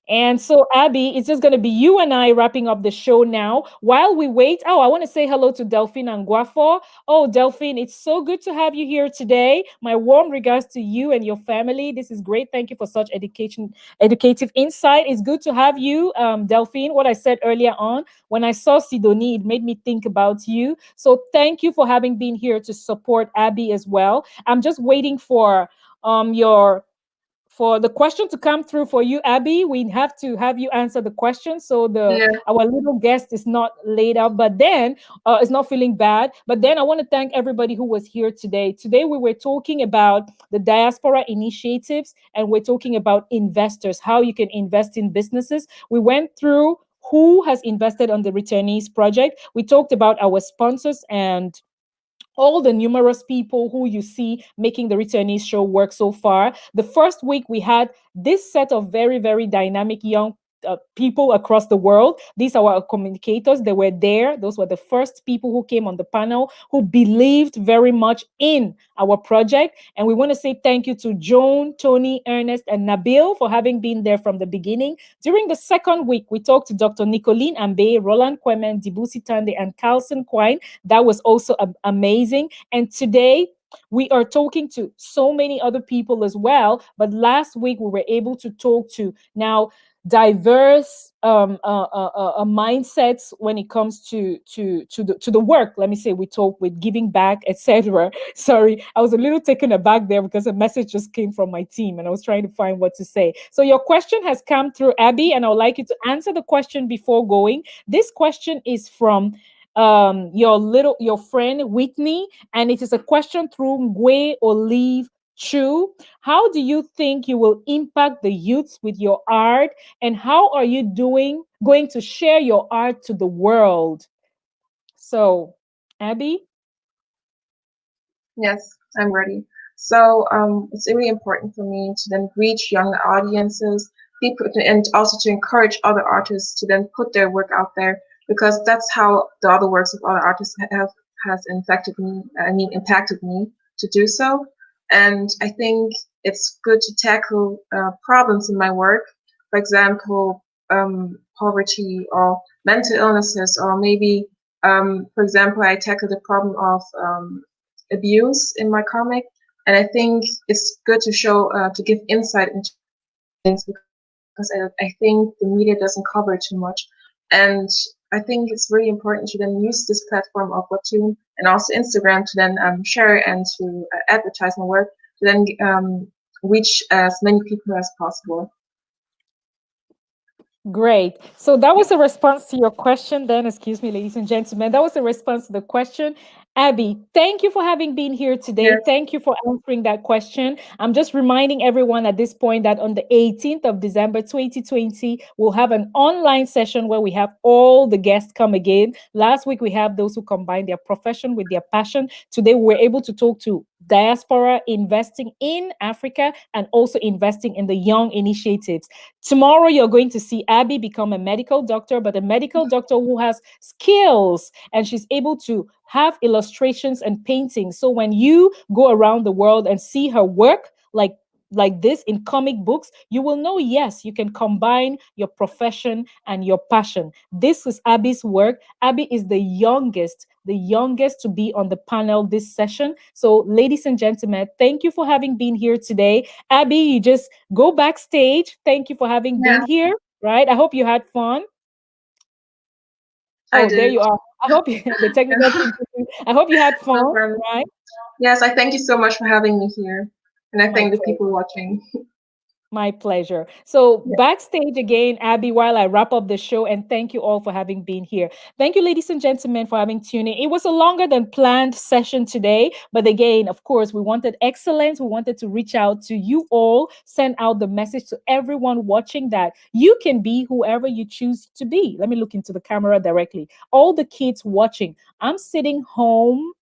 And so, Abby, it's just going to be you and I wrapping up the show now. While we wait, I want to say hello to Delphine and Guafo. Oh, Delphine, it's so good to have you here today. My warm regards to you and your family. This is great. Thank you for such educative insight. It's good to have you, Delphine. What I said earlier on, when I saw Sidonie, it made me think about you. So thank you for having been here to support Abby as well. I'm just waiting for the question to come through for you, Abby. We have to have you answer the question, so Yeah. our little guest is not laid out, but then is not feeling bad. But then I want to thank everybody who was here today. Today we were talking about the diaspora initiatives, and we're talking about investors, how you can invest in businesses. We went through who has invested on the returnees project. We talked about our sponsors and all the numerous people who you see making the returnees show work so far. The first week we had this set of very, very dynamic young people across the world. These are our communicators. They were there. Those were the first people who came on the panel who believed very much in our project. And we want to say thank you to Joan, Tony, Ernest, and Nabil for having been there from the beginning. During the second week, we talked to Dr. Nicoline Ambe, Roland Kwemen, Dibusi Tande, and Carlson Quine. That was also amazing. And today, we are talking to so many other people as well. But last week, we were able to talk to now diverse mindsets when it comes to the work. Let me say, we talk with giving back, etc. Sorry, I was a little taken aback there because a message just came from my team and I was trying to find what to say. So your question has come through, Abby, and I would like you to answer the question before going. This question is from your friend Whitney, and it is a question through Ngwe Olive Chu. How do you think you will impact the youths with your art, and how are you going to share your art to the world? So, Abby? Yes, I'm ready. So it's really important for me to then reach young audiences, people, and also to encourage other artists to then put their work out there, because that's how the other works of other artists impacted me to do so. And I think it's good to tackle problems in my work, for example, poverty or mental illnesses, or maybe, for example, I tackled the problem of abuse in my comic, and I think it's good to show to give insight into things, because I think the media doesn't cover too much, and I think it's really important to then use this platform of Webtoon and also Instagram to then share and to advertise my work, to then reach as many people as possible. Great. So that was a response to your question then. Excuse me, ladies and gentlemen. That was a response to the question. Abby, thank you for having been here today. Yes. Thank you for answering that question. I'm just reminding everyone at this point that on the 18th of December 2020, we'll have an online session where we have all the guests come again. Last week, we have those who combine their profession with their passion. Today, we're able to talk to diaspora investing in Africa and also investing in the young initiatives. Tomorrow, you're going to see Abby become a medical doctor, but a medical doctor who has skills, and she's able to have illustrations and paintings. So when you go around the world and see her work like this in comic books, you will know, yes, you can combine your profession and your passion. This is Abby's work. Abby is the youngest to be on the panel this session. So, ladies and gentlemen, thank you for having been here today. Abby, you just go backstage. Thank you for having been here, right? I hope you had fun. Oh, there you are. I hope the technical team. I hope you had fun, right? Yes, I thank you so much for having me here, and I thank the people watching. My pleasure. So backstage again, Abby, while I wrap up the show, and thank you all for having been here. Thank you, ladies and gentlemen, for having tuned in. It was a longer than planned session today, but again, of course, we wanted excellence. We wanted to reach out to you all, send out the message to everyone watching that you can be whoever you choose to be. Let me look into the camera directly. All the kids watching, I'm sitting home,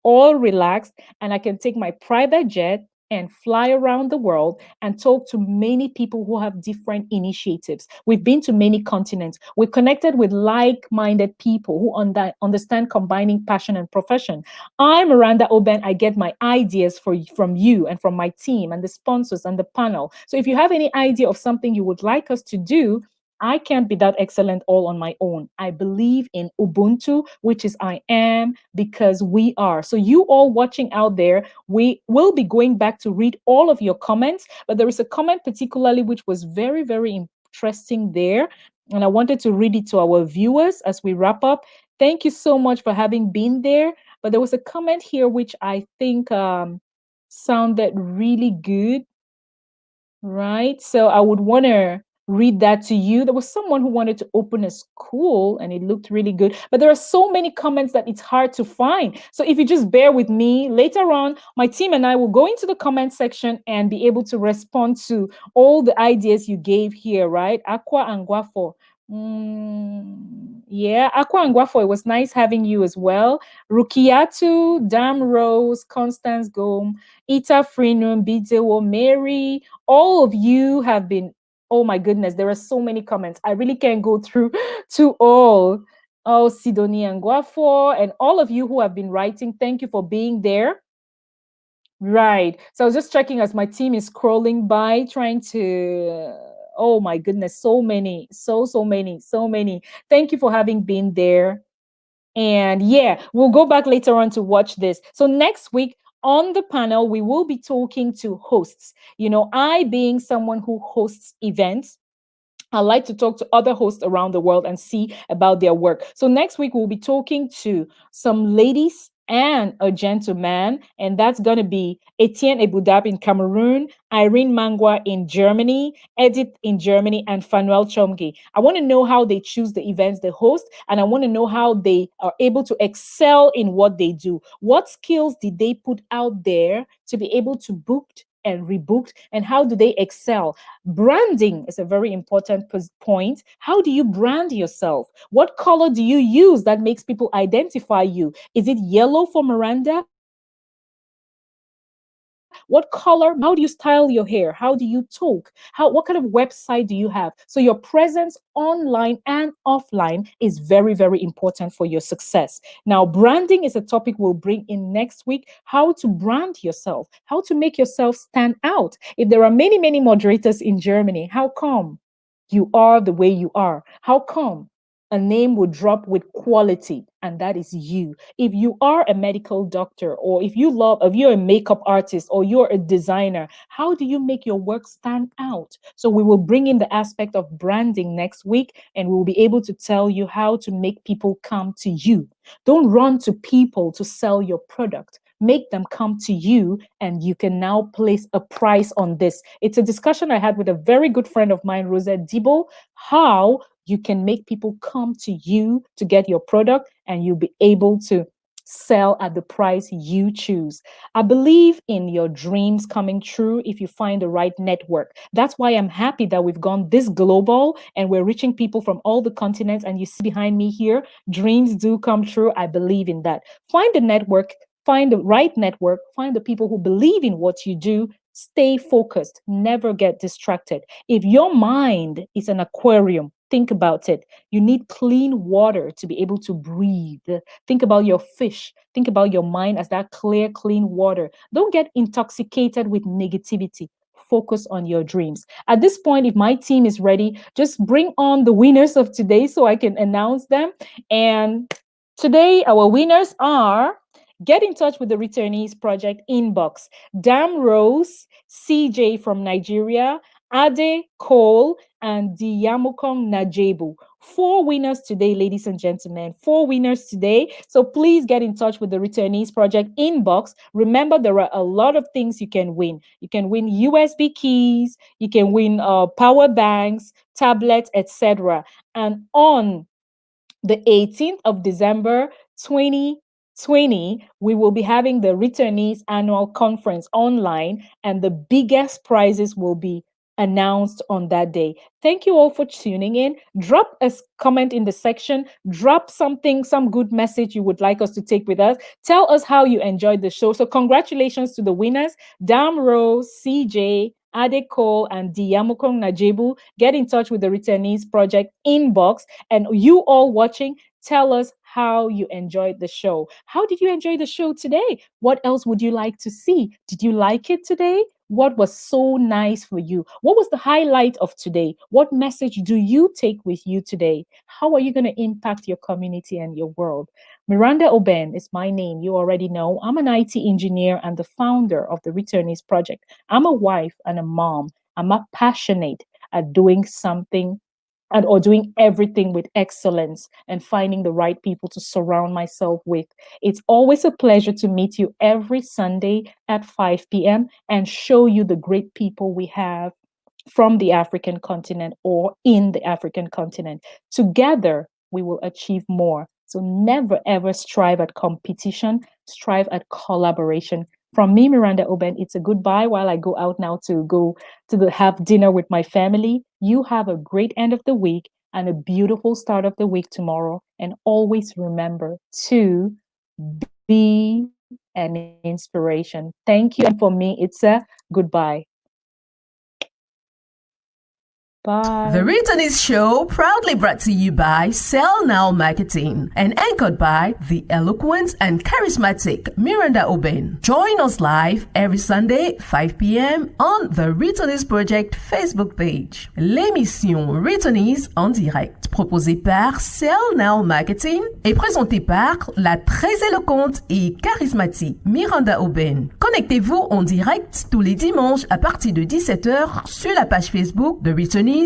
all relaxed, and I can take my private jet and fly around the world and talk to many people who have different initiatives. We've been to many continents. We're connected with like-minded people who understand combining passion and profession. I'm Miranda Oben. I get my ideas from you and from my team and the sponsors and the panel. So if you have any idea of something you would like us to do, I can't be that excellent all on my own. I believe in Ubuntu, which is I am because we are. So you all watching out there, we will be going back to read all of your comments, but there is a comment particularly which was very, very interesting there. And I wanted to read it to our viewers as we wrap up. Thank you so much for having been there. But there was a comment here which I think sounded really good. Right. So I would want to read that to you. There was someone who wanted to open a school and it looked really good, but there are so many comments that it's hard to find. So if you just bear with me, later on, my team and I will go into the comment section and be able to respond to all the ideas you gave here, right? Aqua and Guafo. Yeah, Aqua and Guafo, it was nice having you as well. Rukiatu, Dam Rose, Constance Gome, Ita Frinum, Bidewo, Mary, all of you have been, oh my goodness, there are so many comments. I really can't go through to all. Oh, Sidonie and Guafo, and all of you who have been writing, thank you for being there. Right. So I was just checking as my team is scrolling by, trying to, oh my goodness, so many, so many. Thank you for having been there. And yeah, we'll go back later on to watch this. So next week, on the panel, we will be talking to hosts. You know, I being someone who hosts events, I like to talk to other hosts around the world and see about their work. So next week, we'll be talking to some ladies and a gentleman, and that's going to be Etienne Ebudab in Cameroon, Irene Mangwa in Germany, Edith in Germany, and Fanuel Chomge. I want to know how they choose the events they host, and I want to know how they are able to excel in what they do. What skills did they put out there to be able to book and rebooked, and how do they excel? Branding is a very important point. How do you brand yourself? What color do you use that makes people identify you? Is it yellow for Miranda? What color? How do you style your hair? How do you talk? What kind of website do you have? So your presence online and offline is very, very important for your success. Now, branding is a topic we'll bring in next week. How to brand yourself, how to make yourself stand out. If there are many, many moderators in Germany, how come you are the way you are? How come a name will drop with quality, and that is you? If you are a medical doctor, or if you're a makeup artist, or you're a designer, how do you make your work stand out? So we will bring in the aspect of branding next week, and we'll be able to tell you how to make people come to you. Don't run to people to sell your product. Make them come to you, and you can now place a price on this. It's a discussion I had with a very good friend of mine, Rosette Dibo, how you can make people come to you to get your product, and you'll be able to sell at the price you choose. I believe in your dreams coming true if you find the right network. That's why I'm happy that we've gone this global and we're reaching people from all the continents. And you see behind me here, dreams do come true. I believe in that. Find the network, find the right network, find the people who believe in what you do. Stay focused, never get distracted. If your mind is an aquarium, think about it. You need clean water to be able to breathe. Think about your fish. Think about your mind as that clear, clean water. Don't get intoxicated with negativity. Focus on your dreams. At this point, if my team is ready, just bring on the winners of today so I can announce them. And today, our winners are... Get in touch with the Returnees Project inbox. Dam Rose, CJ from Nigeria, Ade Cole, and Diyamukong Najebu. 4 winners today, ladies and gentlemen. 4 winners today. So please get in touch with the Returnees Project inbox. Remember, there are a lot of things you can win. You can win USB keys, you can win power banks, tablets, etc. And on the 18th of December 2020, we will be having the Returnees Annual Conference online, and the biggest prizes will be announced on that day. Thank you all for tuning in. Drop a comment in the section. Drop something, some good message you would like us to take with us. Tell us how you enjoyed the show. So congratulations to the winners, Dam Rose, CJ, Ade Cole, and Diamokong Najebu. Get in touch with the Returnees Project inbox. And you all watching, tell us how you enjoyed the show. How did you enjoy the show today? What else would you like to see? Did you like it today? What was so nice for you? What was the highlight of today? What message do you take with you today? How are you going to impact your community and your world? Miranda Oben is my name. You already know. I'm an IT engineer and the founder of the Returnees Project. I'm a wife and a mom. I'm not passionate at doing something or doing everything with excellence and finding the right people to surround myself with. It's always a pleasure to meet you every Sunday at 5 p.m. and show you the great people we have from the African continent or in the African continent. Together, we will achieve more. So never ever strive at competition, strive at collaboration. From me, Miranda Oben, it's a goodbye while I go out now to have dinner with my family. You have a great end of the week and a beautiful start of the week tomorrow. And always remember to be an inspiration. Thank you. And for me, it's a goodbye. Bye. The Returnees Show, proudly brought to you by Sell Now Marketing and anchored by the eloquent and charismatic Miranda Oben. Join us live every Sunday, 5 p.m. on the Returnees Project Facebook page. L'émission Returnees en direct, proposée par Sell Now Marketing et présentée par la très éloquente et charismatique Miranda Oben. Connectez-vous en direct tous les dimanches à partir de 17h sur la page Facebook de Returnees